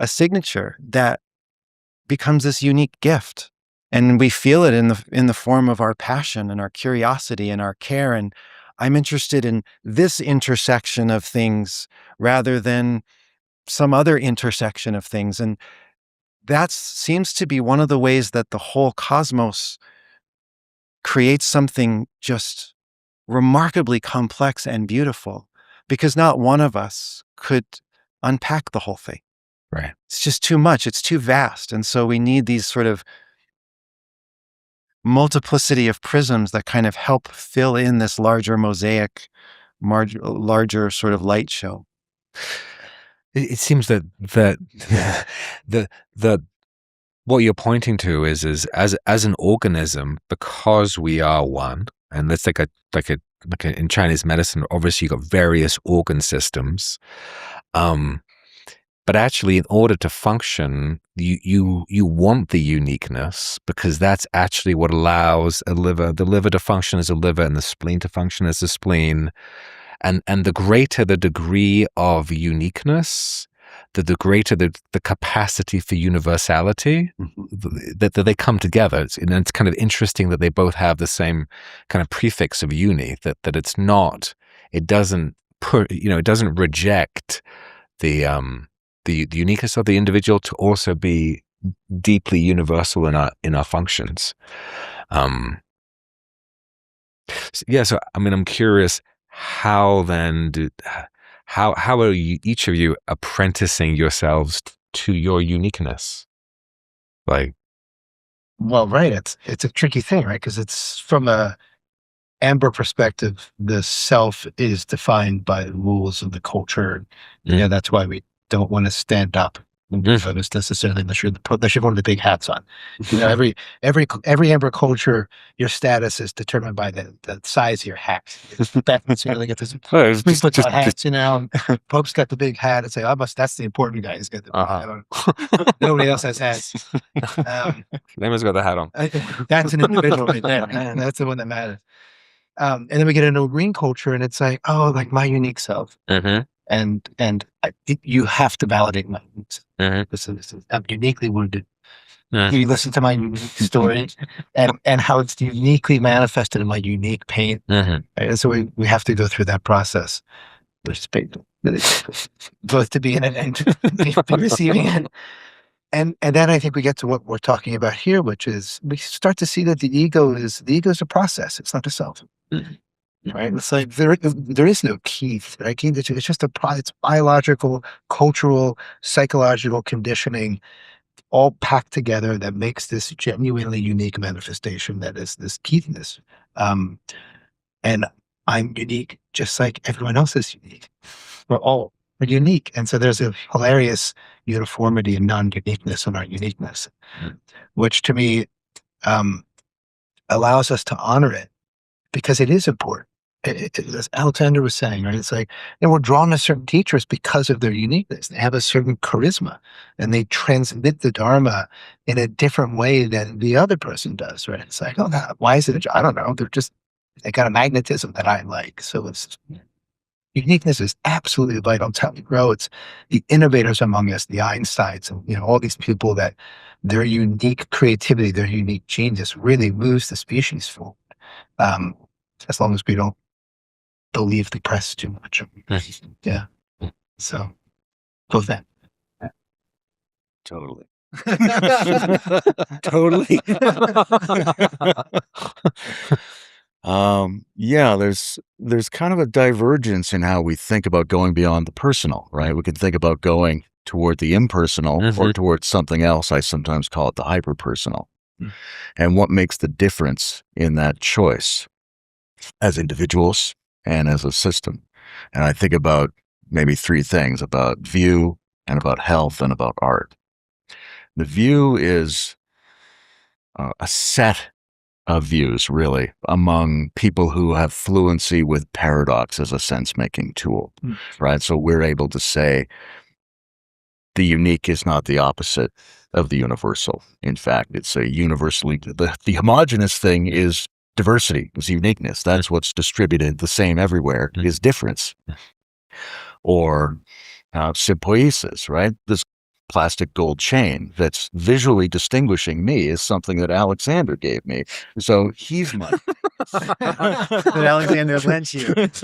signature that becomes this unique gift, and we feel it in the form of our passion and our curiosity and our care. And I'm interested in this intersection of things rather than some other intersection of things, and that seems to be one of the ways that the whole cosmos creates something just remarkably complex and beautiful, because not one of us could unpack the whole thing. Right. It's just too much. It's too vast. And so we need these sort of multiplicity of prisms that kind of help fill in this larger mosaic, larger sort of light show. It seems that the what you're pointing to is as an organism, because we are one, and that's like in Chinese medicine, obviously you've got various organ systems. But actually, in order to function, you want the uniqueness, because that's actually what allows the liver to function as a liver and the spleen to function as a spleen. And the greater the degree of uniqueness, the greater the capacity for universality, that they come together. It's kind of interesting that they both have the same kind of prefix of uni, that it doesn't reject the uniqueness of the individual to also be deeply universal in our functions. So I'm curious, how then how are each of you apprenticing yourselves to your uniqueness? Like, well, right, it's a tricky thing, right? Because it's from a Amber perspective, the self is defined by the rules of the culture. Yeah, that's why we don't want to stand up and do photos necessarily unless you're one of the big hats on. Every Amber culture, your status is determined by the size of your hat. That's really get this. Put your hats, Pope's got the big hat and say, that's the important guy. He's got the big hat on. Nobody else has hats. Layman's got the hat on. That's an individual right there. That's the one that matters. And then we get into a green culture, and it's like, like my unique self. And you have to validate my unique self. I'm uniquely wounded. You listen to my unique story and how it's uniquely manifested in my unique pain. Right? And so we have to go through that process, which is painful, both to be in it and to be receiving it. And then I think we get to what we're talking about here, which is we start to see that the ego is a process. It's not a self. Right? It's like there is no key. Right? It's just it's biological, cultural, psychological conditioning all packed together that makes this genuinely unique manifestation that is this keenness. And I'm unique, just like everyone else is unique. We're all unique. And so there's a hilarious uniformity and non-uniqueness in our uniqueness, which to me allows us to honor it because it is important. As Alexander was saying, right? It's like, we're drawn to certain teachers because of their uniqueness. They have a certain charisma and they transmit the Dharma in a different way than the other person does, right? It's like, oh, why is it? I don't know. They got a magnetism that I like. So uniqueness is absolutely vital. It's how we grow. It's the innovators among us, the Einsteins, and all these people that their unique creativity, their unique genius really moves the species forward. As long as we don't believe the press too much. Yeah. So, both that. Totally. Totally. Yeah, there's kind of a divergence in how we think about going beyond the personal, right? We can think about going toward the impersonal or towards something else. I sometimes call it the hyperpersonal. And what makes the difference in that choice as individuals and as a system? And I think about maybe three things: about view, and about health, and about art. The view is a set of views, really, among people who have fluency with paradox as a sense-making tool, right? So we're able to say the unique is not the opposite of the universal. In fact, it's a universally, the homogeneous thing is diversity, is uniqueness. That's what's distributed the same everywhere, is difference. Or sympoiesis, right? This plastic gold chain that's visually distinguishing me is something that Alexander gave me. So he's my... that Alexander lent you. For this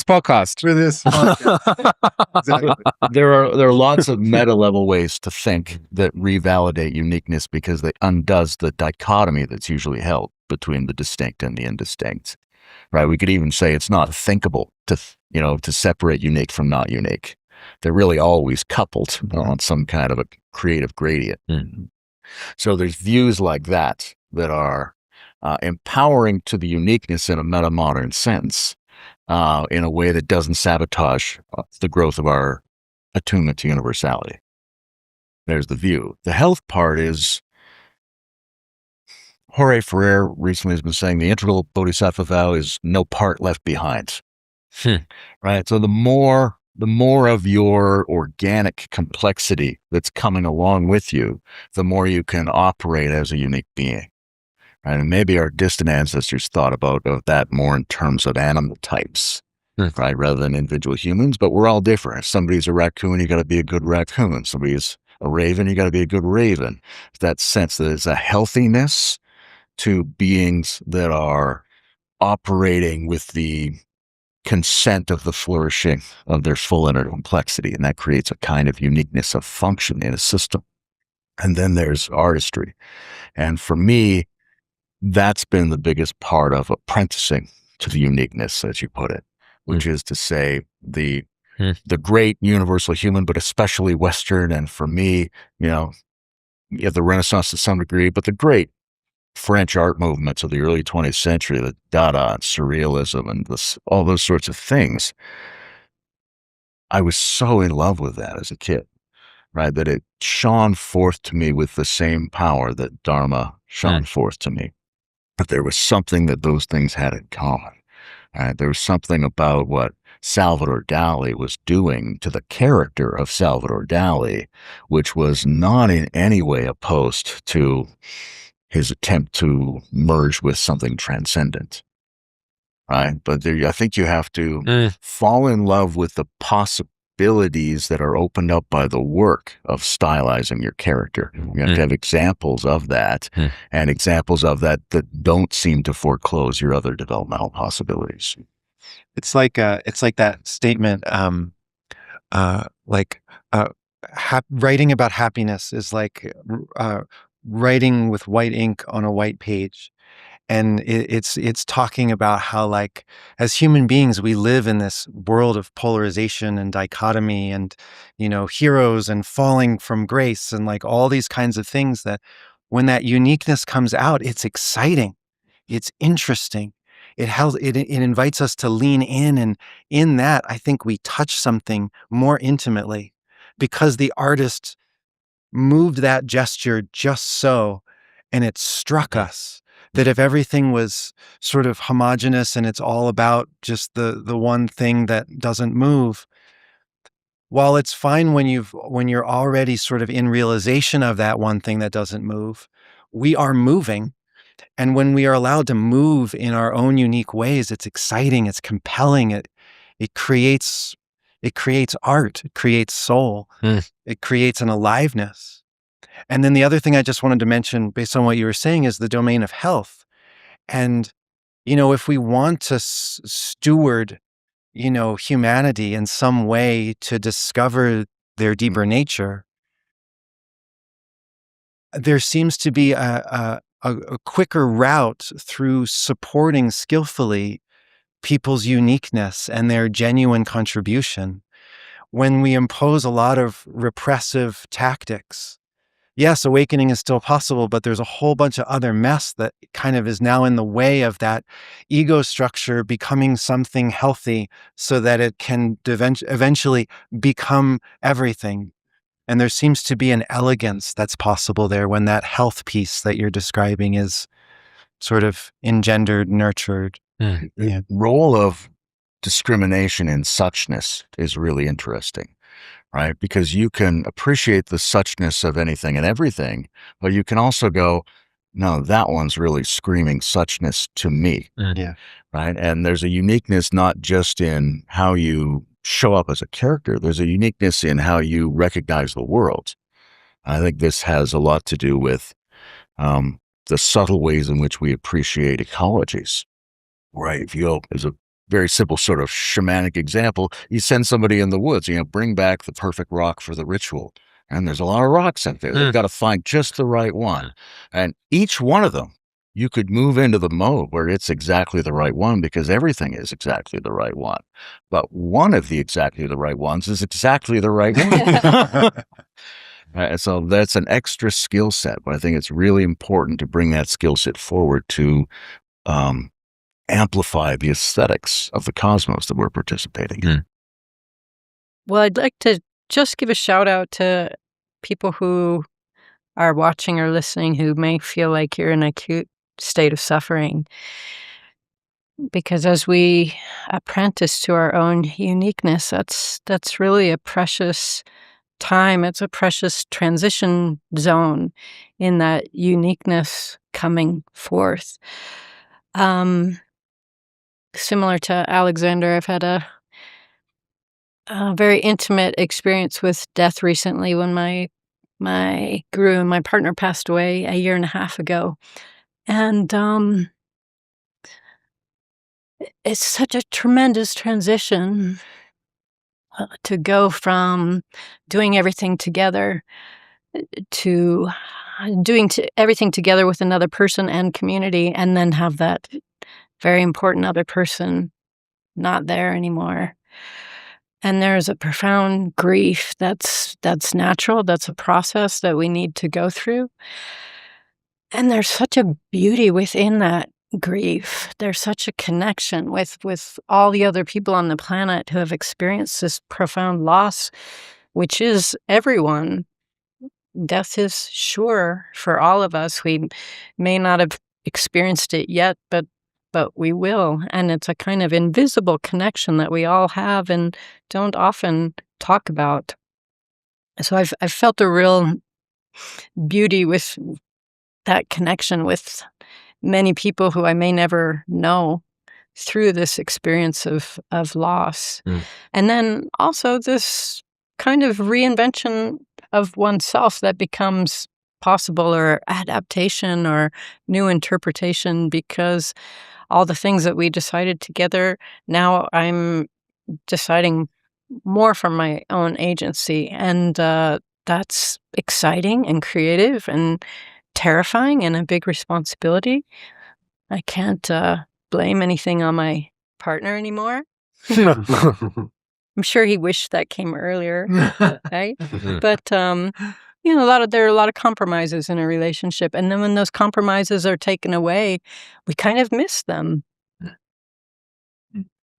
podcast. For this podcast. Exactly. There are lots of meta-level ways to think that revalidate uniqueness because they undoes the dichotomy that's usually held between the distinct and the indistinct. Right? We could even say it's not thinkable to separate unique from not unique. They're really always coupled on some kind of a creative gradient. So there's views like that are empowering to the uniqueness in a metamodern sense, in a way that doesn't sabotage the growth of our attunement to universality. There's the view. The health part is, Jorge Ferrer recently has been saying the integral bodhisattva vow is no part left behind. Right? So the more of your organic complexity that's coming along with you, the more you can operate as a unique being. Right? And maybe our distant ancestors thought about that more in terms of animal types, right, rather than individual humans. But we're all different. If somebody's a raccoon, you got to be a good raccoon. Somebody's a raven, you got to be a good raven. That sense that there's a healthiness to beings that are operating with the consent of the flourishing of their full inner complexity, and that creates a kind of uniqueness of function in a system. And then there's artistry. And for me, that's been the biggest part of apprenticing to the uniqueness, as you put it, which is to say the great universal human, but especially Western, and for me, you have the Renaissance to some degree, but the great French art movements of the early 20th century, the Dada and Surrealism and all those sorts of things. I was so in love with that as a kid, right? That it shone forth to me with the same power that Dharma shone forth to me. But there was something that those things had in common. Right? There was something about what Salvador Dali was doing to the character of Salvador Dali, which was not in any way opposed to his attempt to merge with something transcendent, right? But I think you have to fall in love with the possibilities that are opened up by the work of stylizing your character. You have to have examples of that, and examples of that don't seem to foreclose your other developmental possibilities. It's like that statement, writing about happiness is like writing with white ink on a white page. And it's talking about how, like, as human beings, we live in this world of polarization and dichotomy and, heroes and falling from grace and like all these kinds of things that when that uniqueness comes out, it's exciting. It's interesting. It invites us to lean in, and in that, I think we touch something more intimately, because the artist moved that gesture just so, and it struck us that if everything was sort of homogeneous and it's all about just the one thing that doesn't move, while it's fine when you're already sort of in realization of that one thing that doesn't move, we are moving. And when we are allowed to move in our own unique ways, it's exciting, it's compelling, it creates art, it creates soul, it creates an aliveness. And then the other thing I just wanted to mention, based on what you were saying, is the domain of health. And, if we want to steward, humanity in some way to discover their deeper nature, there seems to be a quicker route through supporting skillfully people's uniqueness and their genuine contribution. When we impose a lot of repressive tactics, yes, awakening is still possible, but there's a whole bunch of other mess that kind of is now in the way of that ego structure becoming something healthy so that it can eventually become everything. And there seems to be an elegance that's possible there when that health piece that you're describing is sort of engendered, nurtured. The role of discrimination in suchness is really interesting, right? Because you can appreciate the suchness of anything and everything, but you can also go, no, that one's really screaming suchness to me, right? And there's a uniqueness not just in how you show up as a character, there's a uniqueness in how you recognize the world. I think this has a lot to do with the subtle ways in which we appreciate ecologies, right? If you go, as a very simple sort of shamanic example, you send somebody in the woods, bring back the perfect rock for the ritual. And there's a lot of rocks out there. They've got to find just the right one. And each one of them, you could move into the mode where it's exactly the right one because everything is exactly the right one. But one of the exactly the right ones is exactly the right one. Right, so that's an extra skill set, but I think it's really important to bring that skill set forward to amplify the aesthetics of the cosmos that we're participating in. Well, I'd like to just give a shout out to people who are watching or listening who may feel like you're in an acute state of suffering. Because as we apprentice to our own uniqueness, that's really a precious time. It's a precious transition zone in that uniqueness coming forth. Similar to Alexander, I've had a very intimate experience with death recently when my guru and my partner passed away a year and a half ago. And it's such a tremendous transition to go from doing everything together to doing everything together with another person and community, and then have that very important other person not there anymore. And there's a profound grief that's natural. That's a process that we need to go through. And there's such a beauty within that grief. There's such a connection with all the other people on the planet who have experienced this profound loss, which is everyone. Death is sure for all of us. We may not have experienced it yet, but we will. And it's a kind of invisible connection that we all have and don't often talk about. So I've felt a real beauty with that connection with many people who I may never know through this experience of loss. And then also this kind of reinvention of oneself that becomes possible, or adaptation or new interpretation, because all the things that we decided together, now I'm deciding more from my own agency. And that's exciting and creative and terrifying and a big responsibility. I can't blame anything on my partner anymore. I'm sure he wished that came earlier, right? But there are a lot of compromises in a relationship. And then when those compromises are taken away, we kind of miss them.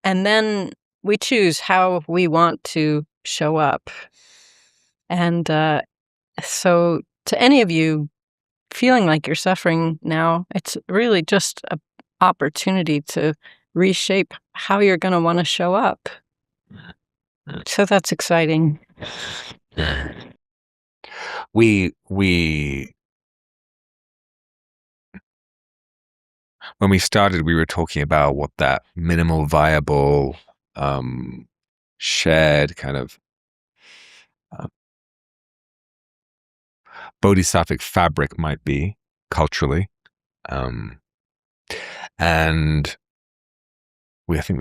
And then we choose how we want to show up. And so to any of you feeling like you're suffering now, it's really just an opportunity to reshape how you're going to want to show up. So that's exciting. We when we started, we were talking about what that minimal viable shared kind of bodhisattvic fabric might be culturally, and I think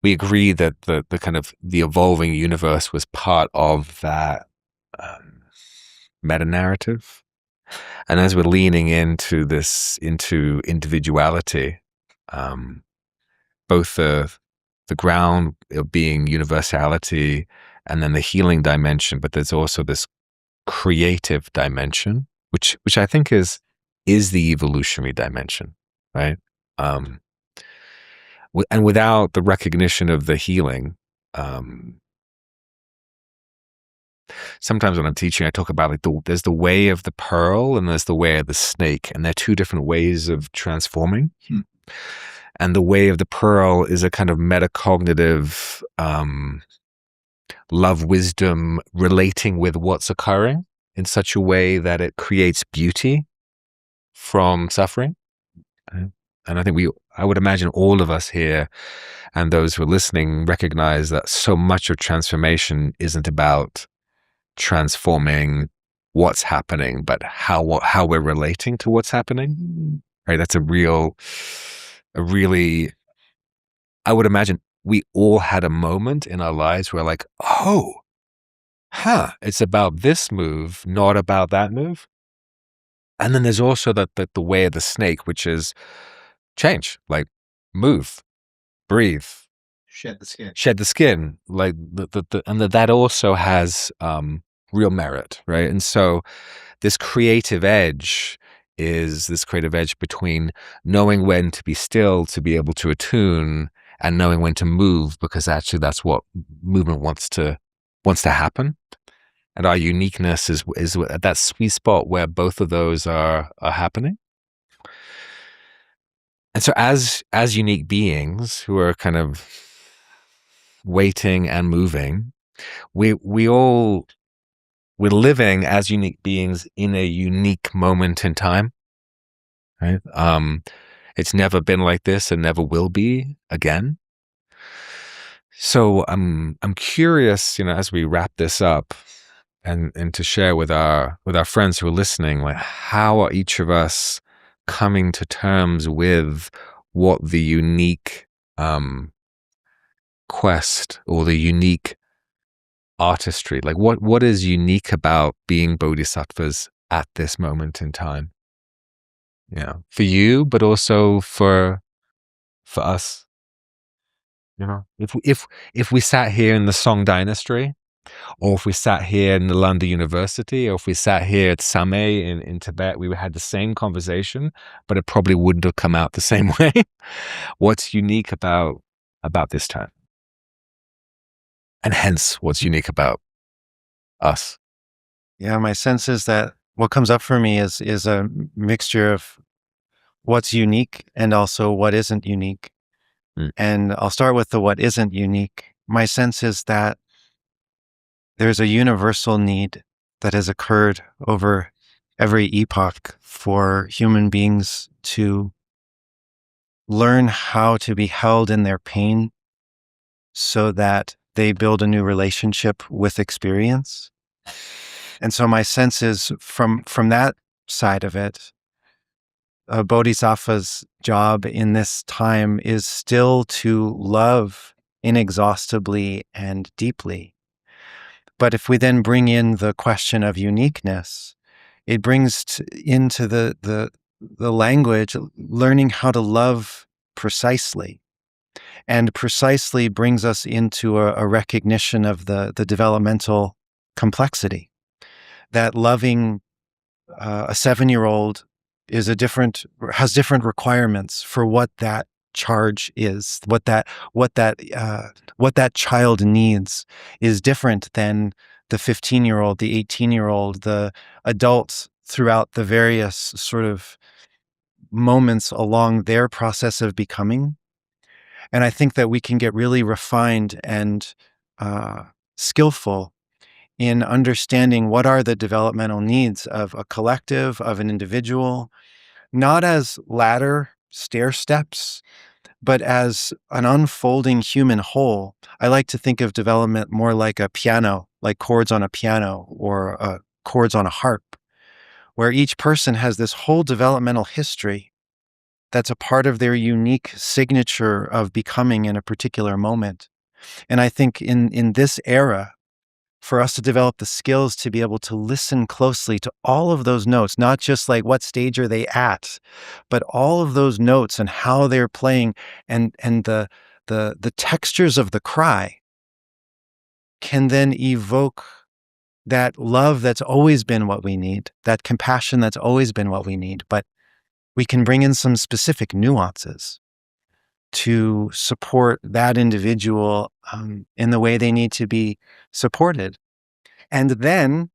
we agree that the kind of the evolving universe was part of that meta narrative. And as we're leaning into individuality, both the ground being universality and then the healing dimension, but there's also this creative dimension, which I think is the evolutionary dimension, right? And without the recognition of the healing, sometimes when I'm teaching, I talk about like there's the way of the pearl and there's the way of the snake, and they're two different ways of transforming. And the way of the pearl is a kind of metacognitive love, wisdom, relating with what's occurring in such a way that it creates beauty from suffering. And I think I would imagine all of us here and those who are listening recognize that so much of transformation isn't about transforming what's happening, but how we're relating to what's happening. Right? That's a really, I would imagine we all had a moment in our lives where like, it's about this move, not about that move. And then there's also the way of the snake, which is change, like move, breathe, Shed the skin, like and that also has real merit, right? And so this creative edge is this creative edge between knowing when to be still to be able to attune, and knowing when to move, because actually that's what movement wants to happen. And our uniqueness is at that sweet spot where both of those are happening. And so as unique beings who are kind of waiting and moving, we're living as unique beings in a unique moment in time, right? It's never been like this and never will be again. So I'm curious, as we wrap this up, and to share with our friends who are listening, like how are each of us coming to terms with what the unique quest or the unique artistry, like what is unique about being bodhisattvas at this moment in time? For you, but also for us. If we sat here in the Song Dynasty, or if we sat here in Nalanda University, or if we sat here at Samye in Tibet, we had the same conversation, but it probably wouldn't have come out the same way. What's unique about this time? And hence, what's unique about us? Yeah, my sense is that what comes up for me is a mixture of what's unique and also what isn't unique. And I'll start with the what isn't unique. My sense is that there's a universal need that has occurred over every epoch for human beings to learn how to be held in their pain so that they build a new relationship with experience. And so my sense is from that side of it, a bodhisattva's job in this time is still to love inexhaustibly and deeply. But if we then bring in the question of uniqueness, it brings into the language, learning how to love precisely. And precisely brings us into a recognition of the developmental complexity. that loving a 7-year-old has different requirements for what that charge is, what that child needs is different than the 15-year-old, the 18-year-old, the adults throughout the various sort of moments along their process of becoming. And I think that we can get really refined and skillful in understanding what are the developmental needs of a collective, of an individual, not as ladder stair steps, but as an unfolding human whole. I like to think of development more like a piano, like chords on a piano or chords on a harp, where each person has this whole developmental history that's a part of their unique signature of becoming in a particular moment. And I think in this era, for us to develop the skills to be able to listen closely to all of those notes, not just like what stage are they at, but all of those notes and how they're playing, and the textures of the cry can then evoke that love that's always been what we need, that compassion that's always been what we need. But we can bring in some specific nuances to support that individual in the way they need to be supported. And then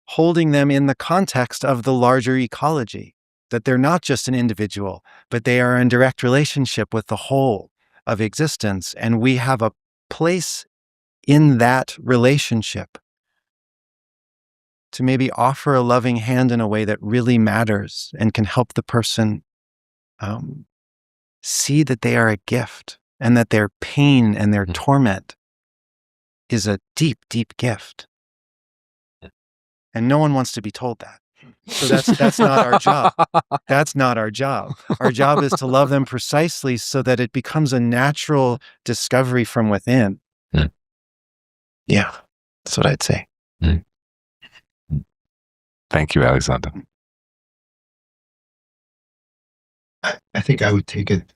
holding them in the context of the larger ecology, that they're not just an individual, but they are in direct relationship with the whole of existence. And we have a place in that relationship to maybe offer a loving hand in a way that really matters and can help the person see that they are a gift and that their pain and their torment is a deep, deep gift. And no one wants to be told that. So that's not our job. That's not our job. Our job is to love them precisely so that it becomes a natural discovery from within. Yeah, that's what I'd say. Thank you, Alexander. I think I would take it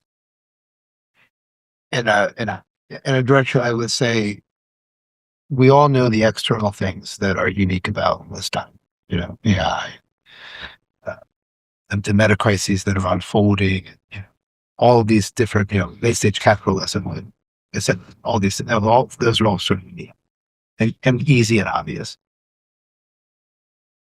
in a direction. I would say we all know the external things that are unique about this time. AI, the metacrises that are unfolding, all of these different, late stage capitalism, all these, those are all sort of unique and easy and obvious.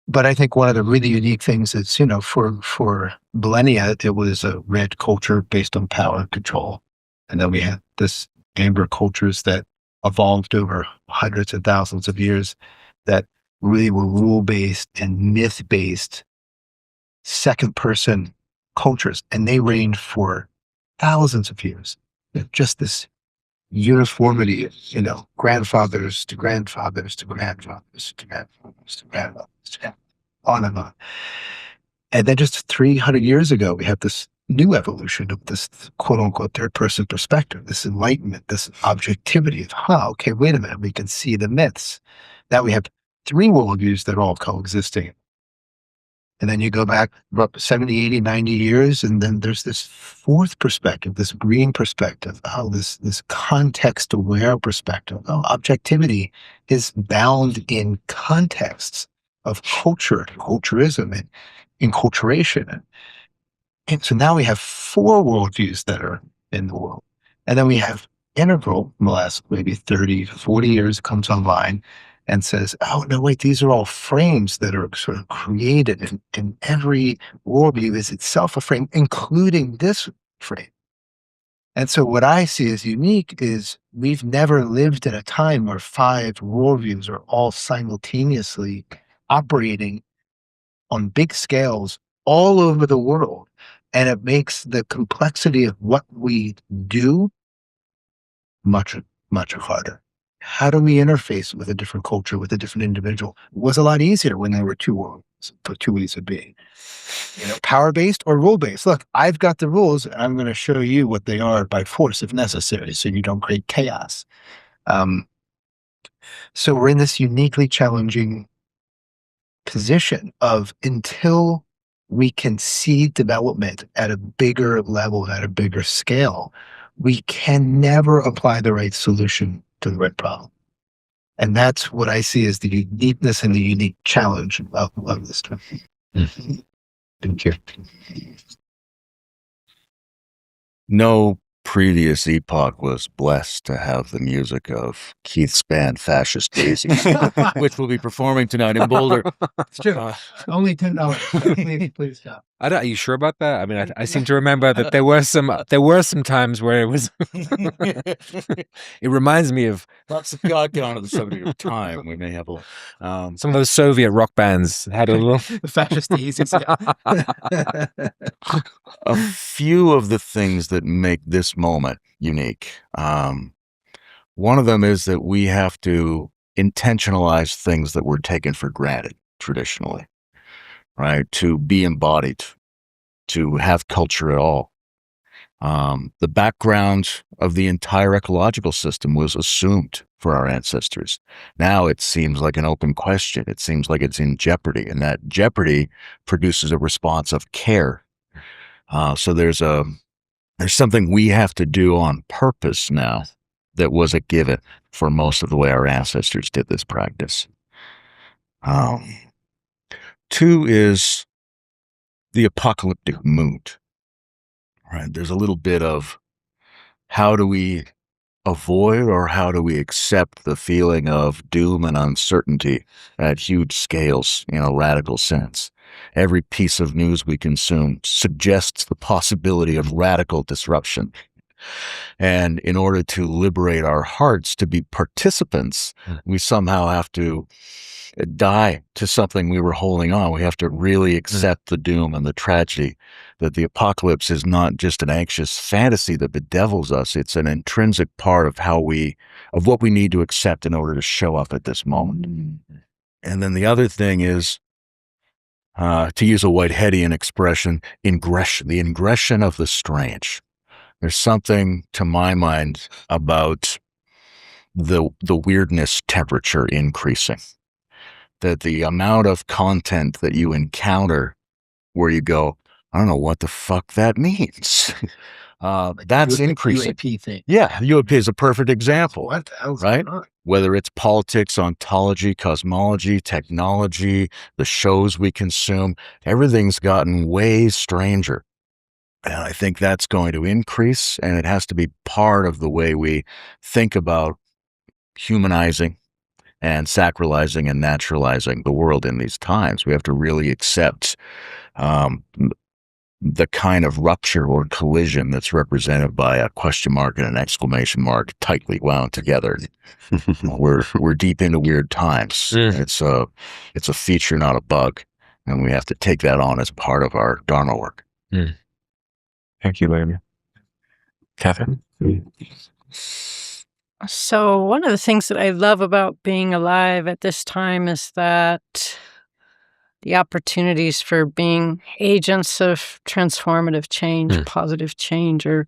But I think one of the really unique things is, for millennia, it was a red culture based on power and control. And then we had this amber cultures that evolved over hundreds of thousands of years that really were rule-based and myth-based second-person cultures. And they reigned for thousands of years. Just this uniformity, grandfathers to grandfathers to grandfathers to grandfathers to grandfathers, on and on. And then just 300 years ago, we have this new evolution of this quote-unquote third-person perspective, this enlightenment, this objectivity of, okay, wait a minute, we can see the myths. Now we have 3 worldviews that are all coexisting. And then you go back about 70, 80, 90 years, and then there's this 4th perspective, this green perspective, this context-aware perspective. Objectivity is bound in contexts of culture, and culturism, and enculturation. And so now we have 4 worldviews that are in the world. And then we have integral, in the last maybe 30 to 40 years, comes online and says, no, wait, these are all frames that are sort of created, and every worldview is itself a frame, including this frame. And so what I see as unique is we've never lived in a time where 5 worldviews are all simultaneously operating on big scales all over the world. And it makes the complexity of what we do much, much harder. How do we interface with a different culture, with a different individual? It was a lot easier when there were 2 worlds, 2 ways of being. Power-based or rule-based. Look, I've got the rules, and I'm going to show you what they are by force if necessary, so you don't create chaos. So we're in this uniquely challenging position of, until we can see development at a bigger level, at a bigger scale, we can never apply the right solution to the right problem. And that's what I see as the uniqueness and the unique challenge of this time. Thank you. No previous epoch was blessed to have the music of Keith's band Fascist Daisies, which we'll be performing tonight in Boulder. It's true. Only $10. Please stop. Are you sure about that? I mean, I seem to remember that there were some times where it was. It reminds me of Let's get on to the subject of time. We may have some of those Soviet rock bands had a little. The Fascist Daisies. a few of the things that make this moment unique. One of them is that we have to intentionalize things that were taken for granted traditionally, right? To be embodied, to have culture at all. The background of the entire ecological system was assumed for our ancestors. Now it seems like an open question. It seems like it's in jeopardy, and that jeopardy produces a response of care. So there's something we have to do on purpose now that was a given for most of the way our ancestors did this practice. Two is the apocalyptic mood. Right? There's a little bit of how do we avoid or how do we accept the feeling of doom and uncertainty at huge scales in a radical sense. Every piece of news we consume suggests the possibility of radical disruption. And in order to liberate our hearts to be participants, we somehow have to die to something we were holding on. We have to really accept the doom and the tragedy, that the apocalypse is not just an anxious fantasy that bedevils us. It's an intrinsic part of what we need to accept in order to show up at this moment. And then the other thing is, to use a Whiteheadian expression, the ingression of the strange. There's something, to my mind, about the weirdness temperature increasing. That the amount of content that you encounter where you go, I don't know what the fuck that means. That's increasing. UAP thing. Yeah, UAP is a perfect example. What the hell's right? going on? Whether it's politics, ontology, cosmology, technology, the shows we consume, everything's gotten way stranger. And I think that's going to increase, and it has to be part of the way we think about humanizing and sacralizing and naturalizing the world in these times. We have to really accept the kind of rupture or collision that's represented by a question mark and an exclamation mark tightly wound together. We're deep into weird times. It's a feature, not a bug, and we have to take that on as part of our Dharma work. Thank you, Layman. Catherine? So one of the things that I love about being alive at this time is that the opportunities for being agents of transformative change, positive change, are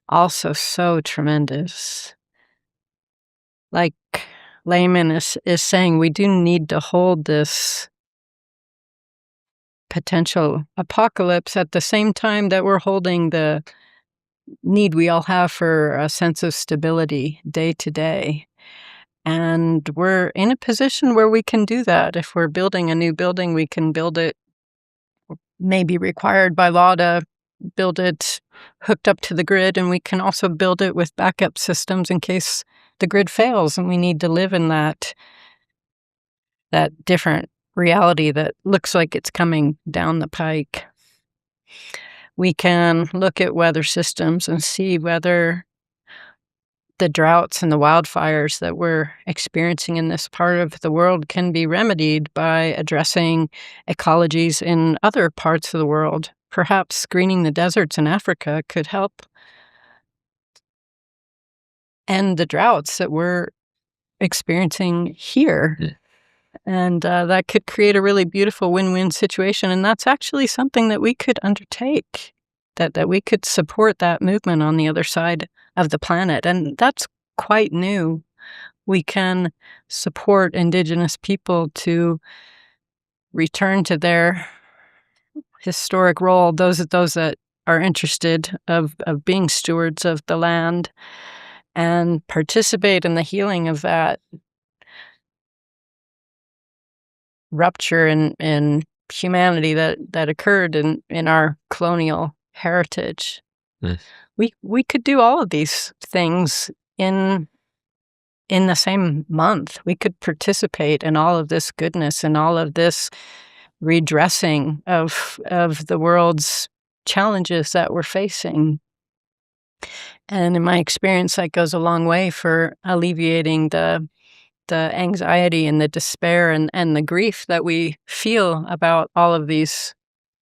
also so tremendous. Like Layman is saying, we do need to hold this potential apocalypse at the same time that we're holding the need we all have for a sense of stability day to day. And we're in a position where we can do that. If we're building a new building, we can build it, maybe required by law to build it hooked up to the grid, and we can also build it with backup systems in case the grid fails and we need to live in that different reality that looks like it's coming down the pike. We can look at weather systems and see whether the droughts and the wildfires that we're experiencing in this part of the world can be remedied by addressing ecologies in other parts of the world. Perhaps greening the deserts in Africa could help end the droughts that we're experiencing here. And that could create a really beautiful win-win situation. And that's actually something that we could undertake, that we could support that movement on the other side of the planet. And that's quite new. We can support Indigenous people to return to their historic role, those that are interested of being stewards of the land, and participate in the healing of that rupture in humanity that occurred in our colonial heritage. Mm. We could do all of these things in the same month. We could participate in all of this goodness and all of this redressing of the world's challenges that we're facing. And in my experience, that goes a long way for alleviating the anxiety and the despair and the grief that we feel about all of these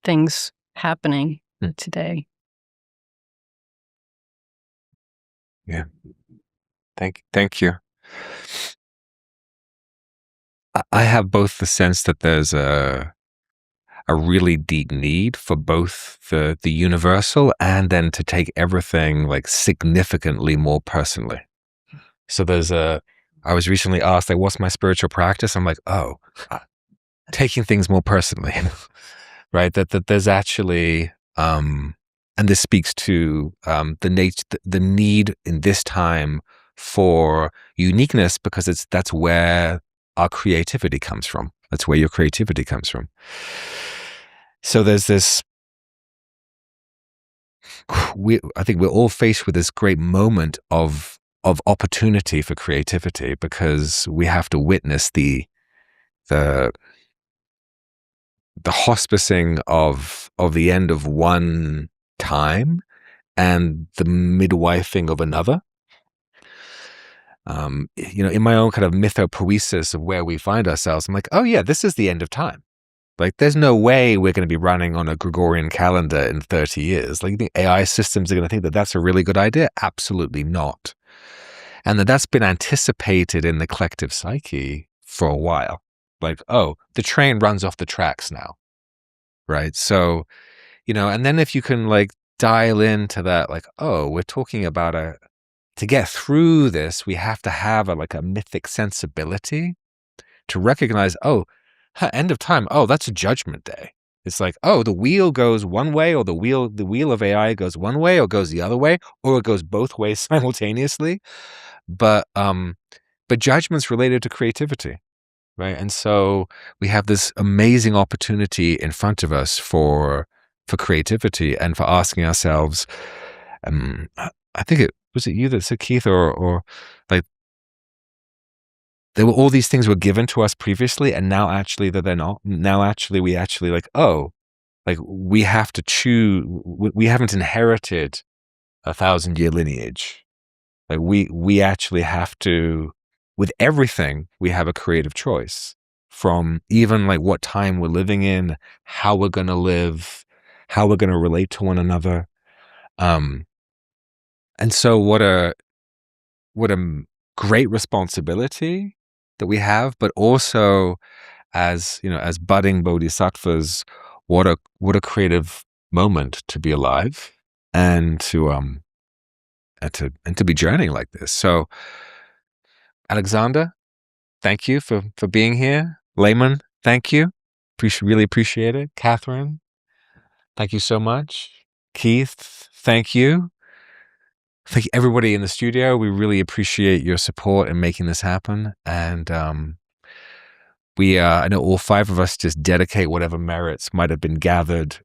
things happening today. Yeah. Thank you. I have both the sense that there's a really deep need for both the universal and then to take everything like significantly more personally. So I was recently asked, like, what's my spiritual practice? I'm like, taking things more personally, right? That there's actually, and this speaks to the need in this time for uniqueness, because that's where our creativity comes from. That's where your creativity comes from. So there's this, I think we're all faced with this great moment of opportunity for creativity, because we have to witness the hospicing of the end of one time and the midwifing of another. In my own kind of mythopoesis of where we find ourselves, I'm like, oh yeah, this is the end of time. Like, there's no way we're going to be running on a Gregorian calendar in 30 years. Like, the AI systems are going to think that that's a really good idea? Absolutely not. And that's been anticipated in the collective psyche for a while. Like, oh, the train runs off the tracks now, right? So, and then if you can like dial into that, like, oh, we're talking about to get through this, we have to have a mythic sensibility to recognize, oh, end of time. Oh, that's a judgment day. It's like, oh, the wheel goes one way, or the wheel of AI goes one way, or goes the other way, or it goes both ways simultaneously. But judgment's related to creativity, right? And so we have this amazing opportunity in front of us for creativity and for asking ourselves. I think was it you that said, Keith, or like, there were all these things were given to us previously, and now actually that they're not. Now actually we actually like, oh, like we have to choose. We haven't inherited 1,000-year lineage. Like we actually have to, with everything, we have a creative choice, from even like what time we're living in, how we're going to live, how we're going to relate to one another. And so what a great responsibility that we have, but also as budding bodhisattvas, what a creative moment to be alive and to be journeying like this. So, Alexander, thank you for being here. Layman, thank you. Really appreciate it. Catherine, thank you so much. Keith, thank you. Thank you, everybody in the studio. We really appreciate your support in making this happen. And I know all 5 of us just dedicate whatever merits might have been gathered.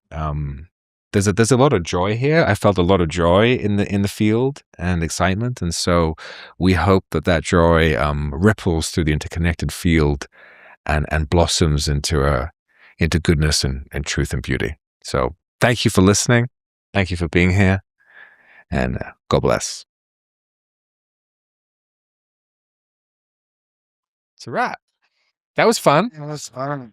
There's a lot of joy here. I felt a lot of joy in the field and excitement, and so we hope that joy ripples through the interconnected field and blossoms into goodness and truth and beauty. So thank you for listening. Thank you for being here, and God bless. It's a wrap. That was fun. It was fun.